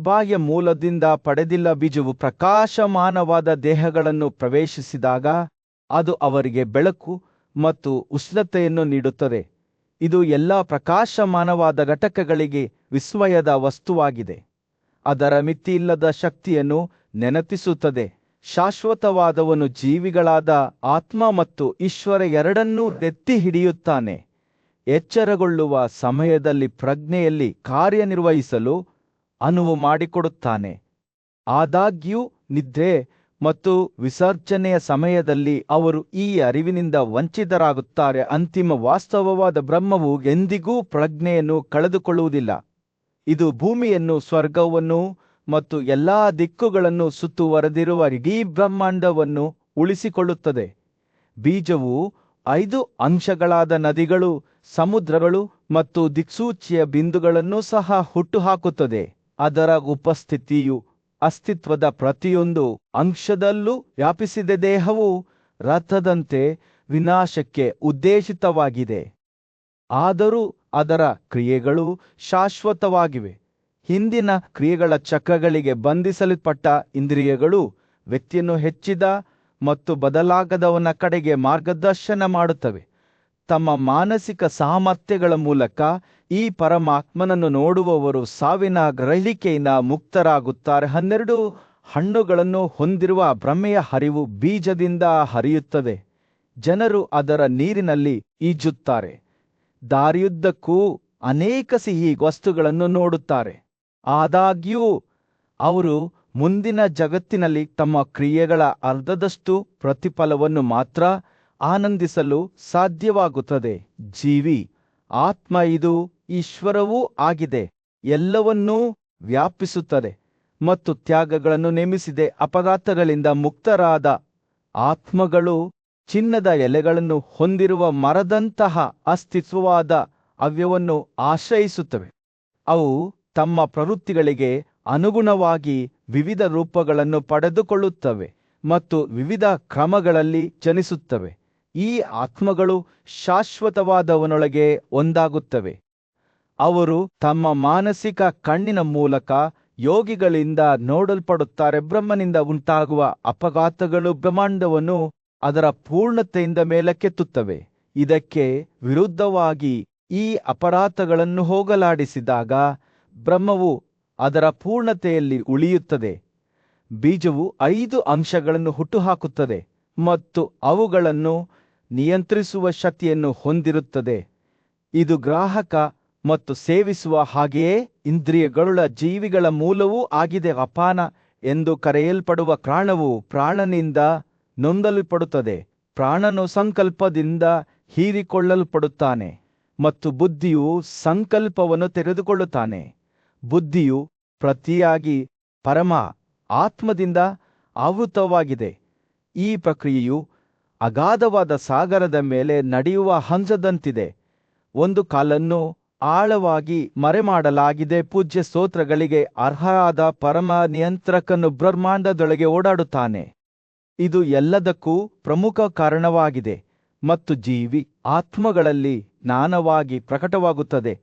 ಬಾಹ್ಯ ಮೂಲದಿಂದ ಪಡೆದಿಲ್ಲ. ಬೀಜವು ಪ್ರಕಾಶಮಾನವಾದ ದೇಹಗಳನ್ನು ಪ್ರವೇಶಿಸಿದಾಗ ಅದು ಅವರಿಗೆ ಬೆಳಕು ಮತ್ತು ಉಷ್ಣತೆಯನ್ನು ನೀಡುತ್ತದೆ. ಇದು ಎಲ್ಲ ಪ್ರಕಾಶಮಾನವಾದ ಘಟಕಗಳಿಗೆ ವಿಸ್ಮಯದ ವಸ್ತುವಾಗಿದೆ. ಅದರ ಮಿತಿಯಿಲ್ಲದ ಶಕ್ತಿಯನ್ನು ನೆನಪಿಸುತ್ತದೆ. ಶಾಶ್ವತವಾದವನು ಜೀವಿಗಳಾದ ಆತ್ಮ ಮತ್ತು ಈಶ್ವರ ಎರಡನ್ನೂ ಎತ್ತಿ ಹಿಡಿಯುತ್ತಾನೆ. ಎಚ್ಚರಗೊಳ್ಳುವ ಸಮಯದಲ್ಲಿ ಪ್ರಜ್ಞೆಯಲ್ಲಿ ಕಾರ್ಯನಿರ್ವಹಿಸಲು ಅನುವು ಮಾಡಿಕೊಡುತ್ತಾನೆ. ಆದಾಗ್ಯೂ ನಿದ್ರೆ ಮತ್ತು ವಿಸರ್ಜನೆಯ ಸಮಯದಲ್ಲಿ ಅವರು ಈ ಅರಿವಿನಿಂದ ವಂಚಿತರಾಗುತ್ತಾರೆ. ಅಂತಿಮ ವಾಸ್ತವವಾದ ಬ್ರಹ್ಮವು ಎಂದಿಗೂ ಪ್ರಜ್ಞೆಯನ್ನು ಕಳೆದುಕೊಳ್ಳುವುದಿಲ್ಲ. ಇದು ಭೂಮಿಯನ್ನು, ಸ್ವರ್ಗವನ್ನು ಮತ್ತು ಎಲ್ಲಾ ದಿಕ್ಕುಗಳನ್ನು ಸುತ್ತುವರೆದಿರುವ ಇಡೀ ಬ್ರಹ್ಮಾಂಡವನ್ನು ಉಳಿಸಿಕೊಳ್ಳುತ್ತದೆ. ಬೀಜವು 5 ಅಂಶಗಳಾದ ನದಿಗಳು, ಸಮುದ್ರಗಳು ಮತ್ತು ದಿಕ್ಸೂಚಿಯ ಬಿಂದುಗಳನ್ನು ಸಹ ಹುಟ್ಟುಹಾಕುತ್ತದೆ. ಅದರ ಉಪಸ್ಥಿತಿಯು ಅಸ್ತಿತ್ವದ ಪ್ರತಿಯೊಂದು ಅಂಶದಲ್ಲೂ ವ್ಯಾಪಿಸಿದೆ. ದೇಹವು ರಥದಂತೆ ವಿನಾಶಕ್ಕೆ ಉದ್ದೇಶಿತವಾಗಿದೆ, ಆದರೂ ಅದರ ಕ್ರಿಯೆಗಳು ಶಾಶ್ವತವಾಗಿವೆ. ಹಿಂದಿನ ಕ್ರಿಯೆಗಳ ಚಕ್ರಗಳಿಗೆ ಬಂಧಿಸಲ್ಪಟ್ಟ ಇಂದ್ರಿಯಗಳು ವ್ಯಕ್ತಿಯನ್ನು ಹೆಚ್ಚಿದ ಮತ್ತು ಬದಲಾಗದವನ ಕಡೆಗೆ ಮಾರ್ಗದರ್ಶನ ಮಾಡುತ್ತವೆ. ತಮ್ಮ ಮಾನಸಿಕ ಸಾಮರ್ಥ್ಯಗಳ ಮೂಲಕ ಈ ಪರಮಾತ್ಮನನ್ನು ನೋಡುವವರು ಸಾವಿನ ಗ್ರಹಿಕೆಯಿಂದ ಮುಕ್ತರಾಗುತ್ತಾರೆ. 12 ಹಣ್ಣುಗಳನ್ನು ಹೊಂದಿರುವ ಭ್ರಮೆಯ ಹರಿವು ಬೀಜದಿಂದ ಹರಿಯುತ್ತದೆ. ಜನರು ಅದರ ನೀರಿನಲ್ಲಿ ಈಜುತ್ತಾರೆ. ದಾರಿಯುದ್ದಕ್ಕೂ ಅನೇಕ ಸಿಹಿ ವಸ್ತುಗಳನ್ನು ನೋಡುತ್ತಾರೆ. ಆದಾಗ್ಯೂ ಅವರು ಮುಂದಿನ ಜಗತ್ತಿನಲ್ಲಿ ತಮ್ಮ ಕ್ರಿಯೆಗಳ ಅರ್ಧದಷ್ಟು ಪ್ರತಿಫಲವನ್ನು ಮಾತ್ರ ಆನಂದಿಸಲು ಸಾಧ್ಯವಾಗುತ್ತದೆ. ಜೀವಿ ಆತ್ಮ, ಇದು ಈಶ್ವರವೂ ಆಗಿದೆ, ಎಲ್ಲವನ್ನೂ ವ್ಯಾಪಿಸುತ್ತದೆ ಮತ್ತು ತ್ಯಾಗಗಳನ್ನು ನೇಮಿಸಿದೆ. ಅಪಘಾತಗಳಿಂದ ಮುಕ್ತರಾದ ಆತ್ಮಗಳು ಚಿನ್ನದ ಎಲೆಗಳನ್ನು ಹೊಂದಿರುವ ಮರದಂತಹ ಅಸ್ತಿತ್ವವಾದ ಅವ್ಯವನ್ನು ಆಶ್ರಯಿಸುತ್ತವೆ. ಅವು ತಮ್ಮ ಪ್ರವೃತ್ತಿಗಳಿಗೆ ಅನುಗುಣವಾಗಿ ವಿವಿಧ ರೂಪಗಳನ್ನು ಪಡೆದುಕೊಳ್ಳುತ್ತವೆ ಮತ್ತು ವಿವಿಧ ಕ್ರಮಗಳಲ್ಲಿ ಜನಿಸುತ್ತವೆ. ಈ ಆತ್ಮಗಳು ಶಾಶ್ವತವಾದವನೊಳಗೆ ಒಂದಾಗುತ್ತವೆ. ಅವರು ತಮ್ಮ ಮಾನಸಿಕ ಕಣ್ಣಿನ ಮೂಲಕ ಯೋಗಿಗಳಿಂದ ನೋಡಲ್ಪಡುತ್ತಾರೆ. ಬ್ರಹ್ಮನಿಂದ ಉಂಟಾಗುವ ಅಪಘಾತಗಳು ಬ್ರಹ್ಮಾಂಡವನ್ನು ಅದರ ಪೂರ್ಣತೆಯಿಂದ ಮೇಲಕ್ಕೆತ್ತುತ್ತವೆ. ಇದಕ್ಕೆ ವಿರುದ್ಧವಾಗಿ ಈ ಅಪರಾಧಗಳನ್ನು ಹೋಗಲಾಡಿಸಿದಾಗ ಬ್ರಹ್ಮವು ಅದರ ಪೂರ್ಣತೆಯಲ್ಲಿ ಉಳಿಯುತ್ತದೆ. ಬೀಜವು 5 ಅಂಶಗಳನ್ನು ಹುಟ್ಟುಹಾಕುತ್ತದೆ ಮತ್ತು ಅವುಗಳನ್ನು ನಿಯಂತ್ರಿಸುವ ಶಕ್ತಿಯನ್ನು ಹೊಂದಿರುತ್ತದೆ. ಇದು ಗ್ರಾಹಕ ಮತ್ತು ಸೇವಿಸುವ ಹಾಗೆಯೇ ಇಂದ್ರಿಯಗಳುಳ್ಳ ಜೀವಿಗಳ ಮೂಲವೂ ಆಗಿದೆ. ಅಪಾನ ಎಂದು ಕರೆಯಲ್ಪಡುವ ಪ್ರಾಣವು ಪ್ರಾಣನಿಂದ ನೊಂದಲ್ಪಡುತ್ತದೆ. ಪ್ರಾಣನು ಸಂಕಲ್ಪದಿಂದ ಹೀರಿಕೊಳ್ಳಲ್ಪಡುತ್ತಾನೆ ಮತ್ತು ಬುದ್ಧಿಯು ಸಂಕಲ್ಪವನ್ನು ತೆಗೆದುಕೊಳ್ಳುತ್ತಾನೆ. ಬುದ್ಧಿಯು ಪ್ರತಿಯಾಗಿ ಪರಮ ಆತ್ಮದಿಂದ ಆವೃತವಾಗಿದೆ. ಈ ಪ್ರಕ್ರಿಯೆಯು ಅಗಾಧವಾದ ಸಾಗರದ ಮೇಲೆ ನಡೆಯುವ ಹಂಸದಂತಿದೆ. ಒಂದು ಕಾಲನ್ನು ಆಳವಾಗಿ ಮರೆಮಾಡಲಾಗಿದೆ. ಪೂಜ್ಯ ಸ್ತೋತ್ರಗಳಿಗೆ ಅರ್ಹರಾದ ಪರಮ ನಿಯಂತ್ರಕನು ಬ್ರಹ್ಮಾಂಡದೊಳಗೆ ಓಡಾಡುತ್ತಾನೆ. ಇದು ಎಲ್ಲದಕ್ಕೂ ಪ್ರಮುಖ ಕಾರಣವಾಗಿದೆ ಮತ್ತು ಜೀವಿ ಆತ್ಮಗಳಲ್ಲಿ ಜ್ಞಾನವಾಗಿ ಪ್ರಕಟವಾಗುತ್ತದೆ.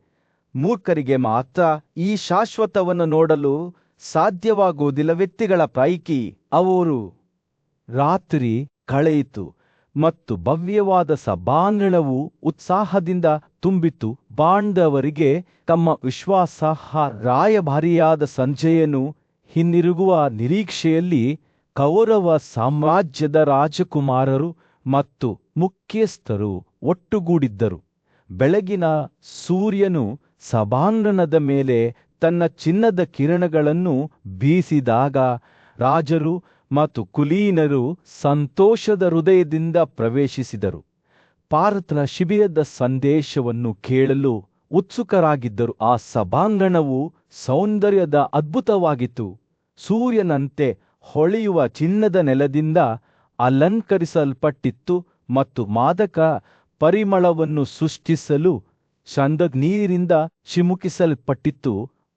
ಮೂರ್ಖರಿಗೆ ಮಾತ್ರ ಈ ಶಾಶ್ವತವನ್ನು ನೋಡಲು ಸಾಧ್ಯವಾಗುವುದಿಲ್ಲ. ವ್ಯಕ್ತಿಗಳ ಪೈಕಿ ಅವರು ರಾತ್ರಿ ಕಳೆಯಿತು ಮತ್ತು ಭವ್ಯವಾದ ಸಭಾಂಗಣವು ಉತ್ಸಾಹದಿಂದ ತುಂಬಿತು. ಬಾಂಡವರಿಗೆ ತಮ್ಮ ವಿಶ್ವಾಸಾರ್ಹ ರಾಯಭಾರಿಯಾದ ಸಂಜಯನು ಹಿಂದಿರುಗುವ ನಿರೀಕ್ಷೆಯಲ್ಲಿ ಕೌರವ ಸಾಮ್ರಾಜ್ಯದ ರಾಜಕುಮಾರರು ಮತ್ತು ಮುಖ್ಯಸ್ಥರು ಒಟ್ಟುಗೂಡಿದ್ದರು. ಬೆಳಗಿನ ಸೂರ್ಯನು ಸಭಾಂಗಣದ ಮೇಲೆ ತನ್ನ ಚಿನ್ನದ ಕಿರಣಗಳನ್ನು ಬೀಸಿದಾಗ ರಾಜರು ಮತ್ತು ಕುಲೀನರು ಸಂತೋಷದ ಹೃದಯದಿಂದ ಪ್ರವೇಶಿಸಿದರು. ಪಾರ್ಥನ ಶಿಬಿರದ ಸಂದೇಶವನ್ನು ಕೇಳಲು ಉತ್ಸುಕರಾಗಿದ್ದರು. ಆ ಸಭಾಂಗಣವು ಸೌಂದರ್ಯದ ಅದ್ಭುತವಾಗಿತ್ತು. ಸೂರ್ಯನಂತೆ ಹೊಳೆಯುವ ಚಿನ್ನದ ನೆಲದಿಂದ ಅಲಂಕರಿಸಲ್ಪಟ್ಟಿತ್ತು ಮತ್ತು ಮಾದಕ ಪರಿಮಳವನ್ನು ಸೃಷ್ಟಿಸಲು ಚಂದದ ನೀರಿನಿಂದ ಚಿಮುಕಿಸಲ್ಪಟ್ಟಿತ್ತು.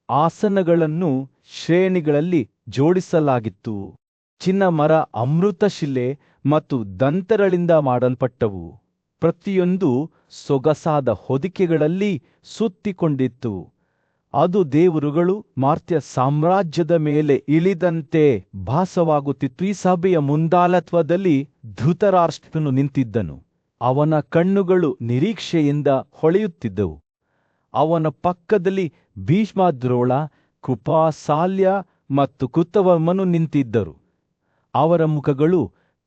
ಆಸನಗಳನ್ನು ಶ್ರೇಣಿಗಳಲ್ಲಿ ಜೋಡಿಸಲಾಗಿತ್ತು. ಚಿನ್ನ, ಮರ, ಅಮೃತಶಿಲೆ ಮತ್ತು ದಂತಗಳಿಂದ ಮಾಡಲ್ಪಟ್ಟವು. ಪ್ರತಿಯೊಂದು ಸೊಗಸಾದ ಹೊದಿಕೆಗಳಲ್ಲಿ ಸುತ್ತಿಕೊಂಡಿತ್ತು. ಅದು ದೇವರುಗಳು ಮಾರ್ತ್ಯ ಸಾಮ್ರಾಜ್ಯದ ಮೇಲೆ ಇಳಿದಂತೆ ಭಾಸವಾಗುತ್ತಿತ್ತು. ಈ ಸಭೆಯ ಮುಂದಾಳತ್ವದಲ್ಲಿ ಧೃತರಾಷ್ಟ್ರನು ನಿಂತಿದ್ದನು. ಅವನ ಕಣ್ಣುಗಳು ನಿರೀಕ್ಷೆಯಿಂದ ಹೊಳೆಯುತ್ತಿದ್ದವು. ಅವನ ಪಕ್ಕದಲ್ಲಿ ಭೀಷ್ಮದ್ರೋಣ, ಕೃಪಾಸಾಲ್ಯ ಮತ್ತು ಕೃತವರ್ಮನು ನಿಂತಿದ್ದರು. ಅವರ ಮುಖಗಳು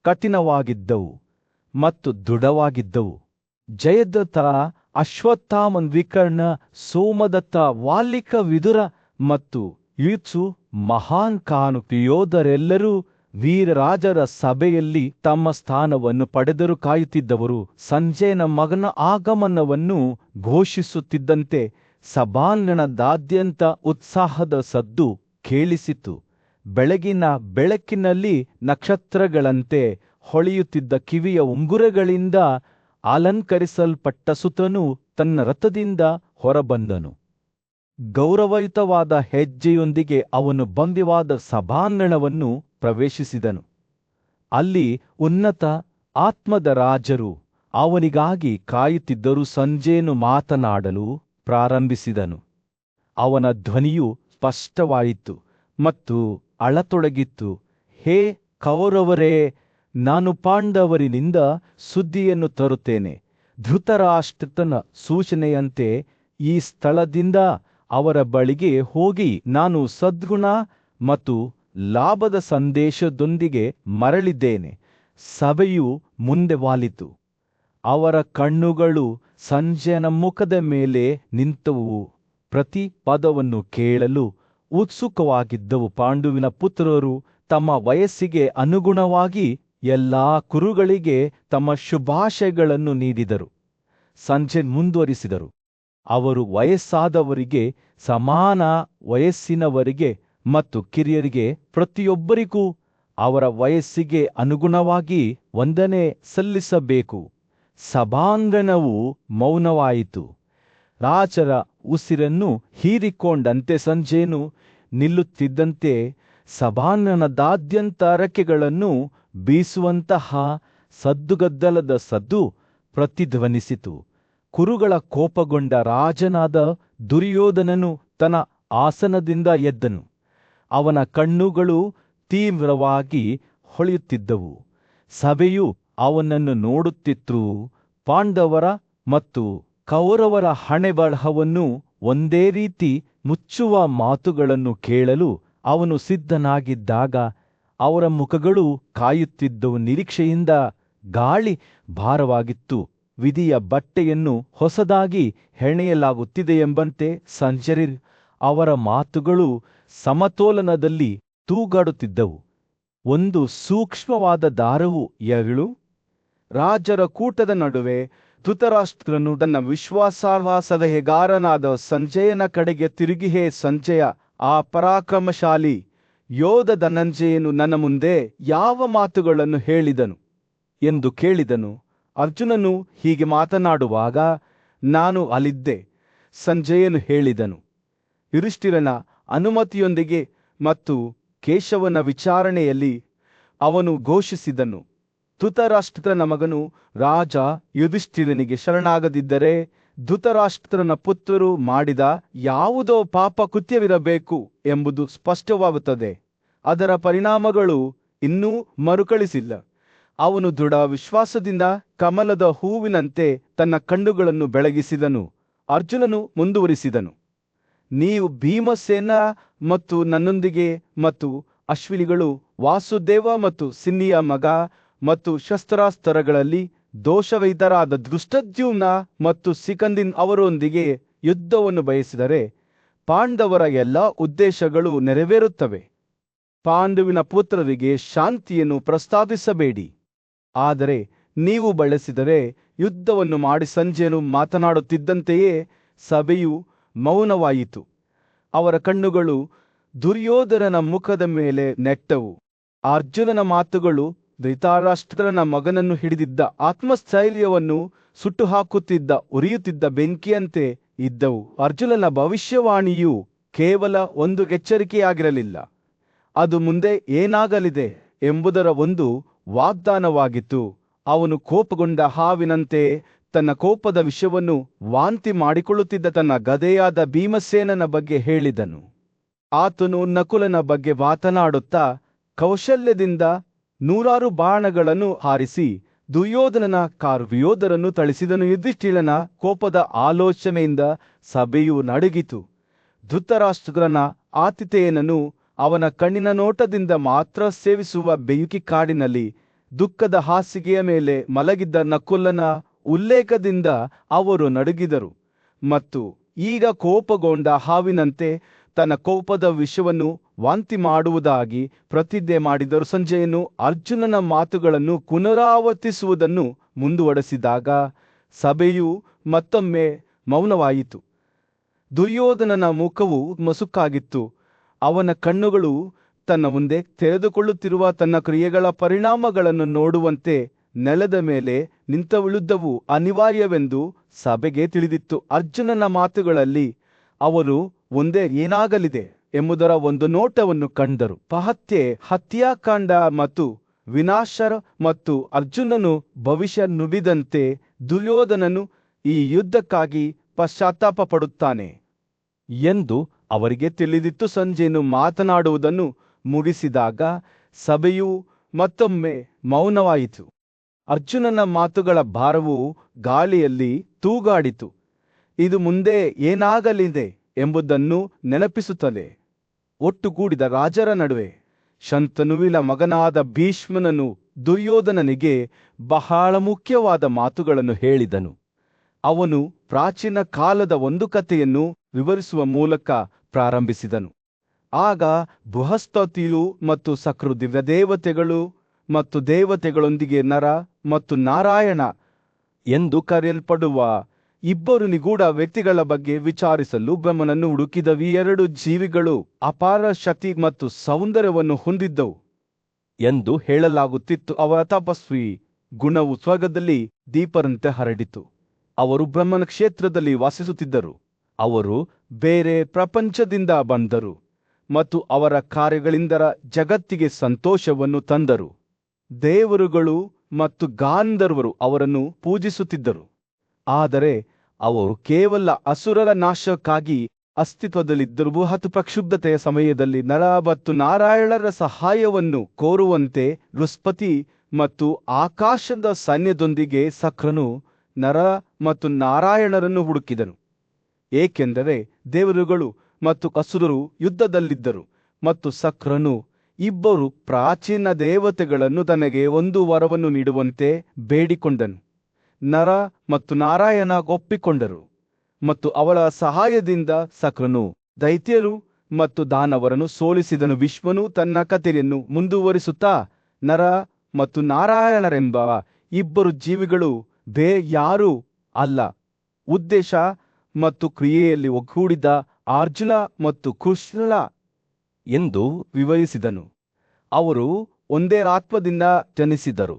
ಕಠಿಣವಾಗಿದ್ದವು ಮತ್ತು ದೃಢವಾಗಿದ್ದವು. ಜಯದ್ರಥ, ಅಶ್ವತ್ಥಾಮನ್, ವಿಕರ್ಣ, ಸೋಮದತ್ತ, ವಾಲಿಕ, ವಿದುರ ಮತ್ತು ಯುತ್ಸು, ಮಹಾನ್ ಯೋಧರೆಲ್ಲರೂ ವೀರರಾಜರ ಸಭೆಯಲ್ಲಿ ತಮ್ಮ ಸ್ಥಾನವನ್ನು ಪಡೆದರು ಕಾಯುತ್ತಿದ್ದವರು. ಸಂಜಯನ ಮಗನ ಆಗಮನವನ್ನು ಘೋಷಿಸುತ್ತಿದ್ದಂತೆ ಸಭಾಂಗಣದಾದ್ಯಂತ ಉತ್ಸಾಹದ ಸದ್ದು ಕೇಳಿಸಿತು. ಬೆಳಗಿನ ಬೆಳಕಿನಲ್ಲಿ ನಕ್ಷತ್ರಗಳಂತೆ ಹೊಳೆಯುತ್ತಿದ್ದ ಕಿವಿಯ ಉಂಗುರಗಳಿಂದ ಅಲಂಕರಿಸಲ್ಪಟ್ಟ ಸುತನು ತನ್ನ ರಥದಿಂದ ಹೊರಬಂದನು. ಗೌರವಯುತವಾದ ಹೆಜ್ಜೆಯೊಂದಿಗೆ ಅವನು ಭವ್ಯವಾದ ಸಭಾಂಗಣವನ್ನು ಪ್ರವೇಶಿಸಿದನು. ಅಲ್ಲಿ ಉನ್ನತ ಆತ್ಮದ ರಾಜರು ಅವನಿಗಾಗಿ ಕಾಯುತ್ತಿದ್ದರು. ಸಂಜಯನು ಮಾತನಾಡಲು ಪ್ರಾರಂಭಿಸಿದನು. ಅವನ ಧ್ವನಿಯು ಸ್ಪಷ್ಟವಾಯಿತು ಮತ್ತು ಅಳತೊಡಗಿತ್ತು. ಹೇ ಕೌರವರೇ, ನಾನು ಪಾಂಡವರಿನಿಂದ ಸುದ್ದಿಯನ್ನು ತರುತ್ತೇನೆ. ಧೃತರಾಷ್ಟ್ರನ ಸೂಚನೆಯಂತೆ ಈ ಸ್ಥಳದಿಂದ ಅವರ ಬಳಿಗೆ ಹೋಗಿ ನಾನು ಸದ್ಗುಣ ಮತ್ತು ಲಾಭದ ಸಂದೇಶದೊಂದಿಗೆ ಮರಳಿದ್ದೇನೆ. ಸಭೆಯು ಮುಂದೆ ವಾಲಿತು. ಅವರ ಕಣ್ಣುಗಳು ಸಂಜಯನ ಮುಖದ ಮೇಲೆ ನಿಂತವು. ಪ್ರತಿ ಪದವನ್ನು ಕೇಳಲು ಉತ್ಸುಕವಾಗಿದ್ದವು. ಪಾಂಡುವಿನ ಪುತ್ರರು ತಮ್ಮ ವಯಸ್ಸಿಗೆ ಅನುಗುಣವಾಗಿ ಎಲ್ಲಾ ಕುರುಗಳಿಗೆ ತಮ್ಮ ಶುಭಾಶಯಗಳನ್ನು ನೀಡಿದರು. ಸಂಜಯ್ ಮುಂದುವರಿಸಿದರು. ಅವರು ವಯಸ್ಸಾದವರಿಗೆ, ಸಮಾನ ವಯಸ್ಸಿನವರಿಗೆ ಮತ್ತು ಕಿರಿಯರಿಗೆ ಪ್ರತಿಯೊಬ್ಬರಿಗೂ ಅವರ ವಯಸ್ಸಿಗೆ ಅನುಗುಣವಾಗಿ ವಂದನೆ ಸಲ್ಲಿಸಬೇಕು. ಸಭಾಂಗಣವು ಮೌನವಾಯಿತು. ರಾಜರ ಉಸಿರನ್ನು ಹೀರಿಕೊಂಡಂತೆ ಸಂಜಯನು ನಿಲ್ಲುತ್ತಿದ್ದಂತೆ ಸಭಾಂಗಣದಾದ್ಯಂತ ರೆಕ್ಕೆಗಳನ್ನು ಬೀಸುವಂತಹ ಸದ್ದುಗದ್ದಲದ ಸದ್ದು ಪ್ರತಿಧ್ವನಿಸಿತು. ಕುರುಗಳ ಕೋಪಗೊಂಡ ರಾಜನಾದ ದುರ್ಯೋಧನನು ತನ್ನ ಆಸನದಿಂದ ಎದ್ದನು. ಅವನ ಕಣ್ಣುಗಳು ತೀವ್ರವಾಗಿ ಹೊಳೆಯುತ್ತಿದ್ದವು. ಸಭೆಯು ಅವನನ್ನು ನೋಡುತ್ತಿತ್ತು. ಪಾಂಡವರ ಮತ್ತು ಕೌರವರ ಹಣೆಬರಹವನ್ನು ಒಂದೇ ರೀತಿ ಮುಚ್ಚುವ ಮಾತುಗಳನ್ನು ಕೇಳಲು ಅವನು ಸಿದ್ಧನಾಗಿದ್ದಾಗ ಅವರ ಮುಖಗಳು ಕಾಯುತ್ತಿದ್ದವು. ನಿರೀಕ್ಷೆಯಿಂದ ಗಾಳಿ ಭಾರವಾಗಿತ್ತು. ವಿಧಿಯ ಬಟ್ಟೆಯನ್ನು ಹೊಸದಾಗಿ ಹೆಣೆಯಲಾಗುತ್ತಿದೆಯೆಂಬಂತೆ ಸಂಜಯ್ ಅವರ ಮಾತುಗಳು ಸಮತೋಲನದಲ್ಲಿ ತೂಗಾಡುತ್ತಿದ್ದವು. ಒಂದು ಸೂಕ್ಷ್ಮವಾದ ದಾರವು ಎರಳು. ರಾಜರ ಕೂಟದ ನಡುವೆ ಧೃತರಾಷ್ಟ್ರನು ತನ್ನ ವಿಶ್ವಾಸಾರ್ಹ ಸಲಹೆಗಾರನಾದ ಸಂಜಯನ ಕಡೆಗೆ ತಿರುಗಿ, ಹೇ ಸಂಜಯ, ಆ ಪರಾಕ್ರಮಶಾಲಿ ಯೋಧ ಧನಂಜಯನು ನನ್ನ ಮುಂದೆ ಯಾವ ಮಾತುಗಳನ್ನು ಹೇಳಿದನು ಎಂದು ಕೇಳಿದನು. ಅರ್ಜುನನು ಹೀಗೆ ಮಾತನಾಡುವಾಗ ನಾನು ಅಲ್ಲಿದ್ದೆ. ಸಂಜಯನು ಹೇಳಿದನು. ಯುಧಿಷ್ಠಿರನ ಅನುಮತಿಯೊಂದಿಗೆ ಮತ್ತು ಕೇಶವನ ವಿಚಾರಣೆಯಲ್ಲಿ ಅವನು ಘೋಷಿಸಿದನು, ಧೃತರಾಷ್ಟ್ರನ ಮಗನು ರಾಜ ಯುಧಿಷ್ಠಿರನಿಗೆ ಶರಣಾಗದಿದ್ದರೆ ಧೃತರಾಷ್ಟ್ರನ ಪುತ್ರರು ಮಾಡಿದ ಯಾವುದೋ ಪಾಪ ಕೃತ್ಯವಿರಬೇಕು ಎಂಬುದು ಸ್ಪಷ್ಟವಾಗುತ್ತದೆ. ಅದರ ಪರಿಣಾಮಗಳು ಇನ್ನೂ ಮರುಕಳಿಸಿಲ್ಲ. ಅವನು ದೃಢ ವಿಶ್ವಾಸದಿಂದ ಕಮಲದ ಹೂವಿನಂತೆ ತನ್ನ ಕಣ್ಣುಗಳನ್ನು ಬೆಳಗಿಸಿದನು. ಅರ್ಜುನನು ಮುಂದುವರಿಸಿದನು, ನೀವು ಭೀಮಸೇನ ಮತ್ತು ನನ್ನೊಂದಿಗೆ ಮತ್ತು ಅಶ್ವಿನಿಗಳು ವಾಸುದೇವ ಮತ್ತು ಸಿನ್ನಿಯ ಮಗ ಮತ್ತು ಶಸ್ತ್ರಾಸ್ತ್ರಗಳಲ್ಲಿ ದೋಷವೈದ್ಯರಾದ ದೃಷ್ಟದ್ಯುಮ್ನ ಮತ್ತು ಸಿಕಂದಿನ್ ಅವರೊಂದಿಗೆ ಯುದ್ಧವನ್ನು ಬಯಸಿದರೆ ಪಾಂಡವರ ಎಲ್ಲ ಉದ್ದೇಶಗಳು ನೆರವೇರುತ್ತವೆ. ಪಾಂಡುವಿನ ಪುತ್ರರಿಗೆ ಶಾಂತಿಯನ್ನು ಪ್ರಸ್ತಾಪಿಸಬೇಡಿ. ಆದರೆ ನೀವು ಬಳಸಿದರೆ ಯುದ್ಧವನ್ನು ಮಾಡಿ. ಸಂಜಯನು ಮಾತನಾಡುತ್ತಿದ್ದಂತೆಯೇ ಸಭೆಯು ಮೌನವಾಯಿತು. ಅವರ ಕಣ್ಣುಗಳು ದುರ್ಯೋಧನನ ಮುಖದ ಮೇಲೆ ನೆಟ್ಟವು. ಅರ್ಜುನನ ಮಾತುಗಳು ಧೃತರಾಷ್ಟ್ರನ ಮಗನನ್ನು ಹಿಡಿದಿದ್ದ ಆತ್ಮಸ್ಥೈರ್ಯವನ್ನು ಸುಟ್ಟುಹಾಕುತ್ತಿದ್ದ ಉರಿಯುತ್ತಿದ್ದ ಬೆಂಕಿಯಂತೆ ಇದ್ದವು. ಅರ್ಜುನನ ಭವಿಷ್ಯವಾಣಿಯು ಕೇವಲ ಒಂದು ಎಚ್ಚರಿಕೆಯಾಗಿರಲಿಲ್ಲ, ಅದು ಮುಂದೆ ಏನಾಗಲಿದೆ ಎಂಬುದರ ಒಂದು ವಾಗ್ದಾನವಾಗಿತ್ತು. ಅವನು ಕೋಪಗೊಂಡ ಹಾವಿನಂತೆ ತನ್ನ ಕೋಪದ ವಿಷವನ್ನು ವಾಂತಿ ಮಾಡಿಕೊಳ್ಳುತ್ತಿದ್ದ ತನ್ನ ಗದೆಯಾದ ಭೀಮಸೇನನ ಬಗ್ಗೆ ಹೇಳಿದನು. ಆತನು ನಕುಲನ ಬಗ್ಗೆ ಮಾತನಾಡುತ್ತಾ ಕೌಶಲ್ಯದಿಂದ 100 ಬಾಣಗಳನ್ನು ಹಾರಿಸಿ ದುರ್ಯೋಧನನ ಕಾರ್ವ್ಯೋಧರನ್ನು ಥಳಿಸಿದನು. ಯುಧಿಷ್ಠಿರನ ಕೋಪದ ಆಲೋಚನೆಯಿಂದ ಸಭೆಯು ನಡುಗಿತು. ಧೃತರಾಷ್ಟ್ರನ ಆತಿಥೇಯನನು ಅವನ ಕಣ್ಣಿನ ನೋಟದಿಂದ ಮಾತ್ರ ಸೇವಿಸುವ ಬೆಯುಕಿ ಕಾಡಿನಲ್ಲಿ ದುಃಖದ ಹಾಸಿಗೆಯ ಮೇಲೆ ಮಲಗಿದ್ದ ನಕುಲನ ಉಲ್ಲೇಖದಿಂದ ಅವರು ನಡುಗಿದರು. ಮತ್ತು ಈಗ ಕೋಪಗೊಂಡ ಹಾವಿನಂತೆ ತನ್ನ ಕೋಪದ ವಿಷವನ್ನು ವಾಂತಿ ಮಾಡುವುದಾಗಿ ಪ್ರತಿಜ್ಞೆ ಮಾಡಿದರು. ಸಂಜಯನು ಅರ್ಜುನನ ಮಾತುಗಳನ್ನು ಪುನರಾವರ್ತಿಸುವುದನ್ನು ಮುಂದುವರೆಸಿದಾಗ ಸಭೆಯು ಮತ್ತೊಮ್ಮೆ ಮೌನವಾಯಿತು. ದುರ್ಯೋಧನನ ಮುಖವು ಮಸುಕಾಗಿತ್ತು. ಅವನ ಕಣ್ಣುಗಳು ತನ್ನ ಮುಂದೆ ತೆರೆದುಕೊಳ್ಳುತ್ತಿರುವ ತನ್ನ ಕ್ರಿಯೆಗಳ ಪರಿಣಾಮಗಳನ್ನು ನೋಡುವಂತೆ ನೆಲದ ಮೇಲೆ ನಿಂತುಳಿದುವು ಅನಿವಾರ್ಯವೆಂದು ಸಭೆಗೆ ತಿಳಿದಿತ್ತು. ಅರ್ಜುನನ ಮಾತುಗಳಲ್ಲಿ ಅವರು ಒಂದೇ ಏನಾಗಲಿದೆ ಎಂಬುದರ ಒಂದು ನೋಟವನ್ನು ಕಂಡರು. ಪಹತ್ಯೆ, ಹತ್ಯಾಕಾಂಡ ಮತ್ತು ವಿನಾಶ ಮತ್ತು ಅರ್ಜುನನು ಭವಿಷ್ಯ ನುಡಿದಂತೆ ದುರ್ಯೋಧನನು ಈ ಯುದ್ಧಕ್ಕಾಗಿ ಪಶ್ಚಾತ್ತಾಪ ಪಡುತ್ತಾನೆ ಎಂದು ಅವರಿಗೆ ತಿಳಿದಿತ್ತು. ಸಂಜಯನು ಮಾತನಾಡುವುದನ್ನು ಮುಗಿಸಿದಾಗ ಸಭೆಯು ಮತ್ತೊಮ್ಮೆ ಮೌನವಾಯಿತು. ಅರ್ಜುನನ ಮಾತುಗಳ ಭಾರವು ಗಾಳಿಯಲ್ಲಿ ತೂಗಾಡಿತು. ಇದು ಮುಂದೆ ಏನಾಗಲಿದೆ ಎಂಬುದನ್ನು ನೆನಪಿಸುತ್ತದೆ. ಒಟ್ಟುಗೂಡಿದ ರಾಜರ ನಡುವೆ ಶಂತನುವಿನ ಮಗನಾದ ಭೀಷ್ಮನನು ದುರ್ಯೋಧನನಿಗೆ ಬಹಳ ಮುಖ್ಯವಾದ ಮಾತುಗಳನ್ನು ಹೇಳಿದನು. ಅವನು ಪ್ರಾಚೀನ ಕಾಲದ ಒಂದು ಕಥೆಯನ್ನು ವಿವರಿಸುವ ಮೂಲಕ ಪ್ರಾರಂಭಿಸಿದನು. ಆಗ ಬೃಹಸ್ಪತಿಯು ಮತ್ತು ಸಕ್ರು ದಿವ್ಯ ದೇವತೆಗಳು ಮತ್ತು ದೇವತೆಗಳೊಂದಿಗೆ ನರ ಮತ್ತು ನಾರಾಯಣ ಎಂದು ಕರೆಯಲ್ಪಡುವ 2 ನಿಗೂಢ ವ್ಯಕ್ತಿಗಳ ಬಗ್ಗೆ ವಿಚಾರಿಸಲು ಬ್ರಹ್ಮನನ್ನು ಹುಡುಕಿದವು. 2 ಜೀವಿಗಳು ಅಪಾರ ಶಕ್ತಿ ಮತ್ತು ಸೌಂದರ್ಯವನ್ನು ಹೊಂದಿದ್ದವು ಎಂದು ಹೇಳಲಾಗುತ್ತಿತ್ತು. ಅವರ ತಪಸ್ವಿ ಗುಣವು ಸ್ವರ್ಗದಲ್ಲಿ ದೀಪರಂತೆ ಹರಡಿತು. ಅವರು ಬ್ರಹ್ಮನ ಕ್ಷೇತ್ರದಲ್ಲಿ ವಾಸಿಸುತ್ತಿದ್ದರು. ಅವರು ಬೇರೆ ಪ್ರಪಂಚದಿಂದ ಬಂದರು ಮತ್ತು ಅವರ ಕಾರ್ಯಗಳಿಂದ ಜಗತ್ತಿಗೆ ಸಂತೋಷವನ್ನು ತಂದರು. ದೇವರುಗಳು ಮತ್ತು ಗಾಂಧರ್ವರು ಅವರನ್ನು ಪೂಜಿಸುತ್ತಿದ್ದರು. ಆದರೆ ಅವರು ಕೇವಲ ಅಸುರರ ನಾಶಕ್ಕಾಗಿ ಅಸ್ತಿತ್ವದಲ್ಲಿದ್ದರು. ಬೃಹತ್ ಪ್ರಕ್ಷುಬ್ಧತೆಯ ಸಮಯದಲ್ಲಿ ನರ ಮತ್ತು ನಾರಾಯಣರ ಸಹಾಯವನ್ನು ಕೋರುವಂತೆ ಬೃಹಸ್ಪತಿ ಮತ್ತು ಆಕಾಶದ ಸೈನ್ಯದೊಂದಿಗೆ ಸಕ್ರನು ನರ ಮತ್ತು ನಾರಾಯಣರನ್ನು ಹುಡುಕಿದನು. ಏಕೆಂದರೆ ದೇವರುಗಳು ಮತ್ತು ಅಸುರರು ಯುದ್ಧದಲ್ಲಿದ್ದರು ಮತ್ತು ಸಕ್ರನು 2 ಪ್ರಾಚೀನ ದೇವತೆಗಳನ್ನು ತನಗೆ ಒಂದು ವರವನ್ನು ನೀಡುವಂತೆ ಬೇಡಿಕೊಂಡನು. ನರ ಮತ್ತು ನಾರಾಯಣ ಒಪ್ಪಿಕೊಂಡರು ಮತ್ತು ಅವಳ ಸಹಾಯದಿಂದ ಸಕ್ರನು ದೈತ್ಯರು ಮತ್ತು ದಾನವರನ್ನು ಸೋಲಿಸಿದನು. ವಿಶ್ವನು ತನ್ನ ಕಥೆಯನ್ನು ಮುಂದುವರಿಸುತ್ತಾ ನರ ಮತ್ತು ನಾರಾಯಣರೆಂಬ 2 ಜೀವಿಗಳು ಯಾರೂ ಅಲ್ಲ, ಉದ್ದೇಶ ಮತ್ತು ಕ್ರಿಯೆಯಲ್ಲಿ ಒಗ್ಗೂಡಿದ ಅರ್ಜುನ ಮತ್ತು ಕೃಷ್ಣ ಎಂದು ವಿವರಿಸಿದನು. ಅವರು ಒಂದೇ ಆತ್ಮದಿಂದ ಜನಿಸಿದರು,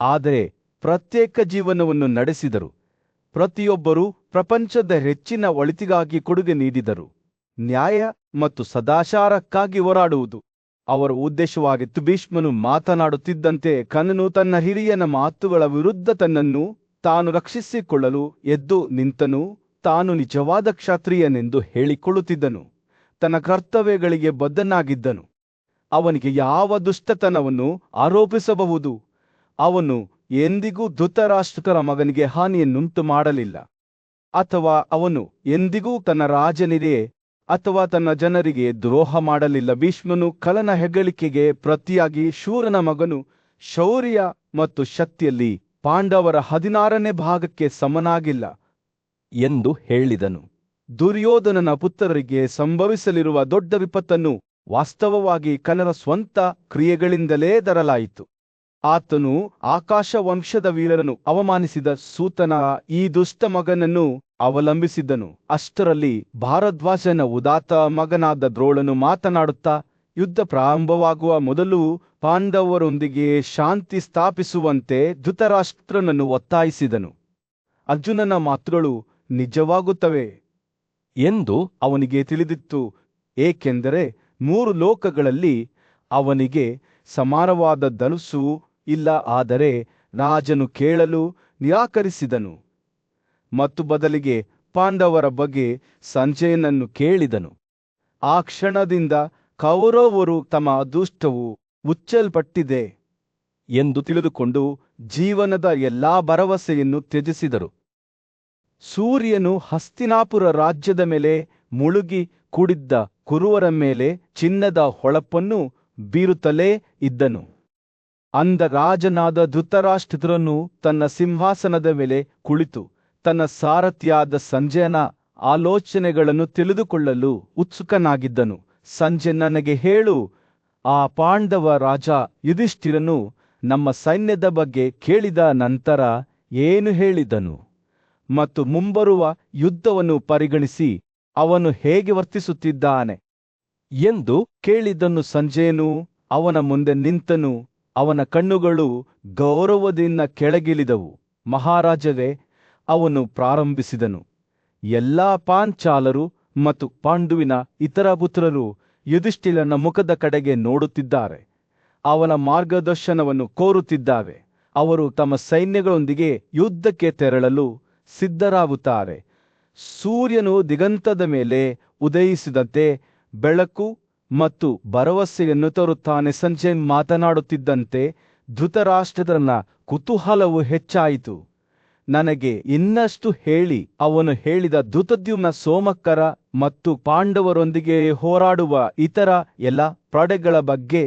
ಆದರೆ ಪ್ರತ್ಯೇಕ ಜೀವನವನ್ನು ನಡೆಸಿದರು. ಪ್ರತಿಯೊಬ್ಬರೂ ಪ್ರಪಂಚದ ಹೆಚ್ಚಿನ ಒಳಿತಿಗಾಗಿ ಕೊಡುಗೆ ನೀಡಿದರು. ನ್ಯಾಯ ಮತ್ತು ಸದಾಚಾರಕ್ಕಾಗಿ ಹೋರಾಡುವುದು ಅವರ ಉದ್ದೇಶವಾಗಿತ್ತು. ಭೀಷ್ಮನು ಮಾತನಾಡುತ್ತಿದ್ದಂತೆ ಕರ್ಣನು ತನ್ನ ಹಿರಿಯನ ಮಾತುಗಳ ವಿರುದ್ಧ ತನ್ನನ್ನು ತಾನು ರಕ್ಷಿಸಿಕೊಳ್ಳಲು ಎದ್ದು ನಿಂತನು. ತಾನು ನಿಜವಾದ ಕ್ಷತ್ರಿಯನೆಂದು ಹೇಳಿಕೊಳ್ಳುತ್ತಿದ್ದನು. ತನ್ನ ಕರ್ತವ್ಯಗಳಿಗೆ ಬದ್ಧನಾಗಿದ್ದನು. ಅವನಿಗೆ ಯಾವ ದುಷ್ಟತನವನ್ನು ಆರೋಪಿಸಬಹುದು. ಅವನು ಎಂದಿಗೂ ಧೃತರಾಷ್ಟ್ರರ ಮಗನಿಗೆ ಹಾನಿಯನ್ನುಂಟು ಮಾಡಲಿಲ್ಲ, ಅಥವಾ ಅವನು ಎಂದಿಗೂ ತನ್ನ ರಾಜನಿಗೆ ಅಥವಾ ತನ್ನ ಜನರಿಗೆ ದ್ರೋಹ ಮಾಡಲಿಲ್ಲ. ಭೀಷ್ಮನು ಕಲನ ಹೆಗ್ಗಳಿಕೆಗೆ ಪ್ರತಿಯಾಗಿ ಶೂರನ ಮಗನು. ಶೌರ್ಯ ಮತ್ತು ಶಕ್ತಿಯಲ್ಲಿ ಪಾಂಡವರ 16ನೇ ಭಾಗಕ್ಕೆ ಸಮನಾಗಿಲ್ಲ ಎಂದು ಹೇಳಿದನು. ದುರ್ಯೋಧನನ ಪುತ್ರರಿಗೆ ಸಂಭವಿಸಲಿರುವ ದೊಡ್ಡ ವಿಪತ್ತನ್ನು ವಾಸ್ತವವಾಗಿ ಕರ್ಣನ ಸ್ವಂತ ಕ್ರಿಯೆಗಳಿಂದಲೇ ತರಲಾಯಿತು. ಆತನು ಆಕಾಶ ವಂಶದ ವೀರರನ್ನು ಅವಮಾನಿಸಿದ ಸೂತನ ಈ ದುಷ್ಟ ಮಗನನ್ನು ಅವಲಂಬಿಸಿದ್ದನು. ಅಷ್ಟರಲ್ಲಿ ಭಾರದ್ವಾಜನ ಉದಾತ್ತ ಮಗನಾದ ದ್ರೋಣನು ಮಾತನಾಡುತ್ತಾ ಯುದ್ಧ ಪ್ರಾರಂಭವಾಗುವ ಮೊದಲು ಪಾಂಡವರೊಂದಿಗೆ ಶಾಂತಿ ಸ್ಥಾಪಿಸುವಂತೆ ಧೃತರಾಷ್ಟ್ರನನ್ನು ಒತ್ತಾಯಿಸಿದನು. ಅರ್ಜುನನ ಮಾತುಗಳು ನಿಜವಾಗುತ್ತವೆ ಎಂದು ಅವನಿಗೆ ತಿಳಿದಿತ್ತು, ಏಕೆಂದರೆ 3 ಲೋಕಗಳಲ್ಲಿ ಅವನಿಗೆ ಸಮಾನವಾದ ಧನುಸ್ಸು ಇಲ್ಲ. ಆದರೆ ರಾಜನು ಕೇಳಲು ನಿರಾಕರಿಸಿದನು. ಮತ್ತು ಬದಲಿಗೆ ಪಾಂಡವರ ಬಗ್ಗೆ ಸಂಜಯನನ್ನು ಕೇಳಿದನು. ಆ ಕ್ಷಣದಿಂದ ಕೌರವರು ತಮ್ಮ ಅದೃಷ್ಟವು ಮುಚ್ಚಲ್ಪಟ್ಟಿದೆ ಎಂದು ತಿಳಿದುಕೊಂಡು ಜೀವನದ ಎಲ್ಲಾ ಭರವಸೆಯನ್ನು ತ್ಯಜಿಸಿದರು. ಸೂರ್ಯನು ಹಸ್ತಿನಾಪುರ ರಾಜ್ಯದ ಮೇಲೆ ಮುಳುಗಿ ಕುಡಿದ್ದ ಕುರುವರ ಮೇಲೆ ಚಿನ್ನದ ಹೊಳಪನ್ನು ಬೀರುತ್ತಲೇ ಇದ್ದನು. ಅಂದ ರಾಜನಾದ ಧೃತರಾಷ್ಟ್ರನು ತನ್ನ ಸಿಂಹಾಸನದ ಮೇಲೆ ಕುಳಿತು ತನ್ನ ಸಾರಥಿಯಾದ ಸಂಜಯನ ಆಲೋಚನೆಗಳನ್ನು ತಿಳಿದುಕೊಳ್ಳಲು ಉತ್ಸುಕನಾಗಿದ್ದನು. ಸಂಜೆ, ನನಗೆ ಹೇಳು, ಆ ಪಾಂಡವ ರಾಜ ಯುಧಿಷ್ಠಿರನು ನಮ್ಮ ಸೈನ್ಯದ ಬಗ್ಗೆ ಕೇಳಿದ ನಂತರ ಏನು ಹೇಳಿದನು ಮತ್ತು ಮುಂಬರುವ ಯುದ್ಧವನ್ನು ಪರಿಗಣಿಸಿ ಅವನು ಹೇಗೆ ವರ್ತಿಸುತ್ತಿದ್ದಾನೆ ಎಂದು ಕೇಳಿದನು. ಸಂಜಯನು ಅವನ ಮುಂದೆ ನಿಂತನು. ಅವನ ಕಣ್ಣುಗಳು ಗೌರವದಿಂದ ಕೆಳಗಿಳಿದವು. ಮಹಾರಾಜರೇ, ಅವನು ಪ್ರಾರಂಭಿಸಿದನು, ಎಲ್ಲಾ ಪಾಂಚಾಲರು ಮತ್ತು ಪಾಂಡುವಿನ ಇತರ ಪುತ್ರರು ಯುಧಿಷ್ಠಿರನ ಮುಖದ ಕಡೆಗೆ ನೋಡುತ್ತಿದ್ದಾರೆ. ಅವನ ಮಾರ್ಗದರ್ಶನವನ್ನು ಕೋರುತ್ತಿದ್ದಾರೆ. ಅವರು ತಮ್ಮ ಸೈನ್ಯಗಳೊಂದಿಗೆ ಯುದ್ಧಕ್ಕೆ ತೆರಳಲು ಸಿದ್ಧರಾಗುತ್ತಾರೆ. ಸೂರ್ಯನು ದಿಗಂತದ ಮೇಲೆ ಉದಯಿಸಿದಂತೆ ಬೆಳಕು ಮತ್ತು ಭರವಸೆಯನ್ನು ತರುತ್ತಾನೆ. ಸಂಜಯ್ ಮಾತನಾಡುತ್ತಿದ್ದಂತೆ ಧೃತರಾಷ್ಟ್ರನ ಕುತೂಹಲವು ಹೆಚ್ಚಾಯಿತು. ನನಗೆ ಇನ್ನಷ್ಟು ಹೇಳಿ, ಅವನು ಹೇಳಿದ ಧೃತದ್ಯುಮ್ನ, ಸೋಮಕರ ಮತ್ತು ಪಾಂಡವರೊಂದಿಗೆ ಹೋರಾಡುವ ಇತರ ಎಲ್ಲ ಪಡೆಗಳ ಬಗ್ಗೆ.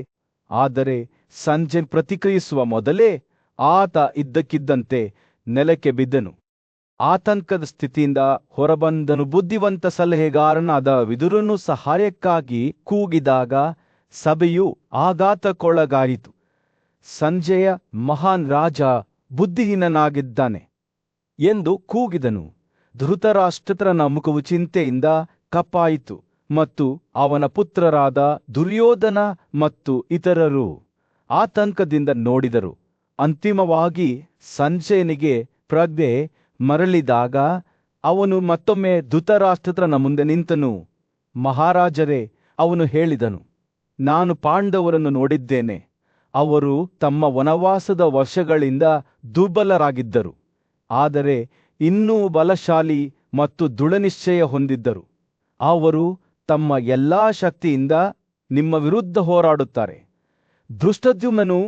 ಆದರೆ ಸಂಜಯ್ ಪ್ರತಿಕ್ರಿಯಿಸುವ ಮೊದಲೇ ಆತ ಇದ್ದಕ್ಕಿದ್ದಂತೆ ನೆಲಕ್ಕೆ ಬಿದ್ದನು. ಆತಂಕದ ಸ್ಥಿತಿಯಿಂದ ಹೊರಬಂದನು. ಬುದ್ಧಿವಂತ ಸಲಹೆಗಾರನಾದ ವಿದುರನು ಸಹಾಯಕ್ಕಾಗಿ ಕೂಗಿದಾಗ ಸಭೆಯು ಆಘಾತಕ್ಕೊಳಗಾಯಿತು. ಸಂಜಯ, ಮಹಾನ್ ರಾಜ ಬುದ್ಧಿಹೀನನಾಗಿದ್ದಾನೆ ಎಂದು ಕೂಗಿದನು. ಧೃತರಾಷ್ಟ್ರನ ಮುಖವು ಚಿಂತೆಯಿಂದ ಕಪ್ಪಾಯಿತು ಮತ್ತು ಅವನ ಪುತ್ರರಾದ ದುರ್ಯೋಧನ ಮತ್ತು ಇತರರು ಆತಂಕದಿಂದ ನೋಡಿದರು. ಅಂತಿಮವಾಗಿ ಸಂಜಯನಿಗೆ ಪ್ರಜ್ಞೆ ಮರಳಿದಾಗ ಅವನು ಮತ್ತೊಮ್ಮೆ ಧೃತರಾಷ್ಟ್ರನ ಮುಂದೆ ನಿಂತನು. ಮಹಾರಾಜರೇ, ಅವನು ಹೇಳಿದನು, ನಾನು ಪಾಂಡವರನ್ನು ನೋಡಿದ್ದೇನೆ. ಅವರು ತಮ್ಮ ವನವಾಸದ ವರ್ಷಗಳಿಂದ ದುರ್ಬಲರಾಗಿದ್ದರು, ಆದರೆ ಇನ್ನೂ ಬಲಶಾಲಿ ಮತ್ತು ದೃಢನಿಶ್ಚಯ ಹೊಂದಿದ್ದರು. ಅವರು ತಮ್ಮ ಎಲ್ಲಾ ಶಕ್ತಿಯಿಂದ ನಿಮ್ಮ ವಿರುದ್ಧ ಹೋರಾಡುತ್ತಾರೆ. ಧೃಷ್ಟದ್ಯುಮ್ನನು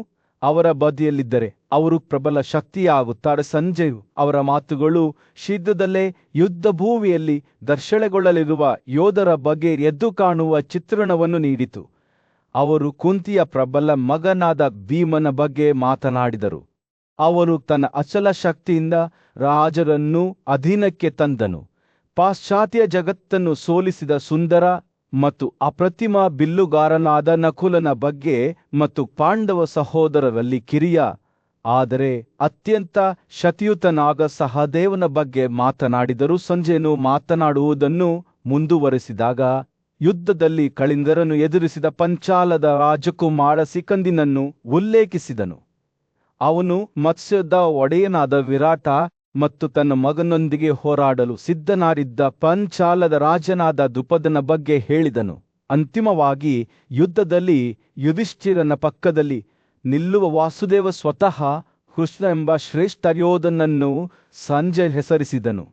ಅವರ ಬದಿಯಲ್ಲಿದ್ದರೆ ಅವರು ಪ್ರಬಲ ಶಕ್ತಿಯಾಗುತ್ತಾರೆ. ಸಂಜಯ್ ಅವರ ಮಾತುಗಳು ಶೀಘ್ರದಲ್ಲೇ ಯುದ್ಧ ಭೂಮಿಯಲ್ಲಿ ಘರ್ಷಣೆಗೊಳ್ಳಲಿರುವ ಯೋಧರ ಬಗ್ಗೆ ಎದ್ದು ಕಾಣುವ ಚಿತ್ರಣವನ್ನು ನೀಡಿತು. ಅವರು ಕುಂತಿಯ ಪ್ರಬಲ ಮಗನಾದ ಭೀಮನ ಬಗ್ಗೆ ಮಾತನಾಡಿದರು. ಅವನು ತನ್ನ ಅಚಲ ಶಕ್ತಿಯಿಂದ ರಾಜರನ್ನು ಅಧೀನಕ್ಕೆ ತಂದನು. ಪಾಶ್ಚಾತ್ಯ ಜಗತ್ತನ್ನು ಸೋಲಿಸಿದ ಸುಂದರ ಮತ್ತು ಅಪ್ರತಿಮ ಬಿಲ್ಲುಗಾರನಾದ ನಕುಲನ ಬಗ್ಗೆ ಮತ್ತು ಪಾಂಡವ ಸಹೋದರರಲ್ಲಿ ಕಿರಿಯ ಆದರೆ ಅತ್ಯಂತ ಶಕ್ತಿಯುತನಾದ ಸಹದೇವನ ಬಗ್ಗೆ ಮಾತನಾಡಿದರು. ಸಂಜಯನು ಮಾತನಾಡುವುದನ್ನು ಮುಂದುವರೆಸಿದಾಗ ಯುದ್ಧದಲ್ಲಿ ಕಳಿಂಗರನ್ನು ಎದುರಿಸಿದ ಪಂಚಾಲದ ರಾಜಕುಮಾರ ಸಿಕಂದಿನನ್ನು ಉಲ್ಲೇಖಿಸಿದನು. ಅವನು ಮತ್ಸ್ಯದ ಒಡೆಯನಾದ ವಿರಾಟ ಮತ್ತು ತನ್ನ ಮಗನೊಂದಿಗೆ ಹೋರಾಡಲು ಸಿದ್ಧನಾಗಿದ್ದ ಪಂಚಾಲದ ರಾಜನಾದ ದ್ರುಪದನ ಬಗ್ಗೆ ಹೇಳಿದನು. ಅಂತಿಮವಾಗಿ ಯುದ್ಧದಲ್ಲಿ ಯುಧಿಷ್ಠಿರನ ಪಕ್ಕದಲ್ಲಿ ನಿಲ್ಲುವ ವಾಸುದೇವ ಸ್ವತಃ ಕೃಷ್ಣ ಎಂಬ ಶ್ರೇಷ್ಠ ಯೋಧನನ್ನು ಸಂಜಯ್ ಹೆಸರಿಸಿದನು.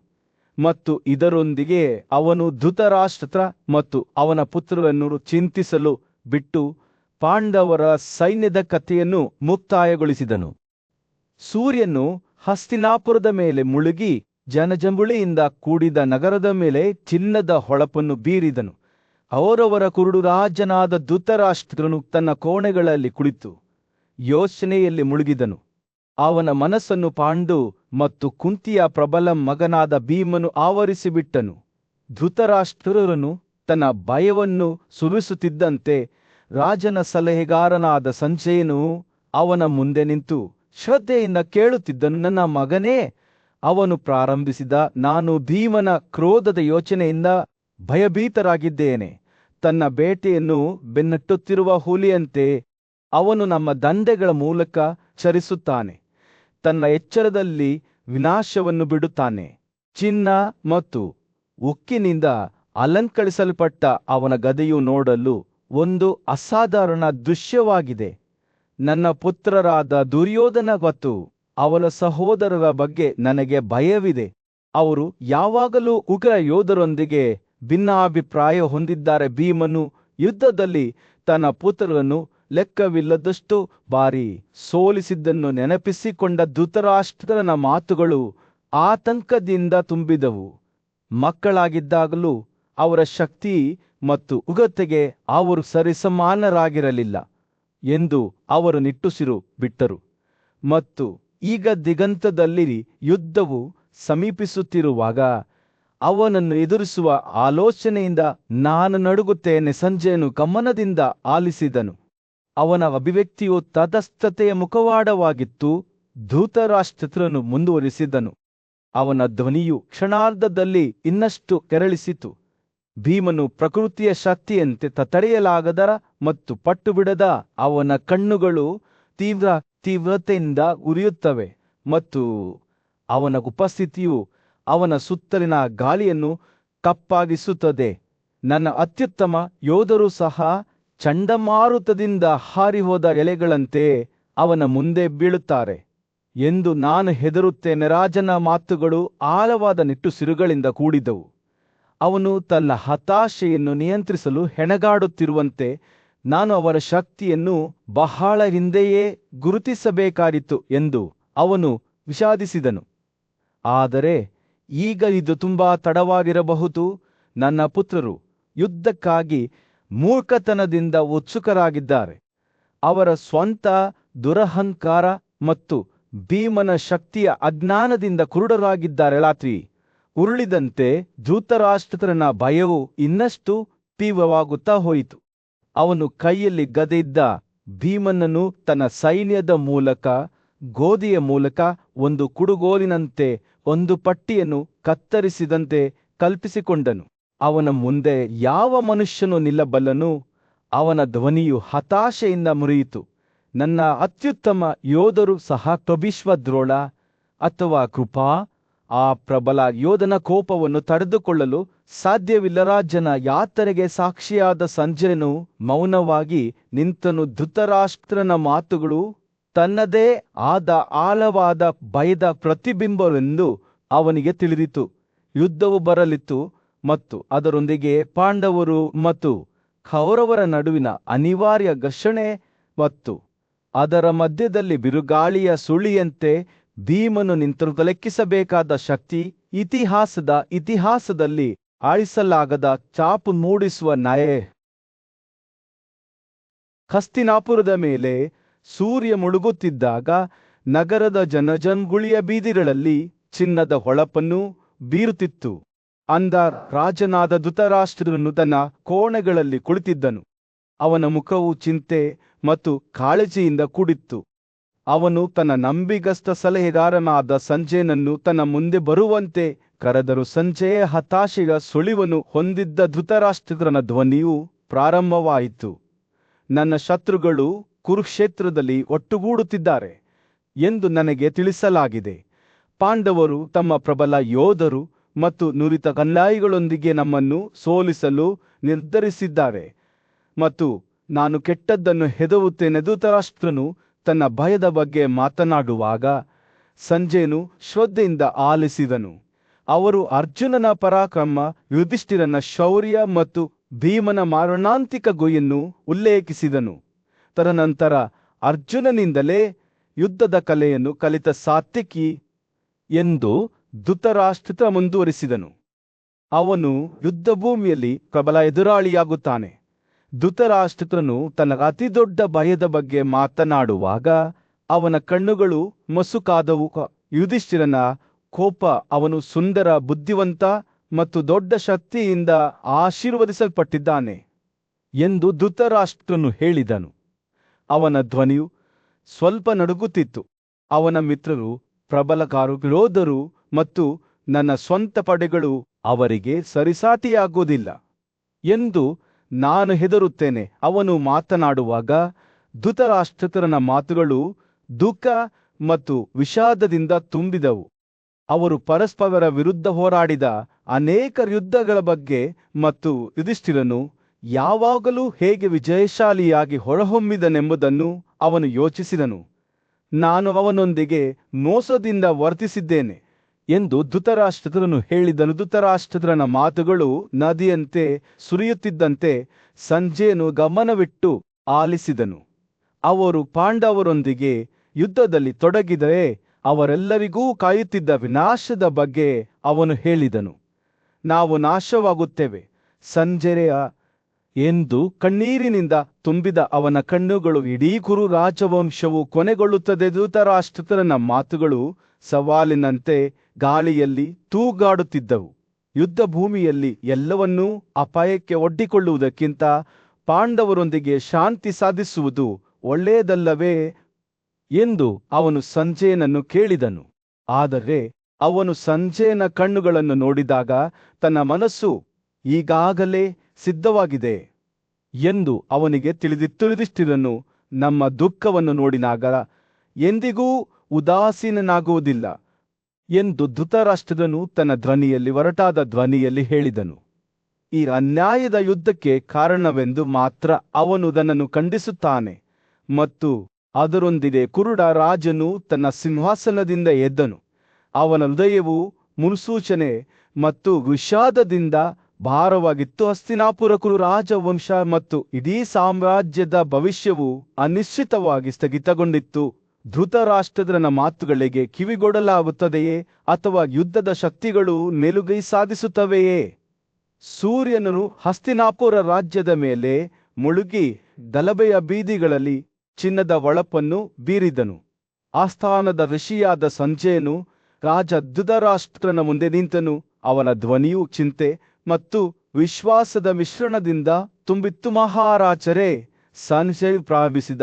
ಮತ್ತು ಇದರೊಂದಿಗೆ ಅವನು ಧೃತರಾಷ್ಟ್ರ ಮತ್ತು ಅವನ ಪುತ್ರರನ್ನು ಚಿಂತಿಸಲು ಬಿಟ್ಟು ಪಾಂಡವರ ಸೈನ್ಯದ ಕಥೆಯನ್ನು ಮುಕ್ತಾಯಗೊಳಿಸಿದನು. ಸೂರ್ಯನು ಹಸ್ತಿನಾಪುರದ ಮೇಲೆ ಮುಳುಗಿ ಜನಜಂಗುಳಿಯಿಂದ ಕೂಡಿದ ನಗರದ ಮೇಲೆ ಚಿನ್ನದ ಹೊಳಪನ್ನು ಬೀರಿದನು. ಅವರವರ ಕುರುಡು ರಾಜನಾದ ಧೃತರಾಷ್ಟ್ರನು ತನ್ನ ಕೋಣೆಗಳಲ್ಲಿ ಕುಳಿತು ಯೋಚನೆಯಲ್ಲಿ ಮುಳುಗಿದನು. ಅವನ ಮನಸ್ಸನ್ನು ಪಾಂಡು ಮತ್ತು ಕುಂತಿಯ ಪ್ರಬಲ ಮಗನಾದ ಭೀಮನು ಆವರಿಸಿಬಿಟ್ಟನು. ಧೃತರಾಷ್ಟ್ರನು ತನ್ನ ಭಯವನ್ನು ಸುರಿಸುತ್ತಿದ್ದಂತೆ ರಾಜನ ಸಲಹೆಗಾರನಾದ ಸಂಜಯನು ಅವನ ಮುಂದೆ ನಿಂತು ಶ್ರದ್ಧೆಯಿಂದ ಕೇಳುತ್ತಿದ್ದನು. ನನ್ನ ಮಗನೇ, ಅವನು ಪ್ರಾರಂಭಿಸಿದ, ನಾನು ಭೀಮನ ಕ್ರೋಧದ ಯೋಚನೆಯಿಂದ ಭಯಭೀತರಾಗಿದ್ದೇನೆ. ತನ್ನ ಬೇಟೆಯನ್ನು ಬೆನ್ನಟ್ಟುತ್ತಿರುವ ಹುಲಿಯಂತೆ ಅವನು ನಮ್ಮ ದಂಡೆಗಳ ಮೂಲಕ ಚರಿಸುತ್ತಾನೆ. ತನ್ನ ಎಚ್ಚರದಲ್ಲಿ ವಿನಾಶವನ್ನು ಬಿಡುತ್ತಾನೆ. ಚಿನ್ನ ಮತ್ತು ಉಕ್ಕಿನಿಂದ ಅಲಂಕರಿಸಲ್ಪಟ್ಟ ಅವನ ಗದೆಯು ನೋಡಲು ಒಂದು ಅಸಾಧಾರಣ ದೃಶ್ಯವಾಗಿದೆ. ನನ್ನ ಪುತ್ರರಾದ ದುರ್ಯೋಧನ ಮತ್ತು ಅವನ ಸಹೋದರರ ಬಗ್ಗೆ ನನಗೆ ಭಯವಿದೆ. ಅವರು ಯಾವಾಗಲೂ ಉಗ್ರ ಯೋಧರೊಂದಿಗೆ ಭಿನ್ನಾಭಿಪ್ರಾಯ ಹೊಂದಿದ್ದಾರೆ. ಭೀಮನು ಯುದ್ಧದಲ್ಲಿ ತನ್ನ ಪುತ್ರರನ್ನು ಲೆಕ್ಕವಿಲ್ಲದಷ್ಟು ಬಾರಿ ಸೋಲಿಸಿದ್ದನ್ನು ನೆನಪಿಸಿಕೊಂಡ ಧೃತರಾಷ್ಟ್ರನ ಮಾತುಗಳು ಆತಂಕದಿಂದ ತುಂಬಿದವು. ಮಕ್ಕಳಾಗಿದ್ದಾಗಲೂ ಅವರ ಶಕ್ತಿ ಮತ್ತು ಉಗ್ರತೆಗೆ ಅವರು ಸರಿಸಮಾನರಾಗಿರಲಿಲ್ಲ ಎಂದು ಅವರು ನಿಟ್ಟುಸಿರು ಬಿಟ್ಟರು. ಮತ್ತು ಈಗ ದಿಗಂತದಲ್ಲಿ ಯುದ್ಧವು ಸಮೀಪಿಸುತ್ತಿರುವಾಗ ಅವನನ್ನು ಎದುರಿಸುವ ಆಲೋಚನೆಯಿಂದ ನಾನು ನಡುಗುತ್ತೇನೆ. ಸಂಜಯನು ಗಮನದಿಂದ ಆಲಿಸಿದನು. ಅವನ ಅಭಿವ್ಯಕ್ತಿಯು ತಟಸ್ಥತೆಯ ಮುಖವಾಡವಾಗಿತ್ತು. ಧೃತರಾಷ್ಟ್ರನು ಮುಂದುವರಿಸಿದನು. ಅವನ ಧ್ವನಿಯು ಕ್ಷಣಾರ್ಧದಲ್ಲಿ ಇನ್ನಷ್ಟು ಕೆರಳಿಸಿತು. ಭೀಮನು ಪ್ರಕೃತಿಯ ಶಕ್ತಿಯಂತೆ ತಡೆಯಲಾಗದ ಮತ್ತು ಪಟ್ಟುಬಿಡದ ಅವನ ಕಣ್ಣುಗಳು ತೀವ್ರತೆಯಿಂದ ಉರಿಯುತ್ತವೆ ಮತ್ತು ಅವನ ಉಪಸ್ಥಿತಿಯು ಅವನ ಸುತ್ತಲಿನ ಗಾಳಿಯನ್ನು ಕಪ್ಪಾಗಿಸುತ್ತದೆ. ನನ್ನ ಅತ್ಯುತ್ತಮ ಯೋಧರು ಸಹ ಚಂಡಮಾರುತದಿಂದ ಹಾರಿಹೋದ ಎಲೆಗಳಂತೆ ಅವನ ಮುಂದೆ ಬೀಳುತ್ತಾರೆ ಎಂದು ನಾನು ಹೆದರುತ್ತೇನೆ. ರಾಜನ ಮಾತುಗಳು ಆಳವಾದ ನಿಟ್ಟುಸಿರುಗಳಿಂದ ಕೂಡಿದವು. ಅವನು ತನ್ನ ಹತಾಶೆಯನ್ನು ನಿಯಂತ್ರಿಸಲು ಹೆಣಗಾಡುತ್ತಿರುವಂತೆ ನಾನು ಅವರ ಶಕ್ತಿಯನ್ನು ಬಹಳ ಹಿಂದೆಯೇ ಗುರುತಿಸಬೇಕಾಗಿತ್ತು ಎಂದು ಅವನು ವಿಷಾದಿಸಿದನು. ಆದರೆ ಈಗ ಇದು ತುಂಬಾ ತಡವಾಗಿರಬಹುದು. ನನ್ನ ಪುತ್ರರು ಯುದ್ಧಕ್ಕಾಗಿ ಮೂರ್ಖತನದಿಂದ ಉತ್ಸುಕರಾಗಿದ್ದಾರೆ. ಅವರ ಸ್ವಂತ ದುರಹಂಕಾರ ಮತ್ತು ಭೀಮನ ಶಕ್ತಿಯ ಅಜ್ಞಾನದಿಂದ ಕುರುಡರಾಗಿದ್ದಾರೆ. ರಾತ್ರಿ ಉರುಳಿದಂತೆ ಧೃತರಾಷ್ಟ್ರನ ಭಯವು ಇನ್ನಷ್ಟು ತೀವ್ರವಾಗುತ್ತಾ ಹೋಯಿತು. ಅವನು ಕೈಯಲ್ಲಿ ಗದೆಯಿದ್ದ ಭೀಮನನ್ನು ತನ್ನ ಸೈನ್ಯದ ಮೂಲಕ ಗೋಧಿಯ ಮೂಲಕ ಒಂದು ಕುಡುಗೋಲಿನಂತೆ ಒಂದು ಪಟ್ಟಿಯನ್ನು ಕತ್ತರಿಸಿದಂತೆ ಕಲ್ಪಿಸಿಕೊಂಡನು. ಅವನ ಮುಂದೆ ಯಾವ ಮನುಷ್ಯನು ನಿಲ್ಲಬಲ್ಲನು? ಅವನ ಧ್ವನಿಯು ಹತಾಶೆಯಿಂದ ಮುರಿಯಿತು. ನನ್ನ ಅತ್ಯುತ್ತಮ ಯೋಧರು ಸಹ ಕಬಿಶ್ವದ್ರೋಳ ಅಥವಾ ಕೃಪಾ ಆ ಪ್ರಬಲ ಯೋಧನ ಕೋಪವನ್ನು ತಡೆದುಕೊಳ್ಳಲು ಸಾಧ್ಯವಿಲ್ಲ. ರಾಜನ ಯಾತನೆಗೆ ಸಾಕ್ಷಿಯಾದ ಸಂಜಯನು ಮೌನವಾಗಿ ನಿಂತನು. ಧೃತರಾಷ್ಟ್ರನ ಮಾತುಗಳು ತನ್ನದೇ ಆದ ಆಳವಾದ ಭಯದ ಪ್ರತಿಬಿಂಬವೆಂದು ಅವನಿಗೆ ತಿಳಿದಿತು. ಯುದ್ಧವು ಬರಲಿತ್ತು ಮತ್ತು ಅದರೊಂದಿಗೆ ಪಾಂಡವರು ಮತ್ತು ಕೌರವರ ನಡುವಿನ ಅನಿವಾರ್ಯ ಘರ್ಷಣೆ ಮತ್ತು ಅದರ ಮಧ್ಯದಲ್ಲಿ ಬಿರುಗಾಳಿಯ ಸುಳಿಯಂತೆ ಭೀಮನು ನಿಂತು ಲೆಕ್ಕಿಸಬೇಕಾದ ಶಕ್ತಿ. ಇತಿಹಾಸದಲ್ಲಿ ಆಳಿಸಲಾಗದ ಚಾಪು ಮೂಡಿಸುವ ನಯೆ. ಹಸ್ತಿನಾಪುರದ ಮೇಲೆ ಸೂರ್ಯ ಮುಳುಗುತ್ತಿದ್ದಾಗ ನಗರದ ಜನಜಂಗುಳಿಯ ಬೀದಿಗಳಲ್ಲಿ ಚಿನ್ನದ ಹೊಳಪನ್ನು ಬೀರುತ್ತಿತ್ತು. ಅಂದ ರಾಜನಾದ ಧೃತರಾಷ್ಟ್ರನು ತನ್ನ ಕೋಣೆಗಳಲ್ಲಿ ಕುಳಿತಿದ್ದನು. ಅವನ ಮುಖವು ಚಿಂತೆ ಮತ್ತು ಕಾಳಜಿಯಿಂದ ಕೂಡಿತ್ತು. ಅವನು ತನ್ನ ನಂಬಿಗಸ್ತ ಸಲಹೆಗಾರನಾದ ಸಂಜಯನನ್ನು ತನ್ನ ಮುಂದೆ ಬರುವಂತೆ ಕರೆದರು. ಸಂಜಯ ಹತಾಶೆಯ ಸುಳಿವನ್ನು ಹೊಂದಿದ್ದ ಧೃತರಾಷ್ಟ್ರನ ಧ್ವನಿಯು ಪ್ರಾರಂಭವಾಯಿತು. ನನ್ನ ಶತ್ರುಗಳು ಕುರುಕ್ಷೇತ್ರದಲ್ಲಿ ಒಟ್ಟುಗೂಡುತ್ತಿದ್ದಾರೆ ಎಂದು ನನಗೆ ತಿಳಿಸಲಾಗಿದೆ. ಪಾಂಡವರು ತಮ್ಮ ಪ್ರಬಲ ಯೋಧರು ಮತ್ತು ನುರಿತ ಕನ್ನಾಯಿಗಳೊಂದಿಗೆ ನಮ್ಮನ್ನು ಸೋಲಿಸಲು ನಿರ್ಧರಿಸಿದ್ದಾರೆ ಮತ್ತು ನಾನು ಕೆಟ್ಟದ್ದನ್ನು ಹೆದರುತ್ತೇನೆ. ಧೃತರಾಷ್ಟ್ರನು ತನ್ನ ಭಯದ ಬಗ್ಗೆ ಮಾತನಾಡುವಾಗ ಸಂಜಯನು ಶ್ರದ್ಧೆಯಿಂದ ಆಲಿಸಿದನು. ಅವರು ಅರ್ಜುನನ ಪರಾಕ್ರಮ, ಯುಧಿಷ್ಠಿರನ ಶೌರ್ಯ ಮತ್ತು ಭೀಮನ ಮಾರಣಾಂತಿಕ ಗುರಿಯನ್ನು ಉಲ್ಲೇಖಿಸಿದನು. ತದನಂತರ ಅರ್ಜುನನಿಂದಲೇ ಯುದ್ಧದ ಕಲೆಯನ್ನು ಕಲಿತ ಸಾತ್ವಿಕಿ ಎಂದು ಧೃತರಾಷ್ಟ್ರ ಮುಂದುವರಿಸಿದನು. ಅವನು ಯುದ್ಧಭೂಮಿಯಲ್ಲಿ ಪ್ರಬಲ ಎದುರಾಳಿಯಾಗುತ್ತಾನೆ. ಧೃತರಾಷ್ಟ್ರನು ತನ್ನ ಅತಿದೊಡ್ಡ ಭಯದ ಬಗ್ಗೆ ಮಾತನಾಡುವಾಗ ಅವನ ಕಣ್ಣುಗಳು ಮಸುಕಾದವು. ಯುಧಿಷ್ಠಿರನ ಕೋಪ, ಅವನು ಸುಂದರ, ಬುದ್ಧಿವಂತ ಮತ್ತು ದೊಡ್ಡ ಶಕ್ತಿಯಿಂದ ಆಶೀರ್ವದಿಸಲ್ಪಟ್ಟಿದ್ದಾನೆ ಎಂದು ಧೃತರಾಷ್ಟ್ರನು ಹೇಳಿದನು. ಅವನ ಧ್ವನಿಯು ಸ್ವಲ್ಪ ನಡುಗುತ್ತಿತ್ತು. ಅವನ ಮಿತ್ರರು ಪ್ರಬಲಕಾರು ಯೋಧರು ಮತ್ತು ನನ್ನ ಸ್ವಂತ ಪಡೆಗಳು ಅವರಿಗೆ ಸರಿಸಾಟಿಯಾಗುವುದಿಲ್ಲ ಎಂದು ನಾನು ಹೆದರುತ್ತೇನೆ. ಅವನು ಮಾತನಾಡುವಾಗ ಧೃತರಾಷ್ಟ್ರನ ಮಾತುಗಳು ದುಃಖ ಮತ್ತು ವಿಷಾದದಿಂದ ತುಂಬಿದವು. ಅವರು ಪರಸ್ಪರರ ವಿರುದ್ಧ ಹೋರಾಡಿದ ಅನೇಕ ಯುದ್ಧಗಳ ಬಗ್ಗೆ ಮತ್ತು ಯುಧಿಷ್ಠಿರನು ಯಾವಾಗಲೂ ಹೇಗೆ ವಿಜಯಶಾಲಿಯಾಗಿ ಹೊರಹೊಮ್ಮಿದನೆಂಬುದನ್ನು ಅವನು ಯೋಚಿಸಿದನು. ನಾನು ಅವನೊಂದಿಗೆ ಮೋಸದಿಂದ ವರ್ತಿಸಿದ್ದೇನೆ ಎಂದು ಧೃತರಾಷ್ಟ್ರನು ಹೇಳಿದನು. ಧೃತರಾಷ್ಟ್ರನ ಮಾತುಗಳು ನದಿಯಂತೆ ಸುರಿಯುತ್ತಿದ್ದಂತೆ ಸಂಜಯನು ಗಮನವಿಟ್ಟು ಆಲಿಸಿದನು. ಅವರು ಪಾಂಡವರೊಂದಿಗೆ ಯುದ್ಧದಲ್ಲಿ ತೊಡಗಿದರೆ ಅವರೆಲ್ಲರಿಗೂ ಕಾಯುತ್ತಿದ್ದ ವಿನಾಶದ ಬಗ್ಗೆ ಅವನು ಹೇಳಿದನು. ನಾವು ನಾಶವಾಗುತ್ತೇವೆ ಸಂಜಯ ಎಂದು ಕಣ್ಣೀರಿನಿಂದ ತುಂಬಿದ ಅವನ ಕಣ್ಣುಗಳು, ಇಡೀ ಕುರು ರಾಜವಂಶವು ಕೊನೆಗೊಳ್ಳುತ್ತದೆ. ಧೃತರಾಷ್ಟ್ರನ ಮಾತುಗಳು ಸವಾಲಿನಂತೆ ಗಾಳಿಯಲ್ಲಿ ತೂಗಾಡುತ್ತಿದ್ದವು. ಯುದ್ಧ ಭೂಮಿಯಲ್ಲಿ ಎಲ್ಲವನ್ನೂ ಅಪಾಯಕ್ಕೆ ಒಡ್ಡಿಕೊಳ್ಳುವುದಕ್ಕಿಂತ ಪಾಂಡವರೊಂದಿಗೆ ಶಾಂತಿ ಸಾಧಿಸುವುದು ಒಳ್ಳೆಯದಲ್ಲವೇ ಎಂದು ಅವನು ಸಂಜಯನನ್ನು ಕೇಳಿದನು. ಆದರೆ ಅವನು ಸಂಜಯನ ಕಣ್ಣುಗಳನ್ನು ನೋಡಿದಾಗ ತನ್ನ ಮನಸ್ಸು ಈಗಾಗಲೇ ಸಿದ್ಧವಾಗಿದೆ ಎಂದು ಅವನಿಗೆ ತಿಳಿದಿತ್ತು. ನಮ್ಮ ದುಃಖವನ್ನು ನೋಡಿದಾಗ ಎಂದಿಗೂ ಉದಾಸೀನನಾಗುವುದಿಲ್ಲ ಎಂದು ಧೃತರಾಷ್ಟ್ರನು ತನ್ನ ಧ್ವನಿಯಲ್ಲಿ, ಒರಟಾದ ಧ್ವನಿಯಲ್ಲಿ ಹೇಳಿದನು. ಈ ಅನ್ಯಾಯದ ಯುದ್ಧಕ್ಕೆ ಕಾರಣವೆಂದು ಮಾತ್ರ ಅವನು ಅದನ್ನು ಖಂಡಿಸುತ್ತಾನೆ. ಮತ್ತು ಅದರೊಂದಿಗೆ ಕುರುಡ ರಾಜನು ತನ್ನ ಸಿಂಹಾಸನದಿಂದ ಎದ್ದನು. ಅವನ ಹೃದಯವು ಮುನ್ಸೂಚನೆ ಮತ್ತು ವಿಷಾದದಿಂದ ಭಾರವಾಗಿತ್ತು. ಹಸ್ತಿನಾಪುರ ಕುರು ರಾಜವಂಶ ಮತ್ತು ಇಡೀ ಸಾಮ್ರಾಜ್ಯದ ಭವಿಷ್ಯವು ಅನಿಶ್ಚಿತವಾಗಿ ಸ್ಥಗಿತಗೊಂಡಿತ್ತು. ಧೃತರಾಷ್ಟ್ರನ ಮಾತುಗಳಿಗೆ ಕಿವಿಗೊಡಲಾಗುತ್ತದೆಯೇ ಅಥವಾ ಯುದ್ಧದ ಶಕ್ತಿಗಳು ಮೇಲುಗೈ ಸಾಧಿಸುತ್ತವೆಯೇ? ಸೂರ್ಯನು ಹಸ್ತಿನಾಪುರ ರಾಜ್ಯದ ಮೇಲೆ ಮುಳುಗಿ ಗಲಭೆಯ ಬೀದಿಗಳಲ್ಲಿ ಚಿನ್ನದ ಹೊಳಪನ್ನು ಬೀರಿದನು. ಆಸ್ಥಾನದ ಋಷಿಯಾದ ಸಂಜಯನು ರಾಜ ಧೃತರಾಷ್ಟ್ರನ ಮುಂದೆ ನಿಂತನು. ಅವನ ಧ್ವನಿಯು ಚಿಂತೆ ಮತ್ತು ವಿಶ್ವಾಸದ ಮಿಶ್ರಣದಿಂದ ತುಂಬಿತ್ತು. ಮಹಾರಾಜರೇ, ಸಂಜಯ್ ಪ್ರಾರಂಭಿಸಿದ,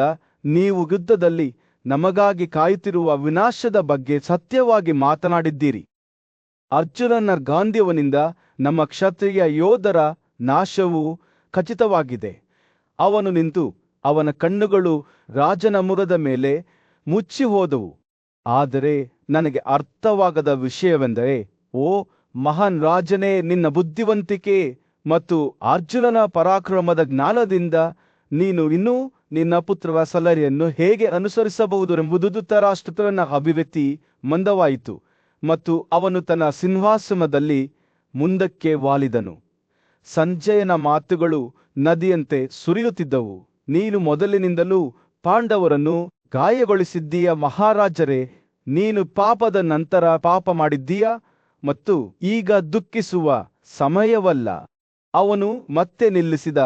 ನೀವು ಯುದ್ಧದಲ್ಲಿ ನಮಗಾಗಿ ಕಾಯುತ್ತಿರುವ ವಿನಾಶದ ಬಗ್ಗೆ ಸತ್ಯವಾಗಿ ಮಾತನಾಡಿದ್ದೀರಿ. ಅರ್ಜುನನ ಗಾಂಧೀವನಿಂದ ನಮ್ಮ ಕ್ಷತ್ರಿಯ ಯೋಧರ ನಾಶವು ಖಚಿತವಾಗಿದೆ. ಅವನು ನಿಂತು ಅವನ ಕಣ್ಣುಗಳು ರಾಜನ ಮುಖದ ಮೇಲೆ ಮುಚ್ಚಿ ಹೋದವು. ಆದರೆ ನನಗೆ ಅರ್ಥವಾಗದ ವಿಷಯವೆಂದರೆ, ಓ ಮಹಾನ್ ರಾಜನೇ, ನಿನ್ನ ಬುದ್ಧಿವಂತಿಕೆ ಮತ್ತು ಅರ್ಜುನನ ಪರಾಕ್ರಮದ ಜ್ಞಾನದಿಂದ ನೀನು ಇನ್ನೂ ನಿನ್ನ ಪುತ್ರ ವತ್ಸಲರನ್ನು ಹೇಗೆ ಅನುಸರಿಸಬಹುದು ಎಂಬುದು. ಧೃತರಾಷ್ಟ್ರನ ಅಭಿವ್ಯಕ್ತಿ ಮಂದವಾಯಿತು ಮತ್ತು ಅವನು ತನ್ನ ಸಿಂಹಾಸನದಲ್ಲಿ ಮುಂದಕ್ಕೆ ವಾಲಿದನು. ಸಂಜಯನ ಮಾತುಗಳು ನದಿಯಂತೆ ಸುರಿಯುತ್ತಿದ್ದವು. ನೀನು ಮೊದಲಿನಿಂದಲೂ ಪಾಂಡವರನ್ನು ಗಾಯಗೊಳಿಸಿದ್ದೀಯ ಮಹಾರಾಜರೇ. ನೀನು ಪಾಪದ ನಂತರ ಪಾಪ ಮಾಡಿದ್ದೀಯ ಮತ್ತು ಈಗ ದುಃಖಿಸುವ ಸಮಯವಲ್ಲ. ಅವನು ಮತ್ತೆ ನಿಲ್ಲಿಸಿದ.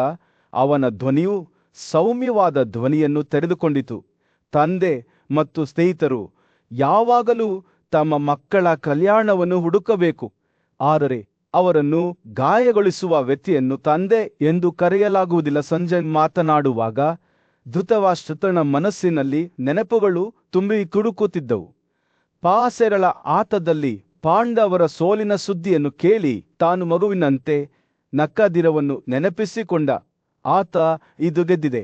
ಅವನ ಧ್ವನಿಯು ಸೌಮ್ಯವಾದ ಧ್ವನಿಯನ್ನು ತೆರೆದುಕೊಂಡಿತು. ತಂದೆ ಮತ್ತು ಸ್ನೇಹಿತರು ಯಾವಾಗಲೂ ತಮ್ಮ ಮಕ್ಕಳ ಕಲ್ಯಾಣವನ್ನು ಹುಡುಕಬೇಕು, ಆದರೆ ಅವರನ್ನು ಗಾಯಗೊಳಿಸುವ ವ್ಯಕ್ತಿಯನ್ನು ತಂದೆ ಎಂದು ಕರೆಯಲಾಗುವುದಿಲ್ಲ. ಸಂಜಯ್ ಮಾತನಾಡುವಾಗ ಧೃತರಾಷ್ಟ್ರನ ಮನಸ್ಸಿನಲ್ಲಿ ನೆನಪುಗಳು ತುಂಬಿ ತುಡುಕುತ್ತಿದ್ದವು. ಪಾಸೆರಳ ಆಟದಲ್ಲಿ ಪಾಂಡವರ ಸೋಲಿನ ಸುದ್ದಿಯನ್ನು ಕೇಳಿ ತಾನು ಮಗುವಿನಂತೆ ನಕ್ಕದಿರವನ್ನು ನೆನಪಿಸಿಕೊಂಡ ಆತ, ಇದು ಗೆದ್ದಿದೆ,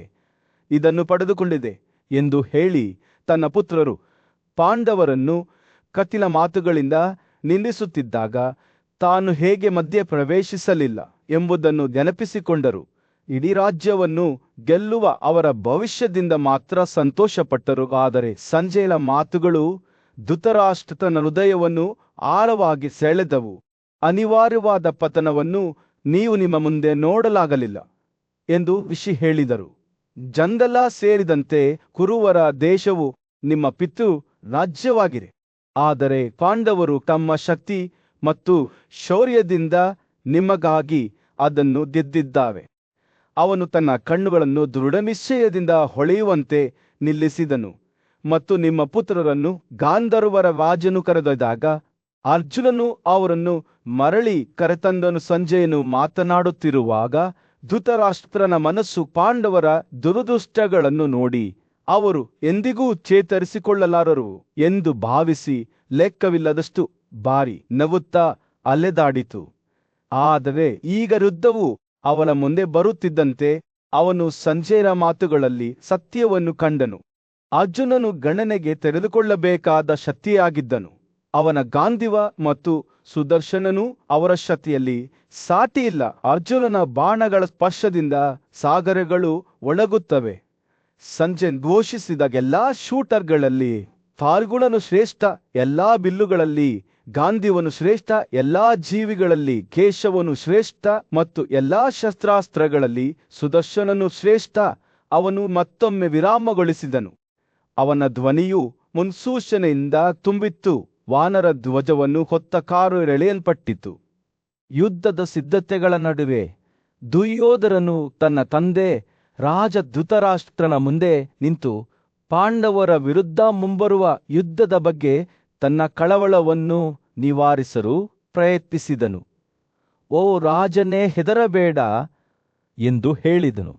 ಇದನ್ನು ಪಡೆದುಕೊಂಡಿದೆ ಎಂದು ಹೇಳಿ ತನ್ನ ಪುತ್ರರು ಪಾಂಡವರನ್ನು ಕತ್ತಿನ ಮಾತುಗಳಿಂದ ನಿಂದಿಸುತ್ತಿದ್ದಾಗ ತಾನು ಹೇಗೆ ಮಧ್ಯೆ ಪ್ರವೇಶಿಸಲಿಲ್ಲ ಎಂಬುದನ್ನು ನೆನಪಿಸಿಕೊಂಡರು. ಇಡೀ ರಾಜ್ಯವನ್ನು ಗೆಲ್ಲುವ ಅವರ ಭವಿಷ್ಯದಿಂದ ಮಾತ್ರ ಸಂತೋಷಪಟ್ಟರು. ಆದರೆ ಸಂಜಯನ ಮಾತುಗಳು ಧೃತರಾಷ್ಟ್ರನ ಹೃದಯವನ್ನು ಆಳವಾಗಿ ಸೆಳೆದವು. ಅನಿವಾರ್ಯವಾದ ಪತನವನ್ನು ನೀವು ನಿಮ್ಮ ಮುಂದೆ ನೋಡಲಾಗಲಿಲ್ಲ ಎಂದು ಋಷಿ ಹೇಳಿದರು. ಜಂದಲ ಸೇರಿದಂತೆ ಕುರುವರ ದೇಶವು ನಿಮ್ಮ ಪಿತೃ ರಾಜ್ಯವಾಗಿದೆ. ಆದರೆ ಪಾಂಡವರು ತಮ್ಮ ಶಕ್ತಿ ಮತ್ತು ಶೌರ್ಯದಿಂದ ನಿಮಗಾಗಿ ಅದನ್ನು ಗೆದ್ದಿದ್ದಾವೆ. ಅವನು ತನ್ನ ಕಣ್ಣುಗಳನ್ನು ದೃಢನಿಶ್ಚಯದಿಂದ ಹೊಳೆಯುವಂತೆ ನಿಲ್ಲಿಸಿದನು ಮತ್ತು ನಿಮ್ಮ ಪುತ್ರರನ್ನು ಗಾಂಧರ್ವರ ರಾಜನು ಕರೆದೊಯ್ದಾಗ ಅರ್ಜುನನು ಅವರನ್ನು ಮರಳಿ ಕರೆತಂದನು. ಸಂಜಯನು ಮಾತನಾಡುತ್ತಿರುವಾಗ ಧೃತರಾಷ್ಟ್ರನ ಮನಸ್ಸು ಪಾಂಡವರ ದುರದೃಷ್ಟಗಳನ್ನು ನೋಡಿ ಅವರು ಎಂದಿಗೂ ಚೇತರಿಸಿಕೊಳ್ಳಲಾರರು ಎಂದು ಭಾವಿಸಿ ಲೆಕ್ಕವಿಲ್ಲದಷ್ಟು ಬಾರಿ ನಗುತ್ತಾ ಅಲೆದಾಡಿತು. ಆದರೆ ಈಗ ಯುದ್ಧವು ಅವನ ಮುಂದೆ ಬರುತ್ತಿದ್ದಂತೆ ಅವನು ಸಂಜಯನ ಮಾತುಗಳಲ್ಲಿ ಸತ್ಯವನ್ನು ಕಂಡನು. ಅರ್ಜುನನು ಗಣನೆಗೆ ತೆರೆದುಕೊಳ್ಳಬೇಕಾದ ಶಕ್ತಿಯಾಗಿದ್ದನು. ಅವನ ಗಾಂಧೀವ ಮತ್ತು ಸುದರ್ಶನನು ಅವರ ಶಕ್ತಿಯಲ್ಲಿ ಸಾಟಿಯಿಲ್ಲ. ಅರ್ಜುನನ ಬಾಣಗಳ ಸ್ಪರ್ಶದಿಂದ ಸಾಗರಗಳು ಒಣಗುತ್ತವೆ. ಸಂಜಯ್ ಘೋಷಿಸಿದ ಎಲ್ಲಾ ಶೂಟರ್ಗಳಲ್ಲಿ ಫಾಲ್ಗುಣನು ಶ್ರೇಷ್ಠ. ಎಲ್ಲಾ ಬಿಲ್ಲುಗಳಲ್ಲಿ ಗಾಂಧಿವನು ಶ್ರೇಷ್ಠ, ಎಲ್ಲಾ ಜೀವಿಗಳಲ್ಲಿ ಕೇಶವನು ಶ್ರೇಷ್ಠ ಮತ್ತು ಎಲ್ಲಾ ಶಸ್ತ್ರಾಸ್ತ್ರಗಳಲ್ಲಿ ಸುದರ್ಶನನು ಶ್ರೇಷ್ಠ. ಅವನು ಮತ್ತೊಮ್ಮೆ ವಿರಾಮಗೊಳಿಸಿದನು. ಅವನ ಧ್ವನಿಯು ಮುನ್ಸೂಚನೆಯಿಂದ ತುಂಬಿತ್ತು. ವಾನರ ಧ್ವಜವನ್ನು ಹೊತ್ತ ಕಾರು ಎಳೆಯಲ್ಪಟ್ಟಿತು. ಯುದ್ಧದ ಸಿದ್ಧತೆಗಳ ನಡುವೆ ದುರ್ಯೋಧನನು ತನ್ನ ತಂದೆ ರಾಜ ಧೃತರಾಷ್ಟ್ರನ ಮುಂದೆ ನಿಂತು ಪಾಂಡವರ ವಿರುದ್ಧ ಮುಂಬರುವ ಯುದ್ಧದ ಬಗ್ಗೆ ತನ್ನ ಕಳವಳವನ್ನು ನಿವಾರಿಸಲು ಪ್ರಯತ್ನಿಸಿದನು. ಓ ರಾಜನೇ, ಹೆದರಬೇಡ ಎಂದು ಹೇಳಿದನು.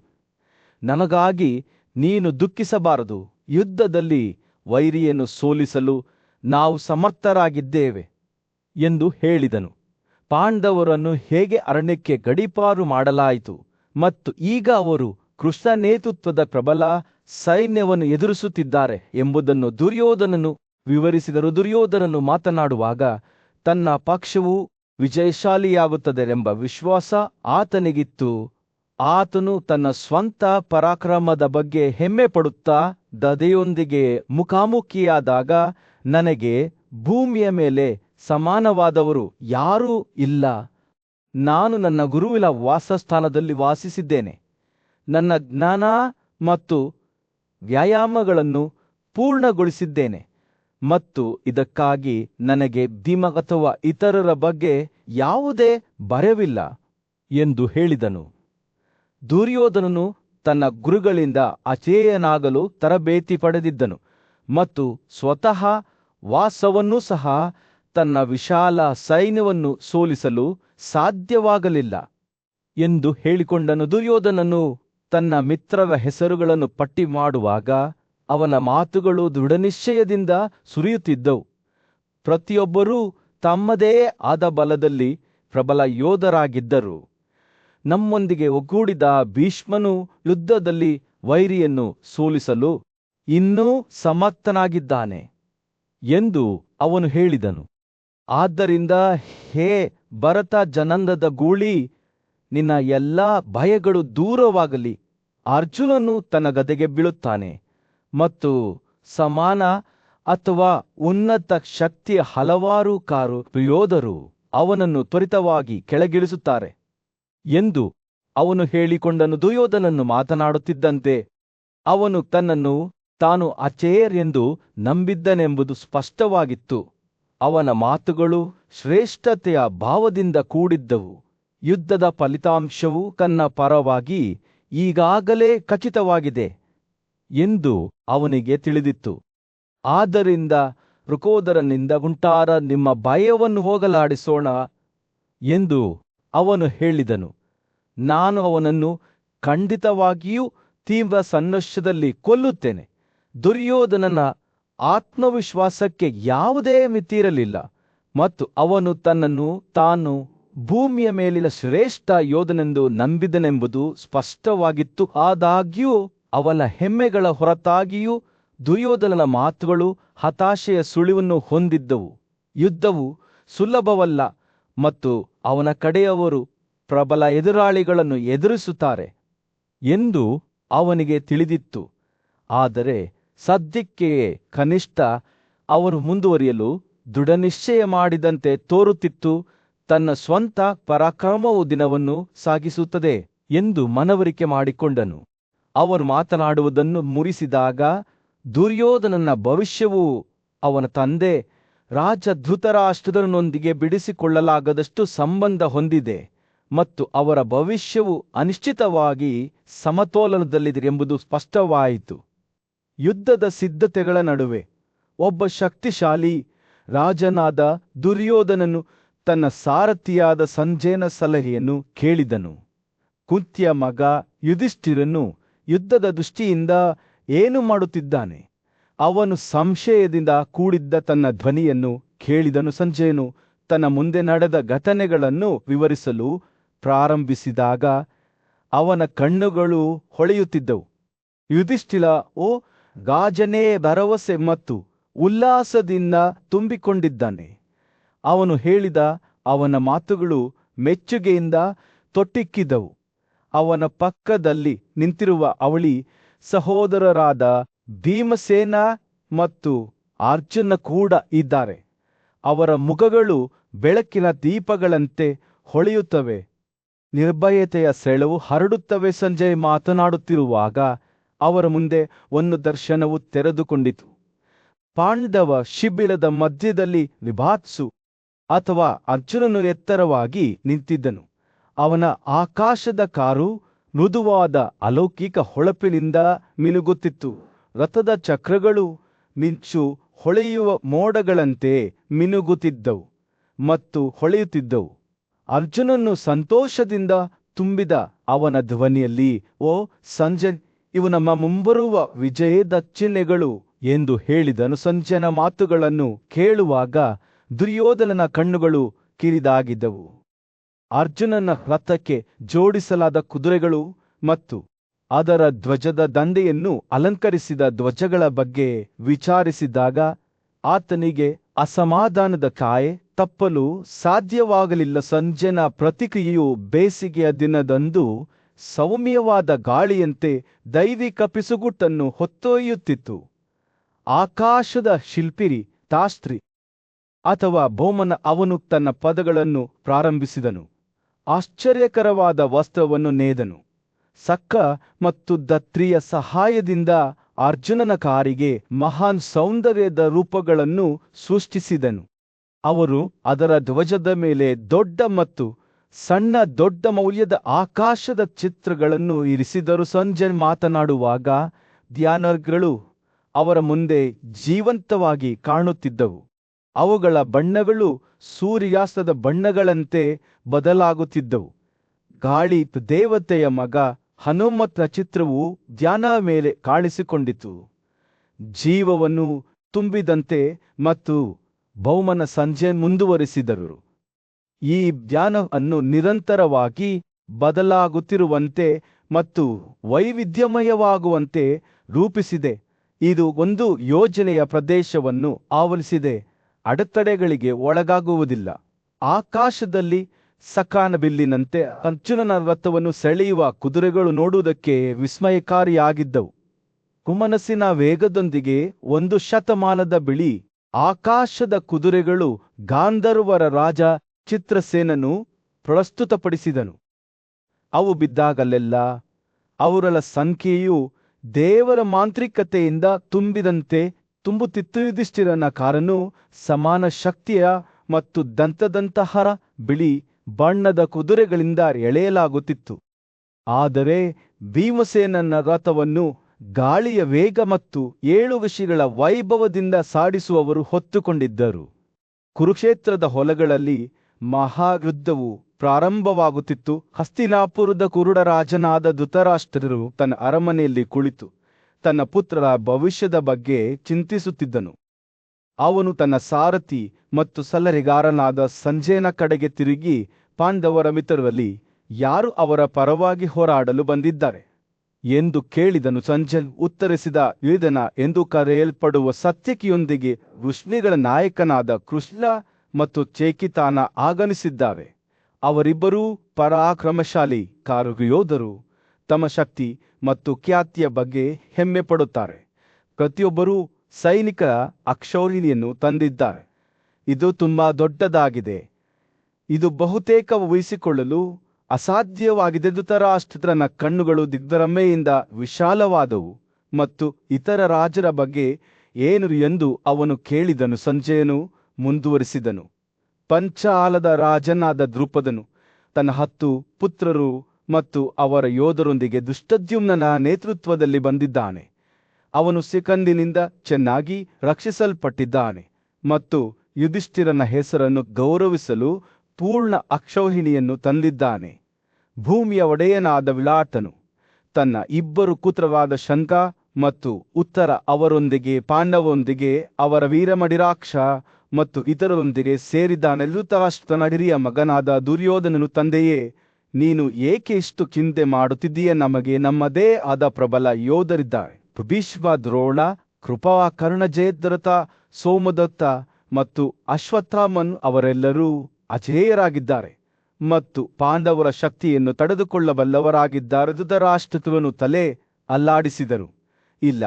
ನನಗಾಗಿ ನೀನು ದುಃಖಿಸಬಾರದು. ಯುದ್ಧದಲ್ಲಿ ವೈರಿಯನ್ನು ಸೋಲಿಸಲು ನಾವು ಸಮರ್ಥರಾಗಿದ್ದೇವೆ ಎಂದು ಹೇಳಿದನು. ಪಾಂಡವರನ್ನು ಹೇಗೆ ಅರಣ್ಯಕ್ಕೆ ಗಡೀಪಾರು ಮಾಡಲಾಯಿತು ಮತ್ತು ಈಗ ಅವರು ಕೃಷ್ಣ ನೇತೃತ್ವದ ಪ್ರಬಲ ಸೈನ್ಯವನ್ನು ಎದುರಿಸುತ್ತಿದ್ದಾರೆ ಎಂಬುದನ್ನು ದುರ್ಯೋಧನನು ವಿವರಿಸಿದರು. ದುರ್ಯೋಧನನು ಮಾತನಾಡುವಾಗ ತನ್ನ ಪಕ್ಷವು ವಿಜಯಶಾಲಿಯಾಗುತ್ತದೆಂಬ ವಿಶ್ವಾಸ ಆತನಿಗಿತ್ತು. ಆತನು ತನ್ನ ಸ್ವಂತ ಪರಾಕ್ರಮದ ಬಗ್ಗೆ ಹೆಮ್ಮೆ ಪಡುತ್ತಾ, ದದೆಯೊಂದಿಗೆ ಮುಖಾಮುಖಿಯಾದಾಗ ನನಗೆ ಭೂಮಿಯ ಮೇಲೆ ಸಮಾನವಾದವರು ಯಾರೂ ಇಲ್ಲ. ನಾನು ನನ್ನ ಗುರುವಿನ ವಾಸಸ್ಥಾನದಲ್ಲಿ ವಾಸಿಸಿದ್ದೇನೆ. ನನ್ನ ಜ್ಞಾನ ಮತ್ತು ವ್ಯಾಯಾಮಗಳನ್ನು ಪೂರ್ಣಗೊಳಿಸಿದ್ದೇನೆ ಮತ್ತು ಇದಕ್ಕಾಗಿ ನನಗೆ ಭೀಮ ಅಥವಾ ಇತರರ ಬಗ್ಗೆ ಯಾವುದೇ ಭಯವಿಲ್ಲ ಎಂದು ಹೇಳಿದನು. ದುರ್ಯೋಧನನು ತನ್ನ ಗುರುಗಳಿಂದ ಅಚೇಯನಾಗಲು ತರಬೇತಿ ಪಡೆದಿದ್ದನು ಮತ್ತು ಸ್ವತಃ ವಾಸವನ್ನೂ ಸಹ ತನ್ನ ವಿಶಾಲ ಸೈನ್ಯವನ್ನು ಸೋಲಿಸಲು ಸಾಧ್ಯವಾಗಲಿಲ್ಲ ಎಂದು ಹೇಳಿಕೊಂಡನು. ದುರ್ಯೋಧನನು ತನ್ನ ಮಿತ್ರರ ಹೆಸರುಗಳನ್ನು ಪಟ್ಟಿ ಮಾಡುವಾಗ ಅವನ ಮಾತುಗಳು ದೃಢನಿಶ್ಚಯದಿಂದ ಸುರಿಯುತ್ತಿದ್ದವು. ಪ್ರತಿಯೊಬ್ಬರೂ ತಮ್ಮದೇ ಆದ ಬಲದಲ್ಲಿ ಪ್ರಬಲ ಯೋಧರಾಗಿದ್ದರು. ನಮ್ಮೊಂದಿಗೆ ಒಗ್ಗೂಡಿದ ಭೀಷ್ಮನು ಯುದ್ಧದಲ್ಲಿ ವೈರಿಯನ್ನು ಸೋಲಿಸಲು ಇನ್ನೂ ಸಮರ್ಥನಾಗಿದ್ದಾನೆ ಎಂದು ಅವನು ಹೇಳಿದನು. ಆದ್ದರಿಂದ ಹೇ ಭರತ ಜನಾಂಗದ ಗೂಳಿ, ನಿನ್ನ ಎಲ್ಲಾ ಭಯಗಳು ದೂರವಾಗಲಿ. ಅರ್ಜುನನು ತನ್ನ ಗದೆಗೆ ಬೀಳುತ್ತಾನೆ ಮತ್ತು ಸಮಾನ ಅಥವಾ ಉನ್ನತ ಶಕ್ತಿಯ ಹಲವಾರು ಕಾರು ಯೋಧರು ಅವನನ್ನು ತ್ವರಿತವಾಗಿ ಕೆಳಗಿಳಿಸುತ್ತಾರೆ ಎಂದು ಅವನು ಹೇಳಿಕೊಂಡನು. ದುರ್ಯೋಧನನು ಮಾತನಾಡುತ್ತಿದ್ದಂತೆ ಅವನು ತನ್ನನ್ನು ತಾನು ಅಚೇಯರ್ ಎಂದು ನಂಬಿದ್ದನೆಂಬುದು ಸ್ಪಷ್ಟವಾಗಿತ್ತು. ಅವನ ಮಾತುಗಳು ಶ್ರೇಷ್ಠತೆಯ ಭಾವದಿಂದ ಕೂಡಿದ್ದವು. ಯುದ್ಧದ ಫಲಿತಾಂಶವು ತನ್ನ ಪರವಾಗಿ ಈಗಾಗಲೇ ಖಚಿತವಾಗಿದೆ ಎಂದು ಅವನಿಗೆ ತಿಳಿದಿತ್ತು. ಆದ್ದರಿಂದ ವೃಕೋದರನಿಂದ ಉಂಟಾದ ನಿಮ್ಮ ಭಯವನ್ನು ಹೋಗಲಾಡಿಸೋಣ ಎಂದು ಅವನು ಹೇಳಿದನು. ನಾನು ಅವನನ್ನು ಖಂಡಿತವಾಗಿಯೂ ತೀವ್ರ ಸಂಘರ್ಷದಲ್ಲಿ ಕೊಲ್ಲುತ್ತೇನೆ. ದುರ್ಯೋಧನನ ಆತ್ಮವಿಶ್ವಾಸಕ್ಕೆ ಯಾವುದೇ ಮಿತಿಯಿರಲಿಲ್ಲ ಮತ್ತು ಅವನು ತನ್ನನ್ನು ತಾನು ಭೂಮಿಯ ಮೇಲಿನ ಶ್ರೇಷ್ಠ ಯೋಧನೆಂದು ನಂಬಿದನೆಂಬುದು ಸ್ಪಷ್ಟವಾಗಿತ್ತು. ಆದಾಗ್ಯೂ ಅವನ ಹೆಮ್ಮೆಗಳ ಹೊರತಾಗಿಯೂ ದುರ್ಯೋಧನನ ಮಾತುಗಳು ಹತಾಶೆಯ ಸುಳಿವನ್ನು ಹೊಂದಿದ್ದವು. ಯುದ್ಧವು ಸುಲಭವಲ್ಲ ಮತ್ತು ಅವನ ಕಡೆಯವರು ಪ್ರಬಲ ಎದುರಾಳಿಗಳನ್ನು ಎದುರಿಸುತ್ತಾರೆ ಎಂದು ಅವನಿಗೆ ತಿಳಿದಿತ್ತು. ಆದರೆ ಸದ್ಯಕ್ಕೆ ಕನಿಷ್ಠ ಅವರು ಮುಂದುವರಿಯಲು ದೃಢನಿಶ್ಚಯ ಮಾಡಿದಂತೆ ತೋರುತ್ತಿತ್ತು. ತನ್ನ ಸ್ವಂತ ಪರಾಕ್ರಮವು ದಿನವನ್ನು ಸಾಗಿಸುತ್ತದೆ ಎಂದು ಮನವರಿಕೆ ಮಾಡಿಕೊಂಡನು. ಅವರು ಮಾತನಾಡುವುದನ್ನು ಮುರಿಸಿದಾಗ ದುರ್ಯೋಧನನ ಭವಿಷ್ಯವು ಅವನ ತಂದೆ ರಾಜ ಧೃತರಾಷ್ಟ್ರನೊಂದಿಗೆ ಬಿಡಿಸಿಕೊಳ್ಳಲಾಗದಷ್ಟು ಸಂಬಂಧ ಹೊಂದಿದೆ ಮತ್ತು ಅವರ ಭವಿಷ್ಯವು ಅನಿಶ್ಚಿತವಾಗಿ ಸಮತೋಲನದಲ್ಲಿದೆ ಎಂಬುದು ಸ್ಪಷ್ಟವಾಯಿತು. ಯುದ್ಧದ ಸಿದ್ಧತೆಗಳ ನಡುವೆ ಒಬ್ಬ ಶಕ್ತಿಶಾಲಿ ರಾಜನಾದ ದುರ್ಯೋಧನನು ತನ್ನ ಸಾರಥಿಯಾದ ಸಂಜಯನ ಸಲಹೆಯನ್ನು ಕೇಳಿದನು. ಕುಂತಿಯ ಮಗ ಯುಧಿಷ್ಠಿರನು ಯುದ್ಧದ ದೃಷ್ಟಿಯಿಂದ ಏನು ಮಾಡುತ್ತಿದ್ದಾನೆ? ಅವನು ಸಂಶಯದಿಂದ ಕೂಡಿದ್ದ ತನ್ನ ಧ್ವನಿಯನ್ನು ಕೇಳಿದನು. ಸಂಜಯನು ತನ್ನ ಮುಂದೆ ನಡೆದ ಘಟನೆಗಳನ್ನು ವಿವರಿಸಲು ಪ್ರಾರಂಭಿಸಿದಾಗ ಅವನ ಕಣ್ಣುಗಳು ಹೊಳೆಯುತ್ತಿದ್ದವು. ಯುಧಿಷ್ಠಿರ, ಓ ರಾಜನೇ, ಭರವಸೆ ಮತ್ತು ಉಲ್ಲಾಸದಿಂದ ತುಂಬಿಕೊಂಡಿದ್ದಾನೆ. ಅವನು ಹೇಳಿದ ಅವನ ಮಾತುಗಳು ಮೆಚ್ಚುಗೆಯಿಂದ ತೊಟ್ಟಿಕ್ಕಿದವು. ಅವನ ಪಕ್ಕದಲ್ಲಿ ನಿಂತಿರುವ ಅವಳಿ ಸಹೋದರರಾದ ಭೀಮಸೇನ ಮತ್ತು ಅರ್ಜುನ ಕೂಡ ಇದ್ದಾರೆ. ಅವರ ಮುಖಗಳು ಬೆಳಕಿನ ದೀಪಗಳಂತೆ ಹೊಳೆಯುತ್ತವೆ. ನಿರ್ಭಯತೆಯ ಸೆಳವು ಹರಡುತ್ತವೆ. ಸಂಜಯ್ ಮಾತನಾಡುತ್ತಿರುವಾಗ ಅವರ ಮುಂದೆ ಒಂದು ದರ್ಶನವು ತೆರೆದುಕೊಂಡಿತು. ಪಾಂಡವ ಶಿಬಿರದ ಮಧ್ಯದಲ್ಲಿ ವಿಭಾತ್ಸು ಅಥವಾ ಅರ್ಜುನನು ಎತ್ತರವಾಗಿ ನಿಂತಿದ್ದನು. ಅವನ ಆಕಾಶದ ಕಾರು ಮೃದುವಾದ ಅಲೌಕಿಕ ಹೊಳಪಿನಿಂದ ಮಿನುಗುತ್ತಿತ್ತು. ರಥದ ಚಕ್ರಗಳು ಮಿಂಚು ಹೊಳೆಯುವ ಮೋಡಗಳಂತೆ ಮಿನುಗುತ್ತಿದ್ದವು ಮತ್ತು ಹೊಳೆಯುತ್ತಿದ್ದವು. ಅರ್ಜುನನು ಸಂತೋಷದಿಂದ ತುಂಬಿದ ಅವನ ಧ್ವನಿಯಲ್ಲಿ, ಓ ಸಂಜಯ್, ಇವು ನಮ್ಮ ಮುಂಬರುವ ವಿಜಯದ ಚಿಹ್ನೆಗಳು ಎಂದು ಹೇಳಿದನು. ಸಂಜಯನ ಮಾತುಗಳನ್ನು ಕೇಳುವಾಗ ದುರ್ಯೋಧನನ ಕಣ್ಣುಗಳು ಕಿರಿದಾಗಿದ್ದವು. ಅರ್ಜುನನ ರಥಕ್ಕೆ ಜೋಡಿಸಲಾದ ಕುದುರೆಗಳು ಮತ್ತು ಅದರ ಧ್ವಜದ ದಂಡೆಯನ್ನು ಅಲಂಕರಿಸಿದ ಧ್ವಜಗಳ ಬಗ್ಗೆ ವಿಚಾರಿಸಿದಾಗ ಆತನಿಗೆ ಅಸಮಾಧಾನದ ಕಾಯೆ ತಪ್ಪಲು ಸಾಧ್ಯವಾಗಲಿಲ್ಲ. ಸಂಜಯನ ಪ್ರತಿಕ್ರಿಯೆಯು ಬೇಸಿಗೆಯ ದಿನದಂದು ಸೌಮ್ಯವಾದ ಗಾಳಿಯಂತೆ ದೈವಿಕ ಪಿಸುಗುಟ್ಟನ್ನು ಹೊತ್ತೊಯ್ಯುತ್ತಿತ್ತು. ಆಕಾಶದ ಶಿಲ್ಪಿರಿ ತಾಸ್ತ್ರಿ ಅಥವಾ ಭೌಮನ ಅವನು ತನ್ನ ಪದಗಳನ್ನು ಪ್ರಾರಂಭಿಸಿದನು. ಆಶ್ಚರ್ಯಕರವಾದ ವಸ್ತ್ರವನ್ನು ನೇದನು. ಸಕ್ಕ ಮತ್ತು ದತ್ರಿಯ ಸಹಾಯದಿಂದ ಅರ್ಜುನನ ಕಾರಿಗೆ ಮಹಾನ್ ಸೌಂದರ್ಯದ ರೂಪಗಳನ್ನು ಸೃಷ್ಟಿಸಿದನು. ಅವರು ಅದರ ಧ್ವಜದ ಮೇಲೆ ದೊಡ್ಡ ಮತ್ತು ಸಣ್ಣ ದೊಡ್ಡ ಮೌಲ್ಯದ ಆಕಾಶದ ಚಿತ್ರಗಳನ್ನು ಇರಿಸಿದರು. ಸಂಜಯ್ ಮಾತನಾಡುವಾಗ ಧ್ಯಾನಗಳು ಅವರ ಮುಂದೆ ಜೀವಂತವಾಗಿ ಕಾಣುತ್ತಿದ್ದವು. ಅವುಗಳ ಬಣ್ಣಗಳು ಸೂರ್ಯಾಸ್ತದ ಬಣ್ಣಗಳಂತೆ ಬದಲಾಗುತ್ತಿದ್ದವು. ಗಾಳಿ ದೇವತೆಯ ಮಗ ಹನುಮಂತನ ಚಿತ್ರವು ಧ್ಯಾನ ಮೇಲೆ ಕಾಣಿಸಿಕೊಂಡಿತು. ಜೀವವನ್ನು ತುಂಬಿದಂತೆ ಮತ್ತು ಭೌಮನ ಸಂಜೆ ಮುಂದುವರಿಸಿದರು. ಈ ಧ್ಯಾನವನ್ನು ನಿರಂತರವಾಗಿ ಬದಲಾಗುತ್ತಿರುವಂತೆ ಮತ್ತು ವೈವಿಧ್ಯಮಯವಾಗುವಂತೆ ರೂಪಿಸಿದೆ. ಇದು ಒಂದು ಯೋಜನೆಯ ಪ್ರದೇಶವನ್ನು ಆವರಿಸಿದೆ, ಅಡೆತಡೆಗಳಿಗೆ ಒಳಗಾಗುವುದಿಲ್ಲ. ಆಕಾಶದಲ್ಲಿ ಸಕಾನಬಿಲ್ಲಿನಂತೆ ಅರ್ಜುನನ ರಥವನ್ನು ಸೆಳೆಯುವ ಕುದುರೆಗಳು ನೋಡುವುದಕ್ಕೆ ವಿಸ್ಮಯಕಾರಿಯಾಗಿದ್ದವು. ಕುಮನಸ್ಸಿನ ವೇಗದೊಂದಿಗೆ 1 ಶತಮಾನದ ಬಿಳಿ ಆಕಾಶದ ಕುದುರೆಗಳು ಗಾಂಧರ್ವರ ರಾಜ ಚಿತ್ರಸೇನನು ಪ್ರಸ್ತುತಪಡಿಸಿದನು. ಅವು ಬಿದ್ದಾಗಲೆಲ್ಲ ಅವರ ಸಂಖ್ಯೆಯು ದೇವರ ಮಾಂತ್ರಿಕತೆಯಿಂದ ತುಂಬಿದಂತೆ ತುಂಬುತ್ತಿತ್ತು. ಯುಧಿಷ್ಠಿರನ ಕಾರನ್ನು ಸಮಾನ ಶಕ್ತಿಯ ಮತ್ತು ದಂತದಂತಹ ಬಿಳಿ ಬಣ್ಣದ ಕುದುರೆಗಳಿಂದ ಎಳೆಯಲಾಗುತ್ತಿತ್ತು. ಆದರೆ ಭೀಮಸೇನನ ರಥವನ್ನು ಗಾಳಿಯ ವೇಗ ಮತ್ತು 7 ಋಷಿಗಳ ವೈಭವದಿಂದ ಸಾಡಿಸುವವರು ಹೊತ್ತುಕೊಂಡಿದ್ದರು. ಕುರುಕ್ಷೇತ್ರದ ಹೊಲಗಳಲ್ಲಿ ಮಹಾಯುದ್ಧವು ಪ್ರಾರಂಭವಾಗುತ್ತಿತ್ತು. ಹಸ್ತಿನಾಪುರದ ಕುರುಡರಾಜನಾದ ಧೃತರಾಷ್ಟ್ರರು ತನ್ನ ಅರಮನೆಯಲ್ಲಿ ಕುಳಿತು ತನ್ನ ಪುತ್ರರ ಭವಿಷ್ಯದ ಬಗ್ಗೆ ಚಿಂತಿಸುತ್ತಿದ್ದನು. ಅವನು ತನ್ನ ಸಾರಥಿ ಮತ್ತು ಸಲಹೆಗಾರನಾದ ಸಂಜಯನ ಕಡೆಗೆ ತಿರುಗಿ, ಪಾಂಡವರ ಮಿತ್ರರಲ್ಲಿ ಯಾರು ಅವರ ಪರವಾಗಿ ಹೋರಾಡಲು ಬಂದಿದ್ದಾರೆ ಎಂದು ಕೇಳಿದನು. ಸಂಜಯ್ ಉತ್ತರಿಸಿದ, ಯುಧನ ಎಂದು ಕರೆಯಲ್ಪಡುವ ಸತ್ಯಕಿಯೊಂದಿಗೆ ವೃಷ್ಣಿಗಳ ನಾಯಕನಾದ ಕೃಷ್ಣ ಮತ್ತು ಚೇಕಿತಾನ ಆಗಮಿಸಿದ್ದಾರೆ. ಅವರಿಬ್ಬರೂ ಪರಾಕ್ರಮಶಾಲಿ ಕಾರುಯೋಧರು. ತಮ್ಮ ಶಕ್ತಿ ಮತ್ತು ಖ್ಯಾತಿಯ ಬಗ್ಗೆ ಹೆಮ್ಮೆ ಪಡುತ್ತಾರೆ. ಪ್ರತಿಯೊಬ್ಬರೂ ಸೈನಿಕ ಅಕ್ಷೌಹಿಣಿಯನ್ನು ತಂದಿದ್ದಾರೆ. ಇದು ತುಂಬಾ ದೊಡ್ಡದಾಗಿದೆ. ಇದು ಬಹುತೇಕ ಊಹಿಸಿಕೊಳ್ಳಲು ಅಸಾಧ್ಯವಾಗಿದೆ. ಧೃತರಾಷ್ಟ್ರನ ಕಣ್ಣುಗಳು ದಿಗ್ಭ್ರಮೆಯಿಂದ ವಿಶಾಲವಾದವು ಮತ್ತು ಇತರ ರಾಜರ ಬಗ್ಗೆ ಏನು ಎಂದು ಅವನು ಕೇಳಿದನು. ಸಂಜಯನು ಮುಂದುವರಿಸಿದನು, ಪಂಚಾಲದ ರಾಜನಾದ ದ್ರುಪದನು ತನ್ನ 10 ಪುತ್ರರು ಮತ್ತು ಅವರ ಯೋಧರೊಂದಿಗೆ ದುಷ್ಟದ್ಯುಮ್ನನ ನೇತೃತ್ವದಲ್ಲಿ ಬಂದಿದ್ದಾನೆ. ಅವನು ಸಿಕಂದಿನಿಂದ ಚೆನ್ನಾಗಿ ರಕ್ಷಿಸಲ್ಪಟ್ಟಿದ್ದಾನೆ ಮತ್ತು ಯುಧಿಷ್ಠಿರನ ಹೆಸರನ್ನು ಗೌರವಿಸಲು ಪೂರ್ಣ ಅಕ್ಷೌಹಿಣಿಯನ್ನು ತಂದಿದ್ದಾನೆ. ಭೂಮಿಯ ಒಡೆಯನಾದ ವಿರಾಟನು ತನ್ನ 2 ಪುತ್ರರಾದ ಶಂಖ ಮತ್ತು ಉತ್ತರ ಅವರೊಂದಿಗೆ ಪಾಂಡವರೊಂದಿಗೆ ಅವರ ವೀರಮಡಿರಾಕ್ಷ ಮತ್ತು ಇತರರೊಂದಿಗೆ ಸೇರಿದ್ದಾನೆ. ಧೃತರಾಷ್ಟ್ರನ ಹಿರಿಯ ಮಗನಾದ ದುರ್ಯೋಧನನು, ತಂದೆಯೇ, ನೀನು ಏಕೆ ಇಷ್ಟು ಚಿಂತೆ ಮಾಡುತ್ತಿದ್ದೀಯ? ನಮಗೆ ನಮ್ಮದೇ ಆದ ಪ್ರಬಲ ಯೋಧರಿದ್ದಾರೆ. ಭೀಷ್ಮ, ದ್ರೋಣ, ಕೃಪಾ, ಕರ್ಣ, ಜಯದ್ರಥ, ಸೋಮದತ್ತ ಮತ್ತು ಅಶ್ವತ್ಥಾಮನ್ ಅವರೆಲ್ಲರೂ ಅಜೇಯರಾಗಿದ್ದಾರೆ ಮತ್ತು ಪಾಂಡವರ ಶಕ್ತಿಯನ್ನು ತಡೆದುಕೊಳ್ಳಬಲ್ಲವರಾಗಿದ್ದಾರೆ. ಧೃತರಾಷ್ಟ್ರನು ತಲೆ ಅಲ್ಲಾಡಿಸಿದರು. ಇಲ್ಲ,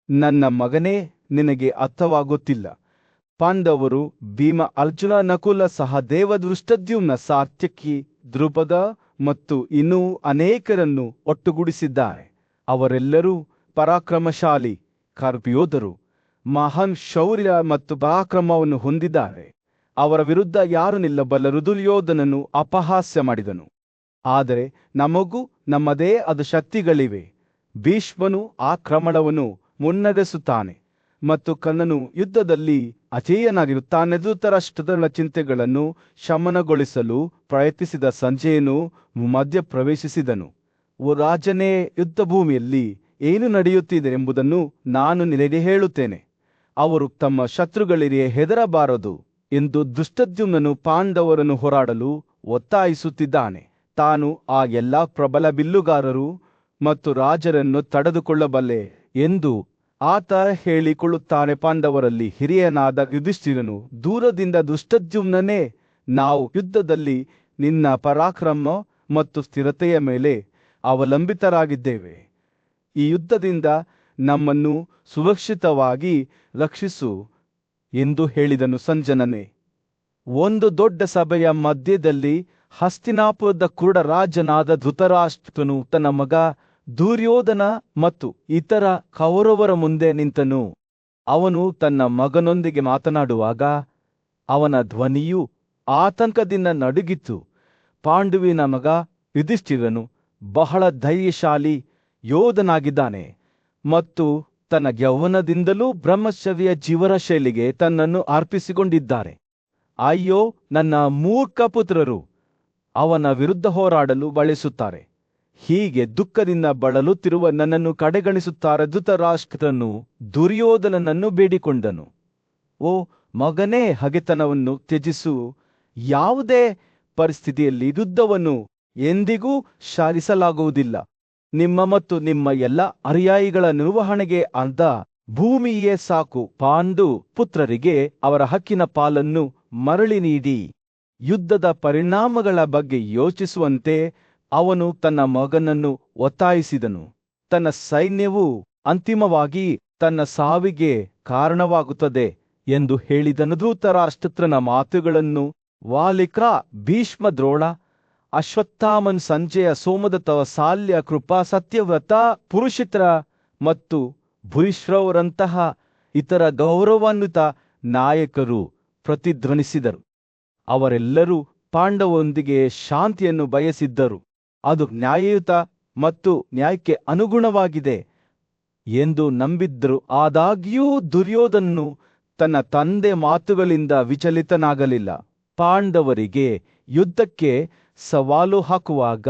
ನನ್ನ ಮಗನೇ, ನಿನಗೆ ಅರ್ಥವಾಗುತ್ತಿಲ್ಲ. ಪಾಂಡವರು ಭೀಮ, ಅರ್ಜುನ, ನಕುಲ, ಸಹದೇವ, ದೃಷ್ಟದ್ಯುಮ್ನ, ಸಾತ್ಯಕಿ, ದ್ರುಪದ ಮತ್ತು ಇನ್ನೂ ಅನೇಕರನ್ನು ಒಟ್ಟುಗೂಡಿಸಿದ್ದಾರೆ. ಅವರೆಲ್ಲರೂ ಪರಾಕ್ರಮಶಾಲಿ ಕಾರ್ಪಯೋಧರು, ಮಹಾನ್ ಶೌರ್ಯ ಮತ್ತು ಪರಾಕ್ರಮವನ್ನು ಹೊಂದಿದ್ದಾರೆ. ಅವರ ವಿರುದ್ಧ ಯಾರು ನಿಲ್ಲಬಲ್ಲರು? ದುರ್ಯೋಧನನು ಅಪಹಾಸ್ಯ ಮಾಡಿದನು. ಆದರೆ ನಮಗೂ ನಮ್ಮದೇ ಆದ ಶಕ್ತಿಗಳಿವೆ. ಭೀಷ್ಮನು ಆಕ್ರಮಣವನ್ನು ಮುನ್ನಡೆಸುತ್ತಾನೆ ಮತ್ತು ಕರ್ಣನು ಯುದ್ಧದಲ್ಲಿ ಅಜೇಯನಾಗಿರುತ್ತಾನೆ. ಧೃತರಾಷ್ಟ್ರನ ಚಿಂತೆಗಳನ್ನು ಶಮನಗೊಳಿಸಲು ಪ್ರಯತ್ನಿಸಿದ ಸಂಜಯನು ಮಧ್ಯ ಪ್ರವೇಶಿಸಿದನು. ಓ ರಾಜನೇ, ಯುದ್ಧಭೂಮಿಯಲ್ಲಿ ಏನು ನಡೆಯುತ್ತಿದೆ ಎಂಬುದನ್ನು ನಾನು ನಿನಗೆ ಹೇಳುತ್ತೇನೆ. ಅವರು ತಮ್ಮ ಶತ್ರುಗಳಿಗೆ ಹೆದರಬಾರದು ಎಂದು ದುಷ್ಟದ್ಯುಮ್ನನು ಪಾಂಡವರನ್ನು ಹೋರಾಡಲು ಒತ್ತಾಯಿಸುತ್ತಿದ್ದಾನೆ. ತಾನು ಆ ಎಲ್ಲಾ ಪ್ರಬಲ ಬಿಲ್ಲುಗಾರರು ಮತ್ತು ರಾಜರನ್ನು ತಡೆದುಕೊಳ್ಳಬಲ್ಲೆ ಎಂದು ಆತ ಹೇಳಿಕೊಳ್ಳುತ್ತಾನೆ. ಪಾಂಡವರಲ್ಲಿ ಹಿರಿಯನಾದ ಯುಧಿಷ್ಠಿರನು ದೂರದಿಂದ, ದುಷ್ಟದ್ಯುಮ್ನನೇ, ನಾವು ಯುದ್ಧದಲ್ಲಿ ನಿನ್ನ ಪರಾಕ್ರಮ ಮತ್ತು ಸ್ಥಿರತೆಯ ಮೇಲೆ ಅವಲಂಬಿತರಾಗಿದ್ದೇವೆ. ಈ ಯುದ್ಧದಿಂದ ನಮ್ಮನ್ನು ಸುರಕ್ಷಿತವಾಗಿ ರಕ್ಷಿಸು ಎಂದು ಹೇಳಿದನು. ಸಂಜನನೇ, ಒಂದು ದೊಡ್ಡ ಸಭೆಯ ಮಧ್ಯದಲ್ಲಿ ಹಸ್ತಿನಾಪುರದ ಕುರುಡ ರಾಜನಾದ ಧೃತರಾಷ್ಟ್ರನು ತನ್ನ ಮಗ ದುರ್ಯೋಧನ ಮತ್ತು ಇತರ ಕೌರವರ ಮುಂದೆ ನಿಂತನು. ಅವನು ತನ್ನ ಮಗನೊಂದಿಗೆ ಮಾತನಾಡುವಾಗ ಅವನ ಧ್ವನಿಯು ಆತಂಕದಿಂದ ನಡುಗಿತು. ಪಾಂಡುವಿನ ಮಗ ಯುಧಿಷ್ಠಿರನು ಬಹಳ ಧೈರ್ಯಶಾಲಿ ಯೋಧನಾಗಿದ್ದಾನೆ ಮತ್ತು ತನ್ನ ಯೌವನದಿಂದಲೂ ಬ್ರಹ್ಮಚರ್ಯ ಜೀವನ ಶೈಲಿಗೆ ತನ್ನನ್ನು ಅರ್ಪಿಸಿಕೊಂಡಿದ್ದಾರೆ. ಅಯ್ಯೋ, ನನ್ನ ಮೂರ್ಖ ಪುತ್ರರು ಅವನ ವಿರುದ್ಧ ಹೋರಾಡಲು ಬಳಸುತ್ತಾರೆ. ಹೀಗೆ ದುಃಖದಿಂದ ಬಳಲುತ್ತಿರುವ ನನ್ನನ್ನು ಕಡೆಗಣಿಸುತ್ತಾರೆ. ಧೃತರಾಷ್ಟ್ರನು ದುರ್ಯೋಧನನನ್ನು ಬೇಡಿಕೊಂಡನು, ಓ ಮಗನೇ, ಹಗೆತನವನ್ನು ತ್ಯಜಿಸು. ಯಾವುದೇ ಪರಿಸ್ಥಿತಿಯಲ್ಲಿ ಯುದ್ಧವನ್ನು ಎಂದಿಗೂ ಸಾಧಿಸಲಾಗುವುದಿಲ್ಲ. ನಿಮ್ಮ ಮತ್ತು ನಿಮ್ಮ ಎಲ್ಲ ಅನುಯಾಯಿಗಳ ನಿರ್ವಹಣೆಗೆ ಅರ್ಧ ಭೂಮಿಯೇ ಸಾಕು. ಪಾಂಡು ಪುತ್ರರಿಗೆ ಅವರ ಹಕ್ಕಿನ ಪಾಲನ್ನು ಮರಳಿ ನೀಡಿ. ಯುದ್ಧದ ಪರಿಣಾಮಗಳ ಬಗ್ಗೆ ಯೋಚಿಸುವಂತೆ ಅವನು ತನ್ನ ಮಗನನ್ನು ಒತ್ತಾಯಿಸಿದನು. ತನ್ನ ಸೈನ್ಯವು ಅಂತಿಮವಾಗಿ ತನ್ನ ಸಾವಿಗೆ ಕಾರಣವಾಗುತ್ತದೆ ಎಂದು ಹೇಳಿದನು. ಧೃತರಾಷ್ಟ್ರನ ಮಾತುಗಳನ್ನು ವಾಲಿಕ, ಭೀಷ್ಮ, ದ್ರೋಣ, ಅಶ್ವತ್ಥಾಮನ್, ಸಂಜಯ, ಸೋಮದತ್ತ, ಸಾಲ್ಯ, ಕೃಪಾ, ಸತ್ಯವ್ರತ, ಪುರುಷಿತ್ರ ಮತ್ತು ಭೂರಿಶ್ರವರಂತಹ ಇತರ ಗೌರವಾನ್ವಿತ ನಾಯಕರು ಪ್ರತಿಧ್ವನಿಸಿದರು. ಅವರೆಲ್ಲರೂ ಪಾಂಡವರೊಂದಿಗೆ ಶಾಂತಿಯನ್ನು ಬಯಸಿದ್ದರು. ಅದು ನ್ಯಾಯಯುತ ಮತ್ತು ನ್ಯಾಯಕ್ಕೆ ಅನುಗುಣವಾಗಿದೆ ಎಂದು ನಂಬಿದ್ದರು. ಆದಾಗ್ಯೂ ದುರ್ಯೋಧನನು ತನ್ನ ತಂದೆ ಮಾತುಗಳಿಂದ ವಿಚಲಿತನಾಗಲಿಲ್ಲ. ಪಾಂಡವರಿಗೆ ಯುದ್ಧಕ್ಕೆ ಸವಾಲು ಹಾಕುವಾಗ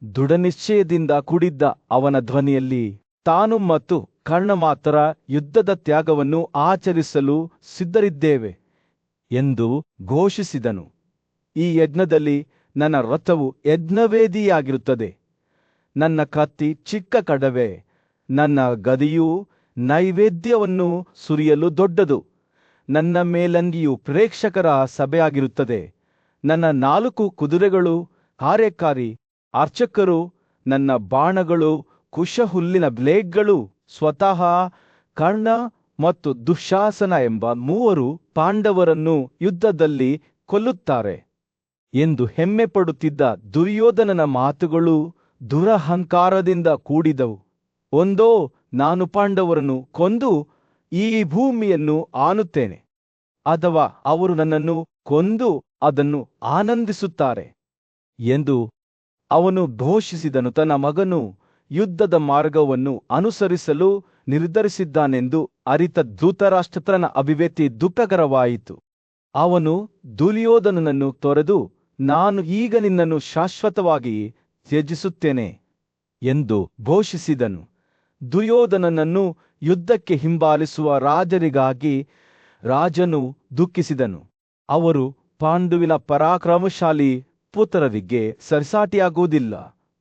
ದೃಢನಿಶ್ಚಯದಿಂದ ಕೂಡಿದ್ದ ಅವನ ಧ್ವನಿಯಲ್ಲಿ ತಾನು ಮತ್ತು ಕರ್ಣ ಮಾತ್ರ ಯುದ್ಧದ ತ್ಯಾಗವನ್ನು ಆಚರಿಸಲು ಸಿದ್ಧರಿದ್ದೇವೆ ಎಂದು ಘೋಷಿಸಿದನು. ಈ ಯಜ್ಞದಲ್ಲಿ ನನ್ನ ರಥವು ಯಜ್ಞವೇದಿಯಾಗಿರುತ್ತದೆ, ನನ್ನ ಕತ್ತಿ ಚಿಕ್ಕ ಕಡವೆ, ನನ್ನ ಗದೆಯು ನೈವೇದ್ಯವನ್ನು ಸುರಿಯಲು ದೊಡ್ಡದು, ನನ್ನ ಮೇಲಂಗಿಯು ಪ್ರೇಕ್ಷಕರ ಸಭೆಯಾಗಿರುತ್ತದೆ. ನನ್ನ 4 ಕುದುರೆಗಳು ಕಾರ್ಯಕಾರಿ ಅರ್ಚಕರು, ನನ್ನ ಬಾಣಗಳು ಕುಶಹುಲ್ಲಿನ ಬ್ಲೇಡ್ಗಳು. ಸ್ವತಃ ಕರ್ಣ ಮತ್ತು ದುಶ್ಯಾಸನ ಎಂಬ 3 ಪಾಂಡವರನ್ನು ಯುದ್ಧದಲ್ಲಿ ಕೊಲ್ಲುತ್ತಾರೆ ಎಂದು ಹೆಮ್ಮೆ ಪಡುತ್ತಿದ್ದ ದುರ್ಯೋಧನನ ಮಾತುಗಳು ದುರಹಂಕಾರದಿಂದ ಕೂಡಿದವು. ಒಂದೋ ನಾನು ಪಾಂಡವರನ್ನು ಕೊಂದು ಈ ಭೂಮಿಯನ್ನು ಆಳುತ್ತೇನೆ, ಅಥವಾ ಅವರು ನನ್ನನ್ನು ಕೊಂದು ಅದನ್ನು ಆನಂದಿಸುತ್ತಾರೆ ಎಂದು ಅವನು ಘೋಷಿಸಿದನು. ತನ್ನ ಮಗನು ಯುದ್ಧದ ಮಾರ್ಗವನ್ನು ಅನುಸರಿಸಲು ನಿರ್ಧರಿಸಿದ್ದಾನೆಂದು ಅರಿತ ಧೃತರಾಷ್ಟ್ರನ ಅಭಿವ್ಯಕ್ತಿ ದುಃಖಕರವಾಯಿತು. ಅವನು ದುರ್ಯೋಧನನನ್ನು ತೊರೆದು, ನಾನು ಈಗ ನಿನ್ನನ್ನು ಶಾಶ್ವತವಾಗಿ ತ್ಯಜಿಸುತ್ತೇನೆ ಎಂದು ಘೋಷಿಸಿದನು. ದುರ್ಯೋಧನನನ್ನು ಯುದ್ಧಕ್ಕೆ ಹಿಂಬಾಲಿಸುವ ರಾಜರಿಗಾಗಿ ರಾಜನು ದುಃಖಿಸಿದನು. ಅವರು ಪಾಂಡುವಿನ ಪರಾಕ್ರಮಶಾಲಿ ಪುತ್ರರಿಗೆ ಸರಿಸಾಟಿಯಾಗುವುದಿಲ್ಲ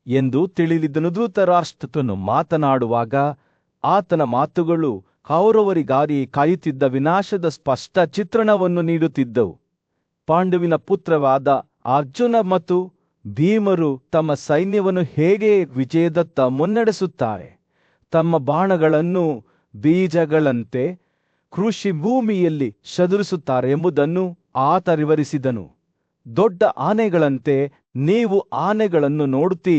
ಎಂದು ತಿಳಿದಿದ್ದನು. ಧೃತರಾಷ್ಟ್ರನು ಮಾತನಾಡುವಾಗ ಆತನ ಮಾತುಗಳು ಕೌರವರಿಗಾಗಿ ಕಾಯುತ್ತಿದ್ದ ವಿನಾಶದ ಸ್ಪಷ್ಟ ಚಿತ್ರಣವನ್ನು ನೀಡುತ್ತಿದ್ದವು. ಪಾಂಡುವಿನ ಪುತ್ರವಾದ ಅರ್ಜುನ ಮತ್ತು ಭೀಮರು ತಮ್ಮ ಸೈನ್ಯವನ್ನು ಹೇಗೆ ವಿಜಯದತ್ತ ಮುನ್ನಡೆಸುತ್ತಾರೆ. ತಮ್ಮ ಬಾಣಗಳನ್ನು ಬೀಜಗಳಂತೆ ಕೃಷಿ ಭೂಮಿಯಲ್ಲಿ ಚದುರಿಸುತ್ತಾರೆ ಎಂಬುದನ್ನು ಆತ ವಿವರಿಸಿದನು. ದೊಡ್ಡ ಆನೆಗಳಂತೆ ನೀವು ಆನೆಗಳನ್ನು ನೋಡುತ್ತೀ.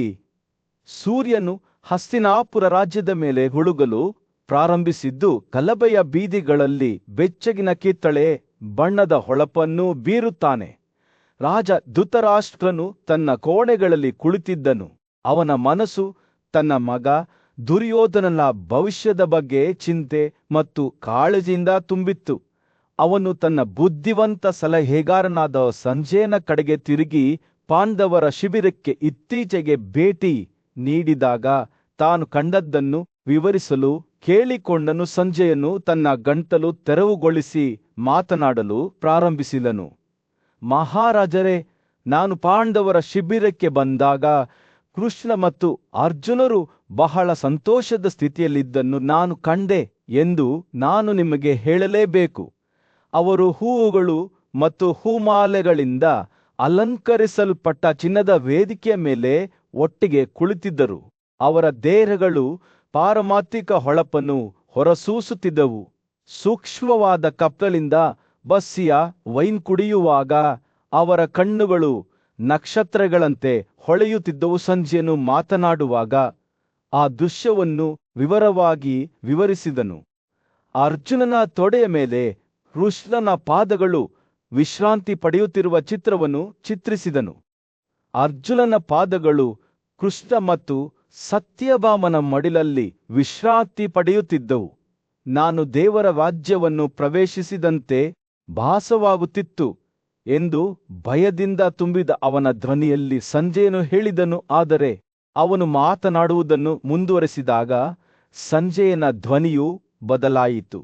ಸೂರ್ಯನು ಹಸ್ತಿನಾಪುರ ರಾಜ್ಯದ ಮೇಲೆ ಹುಳುಗಲು ಪ್ರಾರಂಭಿಸಿದ್ದು ಗಲಭೆಯ ಬೀದಿಗಳಲ್ಲಿ ಬೆಚ್ಚಗಿನ ಕಿತ್ತಳೆ ಬಣ್ಣದ ಹೊಳಪನ್ನು ಬೀರುತ್ತಾನೆ. ರಾಜ ಧೃತರಾಷ್ಟ್ರನು ತನ್ನ ಕೋಣೆಗಳಲ್ಲಿ ಕುಳಿತಿದ್ದನು. ಅವನ ಮನಸ್ಸು ತನ್ನ ಮಗ ದುರ್ಯೋಧನನ ಭವಿಷ್ಯದ ಬಗ್ಗೆ ಚಿಂತೆ ಮತ್ತು ಕಾಳಜಿಯಿಂದ ತುಂಬಿತ್ತು. ಅವನು ತನ್ನ ಬುದ್ಧಿವಂತ ಸಲಹೆಗಾರನಾದ ಸಂಜಯನ ಕಡೆಗೆ ತಿರುಗಿ ಪಾಂಡವರ ಶಿಬಿರಕ್ಕೆ ಇತ್ತೀಚೆಗೆ ಭೇಟಿ ನೀಡಿದಾಗ ತಾನು ಕಂಡದ್ದನ್ನು ವಿವರಿಸಲು ಕೇಳಿಕೊಂಡನು. ಸಂಜಯನು ತನ್ನ ಗಂಟಲು ತೆರವುಗೊಳಿಸಿ ಮಾತನಾಡಲು ಪ್ರಾರಂಭಿಸಿದನು. ಮಹಾರಾಜರೇ, ನಾನು ಪಾಂಡವರ ಶಿಬಿರಕ್ಕೆ ಬಂದಾಗ ಕೃಷ್ಣ ಮತ್ತು ಅರ್ಜುನರು ಬಹಳ ಸಂತೋಷದ ಸ್ಥಿತಿಯಲ್ಲಿದ್ದನ್ನು ನಾನು ಕಂಡೆ ಎಂದು ನಾನು ನಿಮಗೆ ಹೇಳಲೇಬೇಕು. ಅವರು ಹೂವುಗಳು ಮತ್ತು ಹೂಮಾಲೆಗಳಿಂದ ಅಲಂಕರಿಸಲ್ಪಟ್ಟ ಚಿನ್ನದ ವೇದಿಕೆಯ ಮೇಲೆ ಒಟ್ಟಿಗೆ ಕುಳಿತಿದ್ದರು. ಅವರ ದೇಹಗಳು ಪಾರಮಾರ್ಥಿಕ ಹೊಳಪನ್ನು ಹೊರಸೂಸುತ್ತಿದ್ದವು. ಸೂಕ್ಷ್ಮವಾದ ಕಪ್ಪಲಿಂದ ಬಸಿಯ ವೈನ್ ಕುಡಿಯುವಾಗ ಅವರ ಕಣ್ಣುಗಳು ನಕ್ಷತ್ರಗಳಂತೆ ಹೊಳೆಯುತ್ತಿದ್ದವು. ಸಂಜಯನು ಮಾತನಾಡುವಾಗ ಆ ದೃಶ್ಯವನ್ನು ವಿವರವಾಗಿ ವಿವರಿಸಿದನು. ಅರ್ಜುನನ ತೊಡೆಯ ಮೇಲೆ ಕೃಷ್ಣನ ಪಾದಗಳು ವಿಶ್ರಾಂತಿ ಪಡೆಯುತ್ತಿರುವ ಚಿತ್ರವನ್ನು ಚಿತ್ರಿಸಿದನು. ಅರ್ಜುನನ ಪಾದಗಳು ಕೃಷ್ಣ ಮತ್ತು ಸತ್ಯಭಾಮನ ಮಡಿಲಲ್ಲಿ ವಿಶ್ರಾಂತಿ ಪಡೆಯುತ್ತಿದ್ದವು. ನಾನು ದೇವರ ರಾಜ್ಯವನ್ನು ಪ್ರವೇಶಿಸಿದಂತೆ ಭಾಸವಾಗುತ್ತಿತ್ತು ಎಂದು ಭಯದಿಂದ ತುಂಬಿದ ಅವನ ಧ್ವನಿಯಲ್ಲಿ ಸಂಜಯನು ಹೇಳಿದನು. ಆದರೆ ಅವನು ಮಾತನಾಡುವುದನ್ನು ಮುಂದುವರೆಸಿದಾಗ ಸಂಜಯನ ಧ್ವನಿಯು ಬದಲಾಯಿತು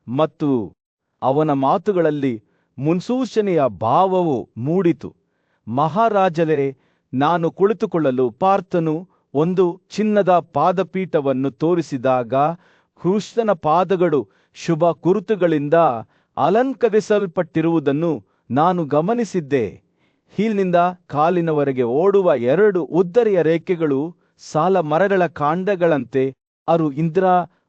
ಮತ್ತು ಅವನ ಮಾತುಗಳಲ್ಲಿ ಮುನ್ಸೂಚನೆಯ ಭಾವವು ಮೂಡಿತು. ಮಹಾರಾಜರೇ, ನಾನು ಕುಳಿತುಕೊಳ್ಳಲು ಪಾರ್ಥನು ಒಂದು ಚಿನ್ನದ ಪಾದಪೀಠವನ್ನು ತೋರಿಸಿದಾಗ ಕೃಷ್ಣನ ಪಾದಗಳು ಶುಭ ಗುರುತುಗಳಿಂದ ಅಲಂಕರಿಸಲ್ಪಟ್ಟಿರುವುದನ್ನು ನಾನು ಗಮನಿಸಿದ್ದೆ. ಹೀಲಿನಿಂದ ಕಾಲಿನವರೆಗೆ ಓಡುವ 2 ಉದ್ದನೆಯ ರೇಖೆಗಳು ಸಾಲ ಮರಗಳ ಕಾಂಡಗಳಂತೆ ಅರು ಇಂದ್ರ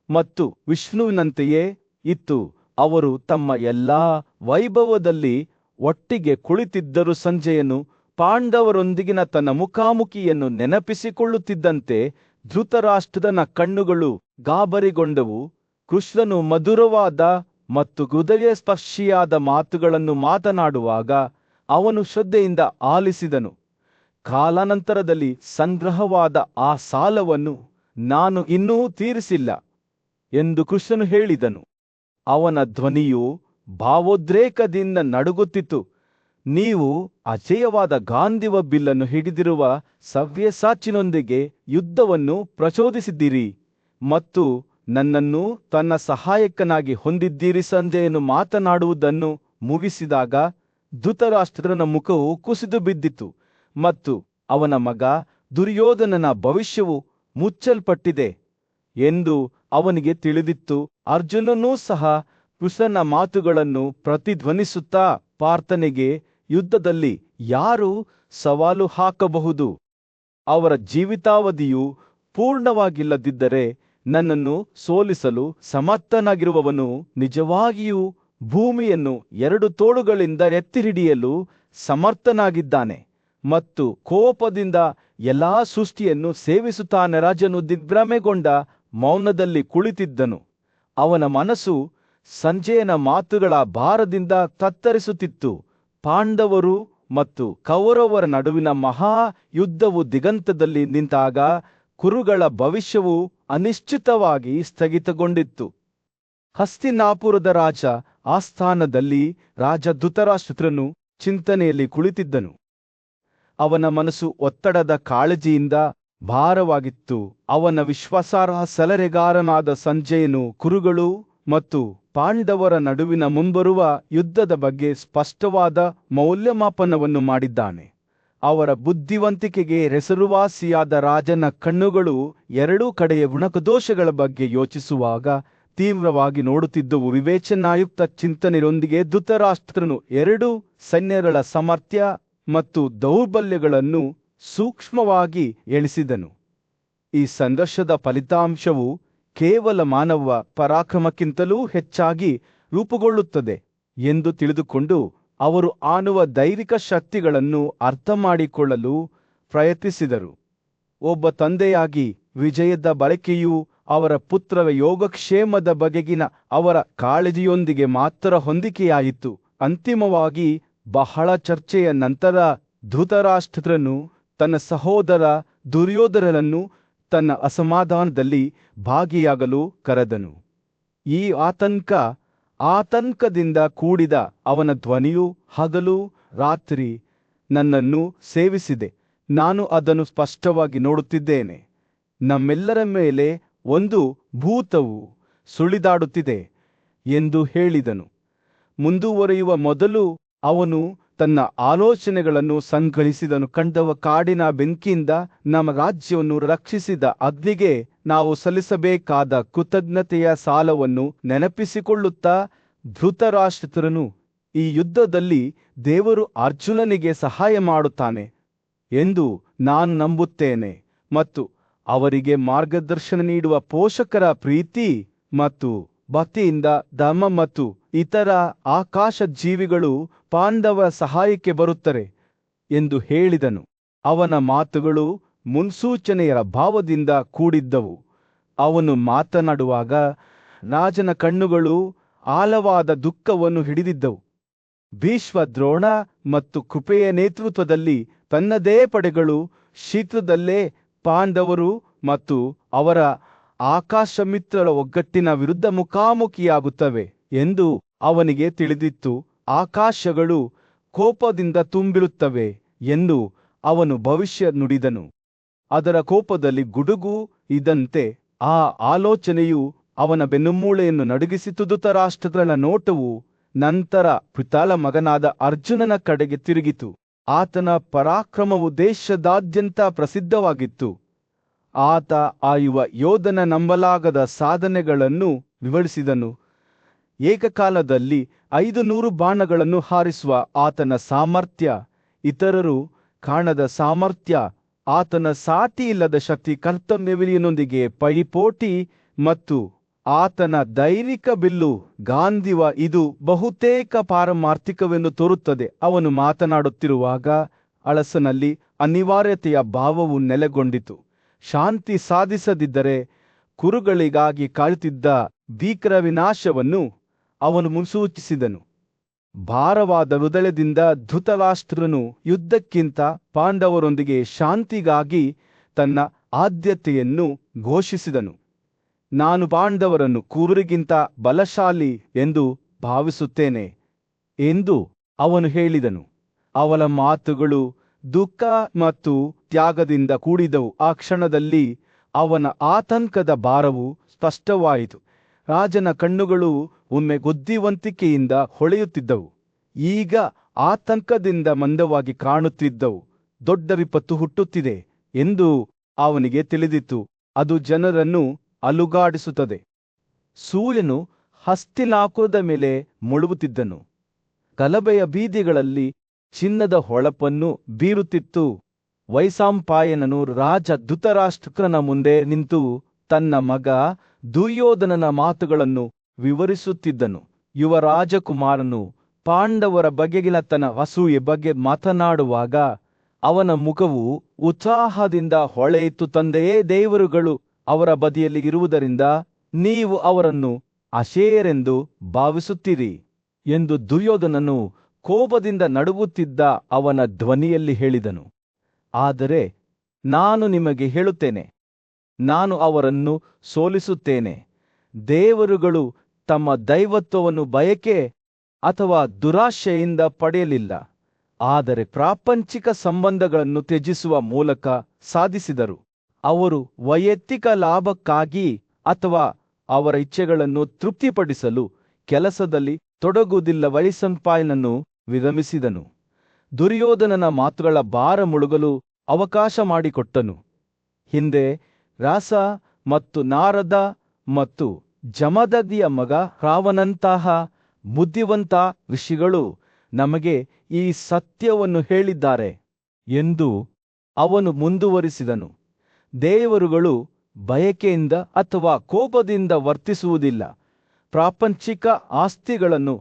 ಮತ್ತು ವಿಷ್ಣುವಿನಂತೆಯೇ ಇತ್ತು. ಅವರು ತಮ್ಮ ಎಲ್ಲಾ ವೈಭವದಲ್ಲಿ ಒಟ್ಟಿಗೆ ಕುಳಿತಿದ್ದರು. ಸಂಜಯನು ಪಾಂಡವರೊಂದಿಗಿನ ತನ್ನ ಮುಖಾಮುಖಿಯನ್ನು ನೆನಪಿಸಿಕೊಳ್ಳುತ್ತಿದ್ದಂತೆ ಧೃತರಾಷ್ಟ್ರನ ಕಣ್ಣುಗಳು ಗಾಬರಿಗೊಂಡವು. ಕೃಷ್ಣನು ಮಧುರವಾದ ಮತ್ತು ಹೃದಯಸ್ಪರ್ಶಿಯಾದ ಮಾತುಗಳನ್ನು ಮಾತನಾಡುವಾಗ ಅವನು ಶ್ರದ್ಧೆಯಿಂದ ಆಲಿಸಿದನು. ಕಾಲಾನಂತರದಲ್ಲಿ ಸಂಗ್ರಹವಾದ ಆ ಸಾಲವನ್ನು ನಾನು ಇನ್ನೂ ತೀರಿಸಿಲ್ಲ ಎಂದು ಕೃಷ್ಣನು ಹೇಳಿದನು. ಅವನ ಧ್ವನಿಯು ಭಾವೋದ್ರೇಕದಿಂದ ನಡುಗುತ್ತಿತ್ತು. ನೀವು ಅಜೇಯವಾದ ಗಾಂಧಿವ ಬಿಲ್ಲನ್ನು ಹಿಡಿದಿರುವ ಸವ್ಯಸಾಚಿನೊಂದಿಗೆ ಯುದ್ಧವನ್ನು ಪ್ರಚೋದಿಸಿದ್ದೀರಿ ಮತ್ತು ನನ್ನನ್ನು ತನ್ನ ಸಹಾಯಕನಾಗಿ ಹೊಂದಿದ್ದೀರಿ. ಸಂಜಯನು ಮಾತನಾಡುವುದನ್ನು ಮುಗಿಸಿದಾಗ ಧೃತರಾಷ್ಟ್ರನ ಮುಖವು ಕುಸಿದು ಬಿದ್ದಿತು ಮತ್ತು ಅವನ ಮಗ ದುರ್ಯೋಧನನ ಭವಿಷ್ಯವು ಮುಚ್ಚಲ್ಪಟ್ಟಿದೆ ಎಂದು ಅವನಿಗೆ ತಿಳಿದಿತ್ತು. ಅರ್ಜುನನೂ ಸಹ ಕೃಷ್ಣನ ಮಾತುಗಳನ್ನು ಪ್ರತಿಧ್ವನಿಸುತ್ತಾ ಪಾರ್ಥನಿಗೆ ಯುದ್ಧದಲ್ಲಿ ಯಾರು ಸವಾಲು ಹಾಕಬಹುದು? ಅವರ ಜೀವಿತಾವಧಿಯು ಪೂರ್ಣವಾಗಿಲ್ಲದಿದ್ದರೆ ನನ್ನನ್ನು ಸೋಲಿಸಲು ಸಮರ್ಥನಾಗಿರುವವನು ನಿಜವಾಗಿಯೂ ಭೂಮಿಯನ್ನು 2 ತೋಳುಗಳಿಂದ ಎತ್ತಿ ಹಿಡಿಯಲು ಸಮರ್ಥನಾಗಿದ್ದಾನೆ ಮತ್ತು ಕೋಪದಿಂದ ಎಲ್ಲಾ ಸೃಷ್ಟಿಯನ್ನು ಸೇವಿಸುತ್ತಾನೆ. ರಾಜನು ದಿಗ್ಭ್ರಮೆಗೊಂಡ ಮೌನದಲ್ಲಿ ಕುಳಿತಿದ್ದನು. ಅವನ ಮನಸ್ಸು ಸಂಜಯನ ಮಾತುಗಳ ಭಾರದಿಂದ ತತ್ತರಿಸುತ್ತಿತ್ತು. ಪಾಂಡವರು ಮತ್ತು ಕೌರವರ ನಡುವಿನ ಮಹಾ ಯುದ್ಧವು ದಿಗಂತದಲ್ಲಿ ನಿಂತಾಗ ಕುರುಗಳ ಭವಿಷ್ಯವು ಅನಿಶ್ಚಿತವಾಗಿ ಸ್ಥಗಿತಗೊಂಡಿತ್ತು. ಹಸ್ತಿನಾಪುರದ ರಾಜ ಆಸ್ಥಾನದಲ್ಲಿ ರಾಜ ಧೃತರಾಷ್ಟ್ರನು ಚಿಂತನೆಯಲ್ಲಿ ಕುಳಿತಿದ್ದನು. ಅವನ ಮನಸ್ಸು ಒತ್ತಡದ ಕಾಳಜಿಯಿಂದ ಭಾರವಾಗಿತ್ತು. ಅವನ ವಿಶ್ವಾಸಾರ್ಹ ಸಲಹೆಗಾರನಾದ ಸಂಜಯನು ಕುರುಗಳು ಮತ್ತು ಪಾಂಡವರ ನಡುವಿನ ಮುಂಬರುವ ಯುದ್ಧದ ಬಗ್ಗೆ ಸ್ಪಷ್ಟವಾದ ಮೌಲ್ಯಮಾಪನವನ್ನು ಮಾಡಿದ್ದಾನೆ. ಅವರ ಬುದ್ಧಿವಂತಿಕೆಗೆ ಹೆಸರುವಾಸಿಯಾದ ರಾಜನ ಕಣ್ಣುಗಳು 2 ಕಡೆಯ ಗುಣದೋಷಗಳ ಬಗ್ಗೆ ಯೋಚಿಸುವಾಗ ತೀವ್ರವಾಗಿ ನೋಡುತ್ತಿದ್ದವು. ವಿವೇಚನಾಯುಕ್ತ ಚಿಂತನೆಯೊಂದಿಗೆ ಧೃತರಾಷ್ಟ್ರನು 2 ಸೈನ್ಯಗಳ ಸಾಮರ್ಥ್ಯ ಮತ್ತು ದೌರ್ಬಲ್ಯಗಳನ್ನು ಸೂಕ್ಷ್ಮವಾಗಿ ಎಣಿಸಿದನು. ಈ ಸಂಘರ್ಷದ ಫಲಿತಾಂಶವು ಕೇವಲ ಮಾನವ ಪರಾಕ್ರಮಕ್ಕಿಂತಲೂ ಹೆಚ್ಚಾಗಿ ರೂಪುಗೊಳ್ಳುತ್ತದೆ ಎಂದು ತಿಳಿದುಕೊಂಡು ಅವರು ಆನುವ ದೈವಿಕ ಶಕ್ತಿಗಳನ್ನು ಅರ್ಥಮಾಡಿಕೊಳ್ಳಲು ಪ್ರಯತ್ನಿಸಿದರು. ಒಬ್ಬ ತಂದೆಯಾಗಿ ವಿಜಯದ ಬಳಕೆಯು ಅವರ ಪುತ್ರರ ಯೋಗಕ್ಷೇಮದ ಬಗೆಗಿನ ಅವರ ಕಾಳಜಿಯೊಂದಿಗೆ ಮಾತ್ರ ಹೊಂದಿಕೆಯಾಯಿತು. ಅಂತಿಮವಾಗಿ ಬಹಳ ಚರ್ಚೆಯ ನಂತರ ಧೃತರಾಷ್ಟ್ರನು ತನ್ನ ಸಹೋದರ ದುರ್ಯೋಧನನನ್ನು ತನ್ನ ಅಸಮಾಧಾನದಲ್ಲಿ ಭಾಗಿಯಾಗಲು ಕರೆದನು. ಈ ಆತಂಕದಿಂದ ಕೂಡಿದ ಅವನ ಧ್ವನಿಯು ಹಗಲು ರಾತ್ರಿ ನನ್ನನ್ನು ಸೇವಿಸಿದೆ. ನಾನು ಅದನ್ನು ಸ್ಪಷ್ಟವಾಗಿ ನೋಡುತ್ತಿದ್ದೇನೆ. ನಮ್ಮೆಲ್ಲರ ಮೇಲೆ ಒಂದು ಭೂತವು ಸುಳಿದಾಡುತ್ತಿದೆ ಎಂದು ಹೇಳಿದನು. ಮುಂದುವರಿಯುವ ಮೊದಲು ಅವನು ತನ್ನ ಆಲೋಚನೆಗಳನ್ನು ಸಂಗ್ರಹಿಸಿದನು. ಕಂಡವ ಕಾಡಿನ ಬೆಂಕಿಯಿಂದ ನಮ್ಮ ರಾಜ್ಯವನ್ನು ರಕ್ಷಿಸಿದ ಅಗ್ನಿಗೆ ನಾವು ಸಲ್ಲಿಸಬೇಕಾದ ಕೃತಜ್ಞತೆಯ ಸಾಲವನ್ನು ನೆನಪಿಸಿಕೊಳ್ಳುತ್ತಾ, ಧೃತರಾಷ್ಟ್ರನು ಈ ಯುದ್ಧದಲ್ಲಿ ದೇವರು ಅರ್ಜುನನಿಗೆ ಸಹಾಯ ಮಾಡುತ್ತಾನೆ ಎಂದು ನಾನು ನಂಬುತ್ತೇನೆ ಮತ್ತು ಅವರಿಗೆ ಮಾರ್ಗದರ್ಶನ ನೀಡುವ ಪೋಷಕರ ಪ್ರೀತಿ ಮತ್ತು ಭಕ್ತಿಯಿಂದ ಧರ್ಮ ಮತ್ತು ಇತರ ಆಕಾಶ ಜೀವಿಗಳು ಪಾಂಡವ ಸಹಾಯಕ್ಕೆ ಬರುತ್ತಾರೆ ಎಂದು ಹೇಳಿದನು. ಅವನ ಮಾತುಗಳು ಮುನ್ಸೂಚನೆಯ ಭಾವದಿಂದ ಕೂಡಿದ್ದವು. ಅವನು ಮಾತನಾಡುವಾಗ ರಾಜನ ಕಣ್ಣುಗಳು ಆಳವಾದ ದುಃಖವನ್ನು ಹಿಡಿದಿದ್ದವು. ಭೀಷ್ಮ, ದ್ರೋಣ ಮತ್ತು ಕೃಪೆಯ ನೇತೃತ್ವದಲ್ಲಿ ತನ್ನದೇ ಪಡೆಗಳು ಶೀಘ್ರದಲ್ಲೇ ಪಾಂಡವರು ಮತ್ತು ಅವರ ಆಕಾಶಮಿತ್ರರ ಒಗ್ಗಟ್ಟಿನ ವಿರುದ್ಧ ಮುಖಾಮುಖಿಯಾಗುತ್ತವೆ ಎಂದು ಅವನಿಗೆ ತಿಳಿದಿತ್ತು. ಆಕಾಶಗಳು ಕೋಪದಿಂದ ತುಂಬಿರುತ್ತವೆ ಎಂದು ಅವನು ಭವಿಷ್ಯ ನುಡಿದನು. ಅದರ ಕೋಪದಲ್ಲಿ ಗುಡುಗು ಇದ್ದಂತೆ ಆ ಆಲೋಚನೆಯು ಅವನ ಬೆನ್ನುಮೂಳೆಯನ್ನು ನಡುಗಿಸಿತು. ಧೃತರಾಷ್ಟ್ರನ ನೋಟವು ನಂತರ ಪಿತಾಳ ಮಗನಾದ ಅರ್ಜುನನ ಕಡೆಗೆ ತಿರುಗಿತು. ಆತನ ಪರಾಕ್ರಮವು ದೇಶದಾದ್ಯಂತ ಪ್ರಸಿದ್ಧವಾಗಿತ್ತು. ಆತ ಆ ಯುವ ಯೋಧನ ನಂಬಲಾಗದ ಸಾಧನೆಗಳನ್ನು ವಿವರಿಸಿದನು. ಏಕಕಾಲದಲ್ಲಿ 500 ಬಾಣಗಳನ್ನು ಹಾರಿಸುವ ಆತನ ಸಾಮರ್ಥ್ಯ, ಇತರರು ಕಾಣದ ಸಾಮರ್ಥ್ಯ, ಆತನ ಸಾಟಿಯಿಲ್ಲದ ಶಕ್ತಿ, ಕರ್ತವ್ಯವಿಲಿಯನೊಂದಿಗೆ ಪೈಪೋಟಿ ಮತ್ತು ಆತನ ದೈವಿಕ ಬಿಲ್ಲು ಗಾಂಧಿವ ಇದು ಬಹುತೇಕ ಪಾರಮಾರ್ಥಿಕವೆಂದು ತೋರುತ್ತದೆ. ಅವನು ಮಾತನಾಡುತ್ತಿರುವಾಗ ಅಳಸನಲ್ಲಿ ಅನಿವಾರ್ಯತೆಯ ಭಾವವು ನೆಲೆಗೊಂಡಿತು. ಶಾಂತಿ ಸಾಧಿಸದಿದ್ದರೆ ಕುರುಗಳಿಗಾಗಿ ಕಾಯುತ್ತಿದ್ದ ಭೀಕರ ವಿನಾಶವನ್ನು ಅವನು ಮುನ್ಸೂಚಿಸಿದನು. ಭಾರವಾದ ಹೃದಯದಿಂದ ಧೃತರಾಷ್ಟ್ರನು ಯುದ್ಧಕ್ಕಿಂತ ಪಾಂಡವರೊಂದಿಗೆ ಶಾಂತಿಗಾಗಿ ತನ್ನ ಆದ್ಯತೆಯನ್ನು ಘೋಷಿಸಿದನು. ನಾನು ಪಾಂಡವರನ್ನು ಕುರುರಿಗಿಂತ ಬಲಶಾಲಿ ಎಂದು ಭಾವಿಸುತ್ತೇನೆ ಎಂದು ಅವನು ಹೇಳಿದನು. ಅವನ ಮಾತುಗಳು ದುಃಖ ಮತ್ತು ತ್ಯಾಗದಿಂದ ಕೂಡಿದವು. ಆ ಕ್ಷಣದಲ್ಲಿ ಅವನ ಆತಂಕದ ಭಾರವು ಸ್ಪಷ್ಟವಾಯಿತು. ರಾಜನ ಕಣ್ಣುಗಳು ಒಮ್ಮೆ ಬುದ್ಧಿವಂತಿಕೆಯಿಂದ ಹೊಳೆಯುತ್ತಿದ್ದವು, ಈಗ ಆತಂಕದಿಂದ ಮಂದವಾಗಿ ಕಾಣುತ್ತಿದ್ದವು. ದೊಡ್ಡ ವಿಪತ್ತು ಹುಟ್ಟುತ್ತಿದೆ ಎಂದು ಅವನಿಗೆ ತಿಳಿದಿತ್ತು. ಅದು ಜನರನ್ನು ಅಲುಗಾಡಿಸುತ್ತದೆ. ಸೂರ್ಯನು ಹಸ್ತಿನಾಪುರದ ಮೇಲೆ ಮುಳುಗುತ್ತಿದ್ದನು. ಗಲಭೆಯ ಬೀದಿಗಳಲ್ಲಿ ಚಿನ್ನದ ಹೊಳಪನ್ನು ಬೀರುತ್ತಿತ್ತು. ವೈಶಂಪಾಯನನು ರಾಜ ಧೃತರಾಷ್ಟ್ರನ ಮುಂದೆ ನಿಂತು ತನ್ನ ಮಗ ದುರ್ಯೋಧನನ ಮಾತುಗಳನ್ನು ವಿವರಿಸುತ್ತಿದ್ದನು. ಯುವ ರಾಜಕುಮಾರನು ಪಾಂಡವರ ಬಗೆಗಿನ ತನ್ನ ಅಸೂಯೆ ಬಗ್ಗೆ ಮಾತನಾಡುವಾಗ ಅವನ ಮುಖವು ಉತ್ಸಾಹದಿಂದ ಹೊಳೆಯಿತು. ತಂದೆಯೇ, ದೇವರುಗಳು ಅವರ ಬದಿಯಲ್ಲಿ ಇರುವುದರಿಂದ ನೀವು ಅವರನ್ನು ಅಶೇಯರೆಂದು ಭಾವಿಸುತ್ತೀರಿ ಎಂದು ದುರ್ಯೋಧನನು ಕೋಪದಿಂದ ನಡುಗುತ್ತಿದ್ದ ಅವನ ಧ್ವನಿಯಲ್ಲಿ ಹೇಳಿದನು. ಆದರೆ ನಾನು ನಿಮಗೆ ಹೇಳುತ್ತೇನೆ, ನಾನು ಅವರನ್ನು ಸೋಲಿಸುತ್ತೇನೆ. ದೇವರುಗಳು ತಮ್ಮ ದೈವತ್ವವನ್ನು ಬಯಕೆ ಅಥವಾ ದುರಾಶೆಯಿಂದ ಪಡೆಯಲಿಲ್ಲ, ಆದರೆ ಪ್ರಾಪಂಚಿಕ ಸಂಬಂಧಗಳನ್ನು ತ್ಯಜಿಸುವ ಮೂಲಕ ಸಾಧಿಸಿದರು. ಅವರು ವೈಯಕ್ತಿಕ ಲಾಭಕ್ಕಾಗಿ ಅಥವಾ ಅವರ ಇಚ್ಛೆಗಳನ್ನು ತೃಪ್ತಿಪಡಿಸಲು ಕೆಲಸದಲ್ಲಿ ತೊಡಗುವುದಿಲ್ಲ. ವೈಶಂಪಾಯನನ್ನು ವಿರಮಿಸಿದನು. ದುರ್ಯೋಧನನ ಮಾತುಗಳ ಭಾರ ಮುಳುಗಲು ಅವಕಾಶ ಮಾಡಿಕೊಟ್ಟನು. ಹಿಂದೆ ರಾಸ ಮತ್ತು ನಾರದ ಮತ್ತು ಜಮದಗ್ನಿಯ ಮಗ ರಾವಣನಂತಹ ಬುದ್ಧಿವಂತ ಋಷಿಗಳು ನಮಗೆ ಈ ಸತ್ಯವನ್ನು ಹೇಳಿದ್ದಾರೆ ಎಂದು ಅವನು ಮುಂದುವರಿಸಿದನು. ದೇವರುಗಳು ಬಯಕೆಯಿಂದ ಅಥವಾ ಕೋಪದಿಂದ ವರ್ತಿಸುವುದಿಲ್ಲ. ಪ್ರಾಪಂಚಿಕ ಆಸ್ತಿಗಳನ್ನು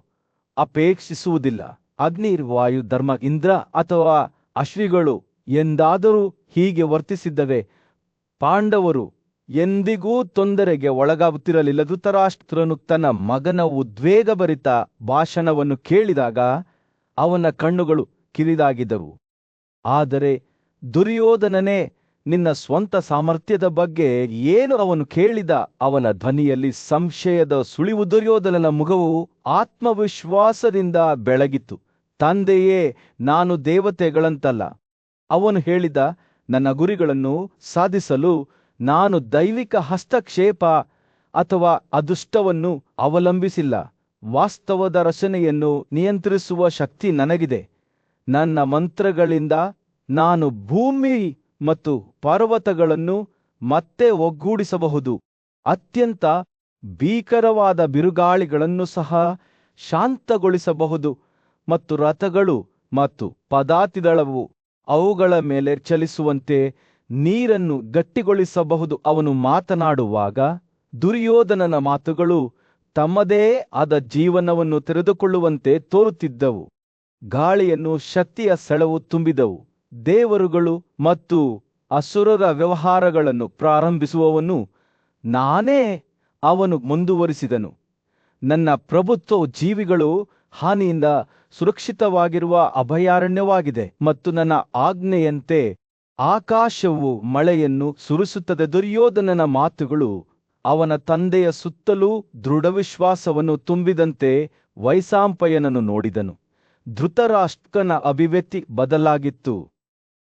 ಅಪೇಕ್ಷಿಸುವುದಿಲ್ಲ. ಅಗ್ನಿ, ವಾಯು, ಧರ್ಮ, ಇಂದ್ರ ಅಥವಾ ಅಶ್ವಿಗಳು ಎಂದಾದರೂ ಹೀಗೆ ವರ್ತಿಸಿದ್ದವೇ? ಪಾಂಡವರು ಎಂದಿಗೂ ತೊಂದರೆಗೆ ಒಳಗಾಗುತ್ತಿರಲಿಲ್ಲ. ಧೃತರಾಷ್ಟ್ರನು ತನ್ನ ಮಗನ ಉದ್ವೇಗಭರಿತ ಭಾಷಣವನ್ನು ಕೇಳಿದಾಗ ಅವನ ಕಣ್ಣುಗಳು ಕಿರಿದಾಗಿದ್ದವು. ಆದರೆ ದುರ್ಯೋಧನನೇ, ನಿನ್ನ ಸ್ವಂತ ಸಾಮರ್ಥ್ಯದ ಬಗ್ಗೆ ಏನು ಅವನು ಕೇಳಿದ? ಅವನ ಧ್ವನಿಯಲ್ಲಿ ಸಂಶಯದ ಸುಳಿವು. ದುರ್ಯೋಧನನ ಮುಖವು ಆತ್ಮವಿಶ್ವಾಸದಿಂದ ಬೆಳಗಿತು. ತಂದೆಯೇ, ನಾನು ದೇವತೆಗಳಂತಲ್ಲ. ಅವನು ಹೇಳಿದ, ನನ್ನ ಗುರಿಗಳನ್ನು ಸಾಧಿಸಲು ನಾನು ದೈವಿಕ ಹಸ್ತಕ್ಷೇಪ ಅಥವಾ ಅದೃಷ್ಟವನ್ನು ಅವಲಂಬಿಸಿಲ್ಲ. ವಾಸ್ತವದ ರಚನೆಯನ್ನು ನಿಯಂತ್ರಿಸುವ ಶಕ್ತಿ ನನಗಿದೆ. ನನ್ನ ಮಂತ್ರಗಳಿಂದ ನಾನು ಭೂಮಿ ಮತ್ತು ಪರ್ವತಗಳನ್ನು ಮತ್ತೆ ಒಗ್ಗೂಡಿಸಬಹುದು. ಅತ್ಯಂತ ಭೀಕರವಾದ ಬಿರುಗಾಳಿಗಳನ್ನು ಸಹ ಶಾಂತಗೊಳಿಸಬಹುದು ಮತ್ತು ರಥಗಳು ಮತ್ತು ಪದಾತಿದಳವು ಅವುಗಳ ಮೇಲೆ ಚಲಿಸುವಂತೆ ನೀರನ್ನು ಗಟ್ಟಿಗೊಳಿಸಬಹುದು. ಅವನು ಮಾತನಾಡುವಾಗ ದುರ್ಯೋಧನನ ಮಾತುಗಳು ತಮ್ಮದೇ ಆದ ಜೀವನವನ್ನು ತೆರೆದುಕೊಳ್ಳುವಂತೆ ತೋರುತ್ತಿದ್ದವು. ಗಾಳಿಯನ್ನು ಶಕ್ತಿಯ ಸೆಳವು ತುಂಬಿದವು. ದೇವರುಗಳು ಮತ್ತು ಅಸುರರ ವ್ಯವಹಾರಗಳನ್ನು ಪ್ರಾರಂಭಿಸುವವನು ನಾನೇ, ಅವನು ಮುಂದುವರಿಸಿದನು. ನನ್ನ ಪ್ರಭುತ್ವ ಜೀವಿಗಳು ಹಾನಿಯಿಂದ ಸುರಕ್ಷಿತವಾಗಿರುವ ಅಭಯಾರಣ್ಯವಾಗಿದೆ ಮತ್ತು ನನ್ನ ಆಜ್ಞೆಯಂತೆ ಆಕಾಶವು ಮಳೆಯನ್ನು ಸುರಿಸುತ್ತದೆ. ದುರ್ಯೋಧನನ ಮಾತುಗಳು ಅವನ ತಂದೆಯ ಸುತ್ತಲೂ ದೃಢವಿಶ್ವಾಸವನ್ನು ತುಂಬಿದಂತೆ ವೈಶಂಪಾಯನನು ನೋಡಿದನು. ಧೃತರಾಷ್ಟ್ರನ ಅಭಿವ್ಯಕ್ತಿ ಬದಲಾಗಿತ್ತು.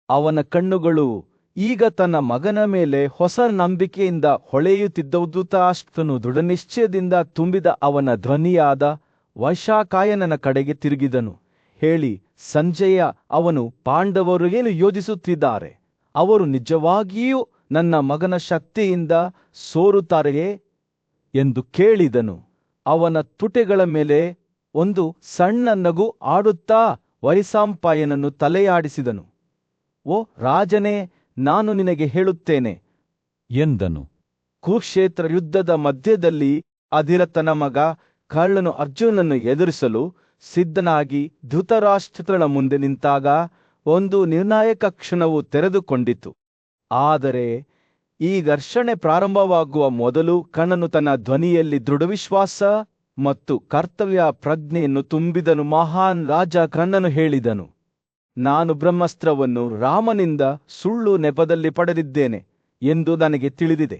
ಅವನ ಕಣ್ಣುಗಳು ಈಗ ತನ್ನ ಮಗನ ಮೇಲೆ ಹೊಸ ನಂಬಿಕೆಯಿಂದ ಹೊಳೆಯುತ್ತಿದ್ದವು. ಧೃತರಾಷ್ಟ್ರನು ದೃಢನಿಶ್ಚಯದಿಂದ ತುಂಬಿದ ಅವನ ಧ್ವನಿಯಾದ ವೈಶಂಪಾಯನನ ಕಡೆಗೆ ತಿರುಗಿದನು. ಹೇಳಿ, ಸಂಜಯ, ಅವನು ಪಾಂಡವರು ಏನು ಯೋಜಿಸುತ್ತಿದ್ದಾರೆ? ಅವರು ನಿಜವಾಗಿಯೂ ನನ್ನ ಮಗನ ಶಕ್ತಿಯಿಂದ ಸೋರುತ್ತಾರೆಯೇ ಎಂದು ಕೇಳಿದನು. ಅವನ ತುಟಿಗಳ ಮೇಲೆ ಒಂದು ಸಣ್ಣ ನಗು ಆಡುತ್ತಾ ವೈಶಂಪಾಯನನು ತಲೆಯಾಡಿಸಿದನು. ಓ ರಾಜನೇ, ನಾನು ನಿನಗೆ ಹೇಳುತ್ತೇನೆ ಎಂದನು. ಕುರುಕ್ಷೇತ್ರ ಯುದ್ಧದ ಮಧ್ಯದಲ್ಲಿ ಅಧಿರಥನ ಮಗ ಕರ್ಣನು ಅರ್ಜುನನನ್ನು ಎದುರಿಸಲು ಸಿದ್ಧನಾಗಿ ಧೃತರಾಷ್ಟ್ರನ ಮುಂದೆ ನಿಂತಾಗ ಒಂದು ನಿರ್ಣಾಯಕ ಕ್ಷಣವು ತೆರೆದುಕೊಂಡಿತು. ಆದರೆ ಈ ಘರ್ಷಣೆ ಪ್ರಾರಂಭವಾಗುವ ಮೊದಲು ಕರ್ಣನು ತನ್ನ ಧ್ವನಿಯಲ್ಲಿ ದೃಢವಿಶ್ವಾಸ ಮತ್ತು ಕರ್ತವ್ಯ ಪ್ರಜ್ಞೆಯನ್ನು ತುಂಬಿದನು. ಮಹಾನ್ ರಾಜ ಕರ್ಣನು ಹೇಳಿದನು, ನಾನು ಬ್ರಹ್ಮಾಸ್ತ್ರವನ್ನು ರಾಮನಿಂದ ಸುಳ್ಳು ನೆಪದಲ್ಲಿ ಪಡೆದಿದ್ದೇನೆ ಎಂದು ನನಗೆ ತಿಳಿದಿದೆ.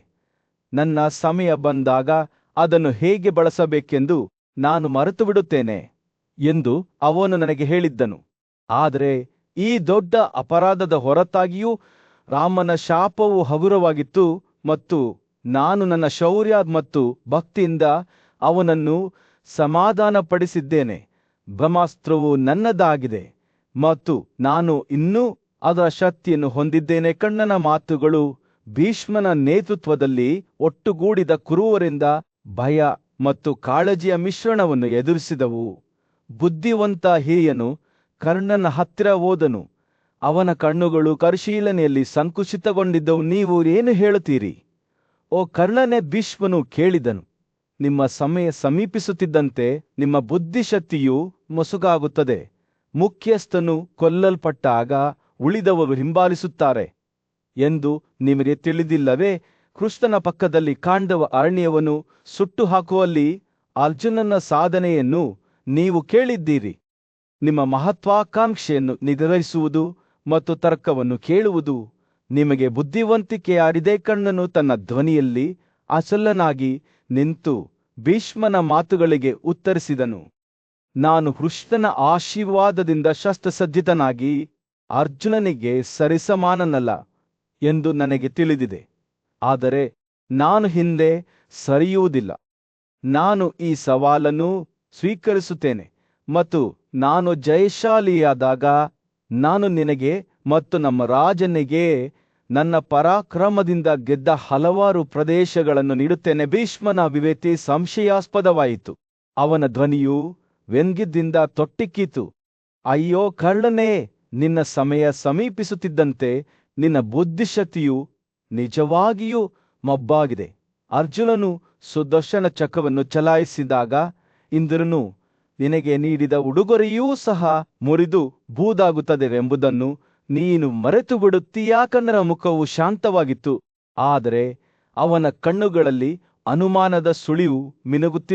ನನ್ನ ಸಮಯ ಬಂದಾಗ ಅದನ್ನು ಹೇಗೆ ಬಳಸಬೇಕೆಂದು ನಾನು ಮರೆತು ಬಿಡುತ್ತೇನೆ ಎಂದು ಅವನು ನನಗೆ ಹೇಳಿದ್ದನು. ಆದರೆ ಈ ದೊಡ್ಡ ಅಪರಾಧದ ಹೊರತಾಗಿಯೂ ರಾಮನ ಶಾಪವು ಹಗುರವಾಗಿತ್ತು ಮತ್ತು ನಾನು ನನ್ನ ಶೌರ್ಯ ಮತ್ತು ಭಕ್ತಿಯಿಂದ ಅವನನ್ನು ಸಮಾಧಾನಪಡಿಸಿದ್ದೇನೆ. ಬ್ರಹ್ಮಾಸ್ತ್ರವು ನನ್ನದಾಗಿದೆ ಮತ್ತು ನಾನು ಇನ್ನೂ ಅದರ ಶಕ್ತಿಯನ್ನು ಹೊಂದಿದ್ದೇನೆ. ಕರ್ಣನ ಮಾತುಗಳು ಭೀಷ್ಮನ ನೇತೃತ್ವದಲ್ಲಿ ಒಟ್ಟುಗೂಡಿದ ಕುರುವರಿಂದ ಭಯ ಮತ್ತು ಕಾಳಜಿಯ ಮಿಶ್ರಣವನ್ನು ಎದುರಿಸಿದವು. ಬುದ್ಧಿವಂತ ಹಿರಿಯನು ಕರ್ಣನ ಹತ್ತಿರ ಹೋದನು. ಅವನ ಕಣ್ಣುಗಳು ಪರಿಶೀಲನೆಯಲ್ಲಿ ಸಂಕುಚಿತಗೊಂಡಿದ್ದವು. ನೀವು ಏನು ಹೇಳುತ್ತೀರಿ, ಓ ಕರ್ಣನೇ? ಭೀಷ್ಮನು ಕೇಳಿದನು. ನಿಮ್ಮ ಸಮಯ ಸಮೀಪಿಸುತ್ತಿದ್ದಂತೆ ನಿಮ್ಮ ಬುದ್ಧಿಶಕ್ತಿಯು ಮೊಸುಗಾಗುತ್ತದೆ. ಮುಖ್ಯಸ್ಥನು ಕೊಲ್ಲಲ್ಪಟ್ಟಾಗ ಉಳಿದವರು ಹಿಂಬಾಲಿಸುತ್ತಾರೆ ಎಂದು ನಿಮಗೆ ತಿಳಿದಿಲ್ಲವೇ? ಕೃಷ್ಣನ ಪಕ್ಕದಲ್ಲಿ ಕಾಂಡವ ಅರಣ್ಯವನ್ನು ಸುಟ್ಟು ಹಾಕುವಲ್ಲಿ ಅರ್ಜುನನ ಸಾಧನೆಯನ್ನು ನೀವು ಕೇಳಿದ್ದೀರಿ. ನಿಮ್ಮ ಮಹತ್ವಾಕಾಂಕ್ಷೆಯನ್ನು ನಿರ್ವಹಿಸುವುದು ಮತ್ತು ತರ್ಕವನ್ನು ಕೇಳುವುದು ನಿಮಗೆ ಬುದ್ಧಿವಂತಿಕೆಯಾಗಿದೆ. ಕರ್ಣನು ತನ್ನ ಧ್ವನಿಯಲ್ಲಿ ಅಚಲನಾಗಿ ನಿಂತು ಭೀಷ್ಮನ ಮಾತುಗಳಿಗೆ ಉತ್ತರಿಸಿದನು. ನಾನು ಕೃಷ್ಣನ ಆಶೀರ್ವಾದದಿಂದ ಶಸ್ತ್ರಸಜ್ಜಿತನಾಗಿ ಅರ್ಜುನನಿಗೆ ಸರಿಸಮಾನನಲ್ಲ ಎಂದು ನನಗೆ ತಿಳಿದಿದೆ. ಆದರೆ ನಾನು ಹಿಂದೆ ಸರಿಯುವುದಿಲ್ಲ. ನಾನು ಈ ಸವಾಲನ್ನು ಸ್ವೀಕರಿಸುತ್ತೇನೆ ಮತ್ತು ನಾನು ಜಯಶಾಲಿಯಾದಾಗ ನಾನು ನಿನಗೆ ಮತ್ತು ನಮ್ಮ ರಾಜನಿಗೆ ನನ್ನ ಪರಾಕ್ರಮದಿಂದ ಗೆದ್ದ ಹಲವಾರು ಪ್ರದೇಶಗಳನ್ನು ನೀಡುತ್ತೇನೆ. ಭೀಷ್ಮನ ಅಭಿವ್ಯಕ್ತಿ ಸಂಶಯಾಸ್ಪದವಾಯಿತು. ಅವನ ಧ್ವನಿಯು ವ್ಯಂಗ್ಯದಿಂದ ತೊಟ್ಟಿಕ್ಕಿತು. ಅಯ್ಯೋ ಕರ್ಣನೇ, ನಿನ್ನ ಸಮಯ ಸಮೀಪಿಸುತ್ತಿದ್ದಂತೆ ನಿನ್ನ ಬುದ್ಧಿಶಕ್ತಿಯು ನಿಜವಾಗಿಯೂ ಮಬ್ಬಾಗಿದೆ. ಅರ್ಜುನನು ಸುದರ್ಶನ ಚಕ್ರವನ್ನು ಚಲಾಯಿಸಿದಾಗ ಇಂದ್ರನು ನಿನಗೆ ನೀಡಿದ ಉಡುಗೊರೆಯೂ ಸಹ ಮುರಿದು ಬೂದಾಗುತ್ತದೆಂಬುದನ್ನು ನೀನು ಮರೆತು ಬಿಡುತ್ತೀಯಾ? ಕನ್ನರ ಮುಖವು ಶಾಂತವಾಗಿತ್ತು, ಆದರೆ ಅವನ ಕಣ್ಣುಗಳಲ್ಲಿ ಅನುಮಾನದ ಸುಳಿವು ಮಿನುಗುತ್ತಿತ್ತು.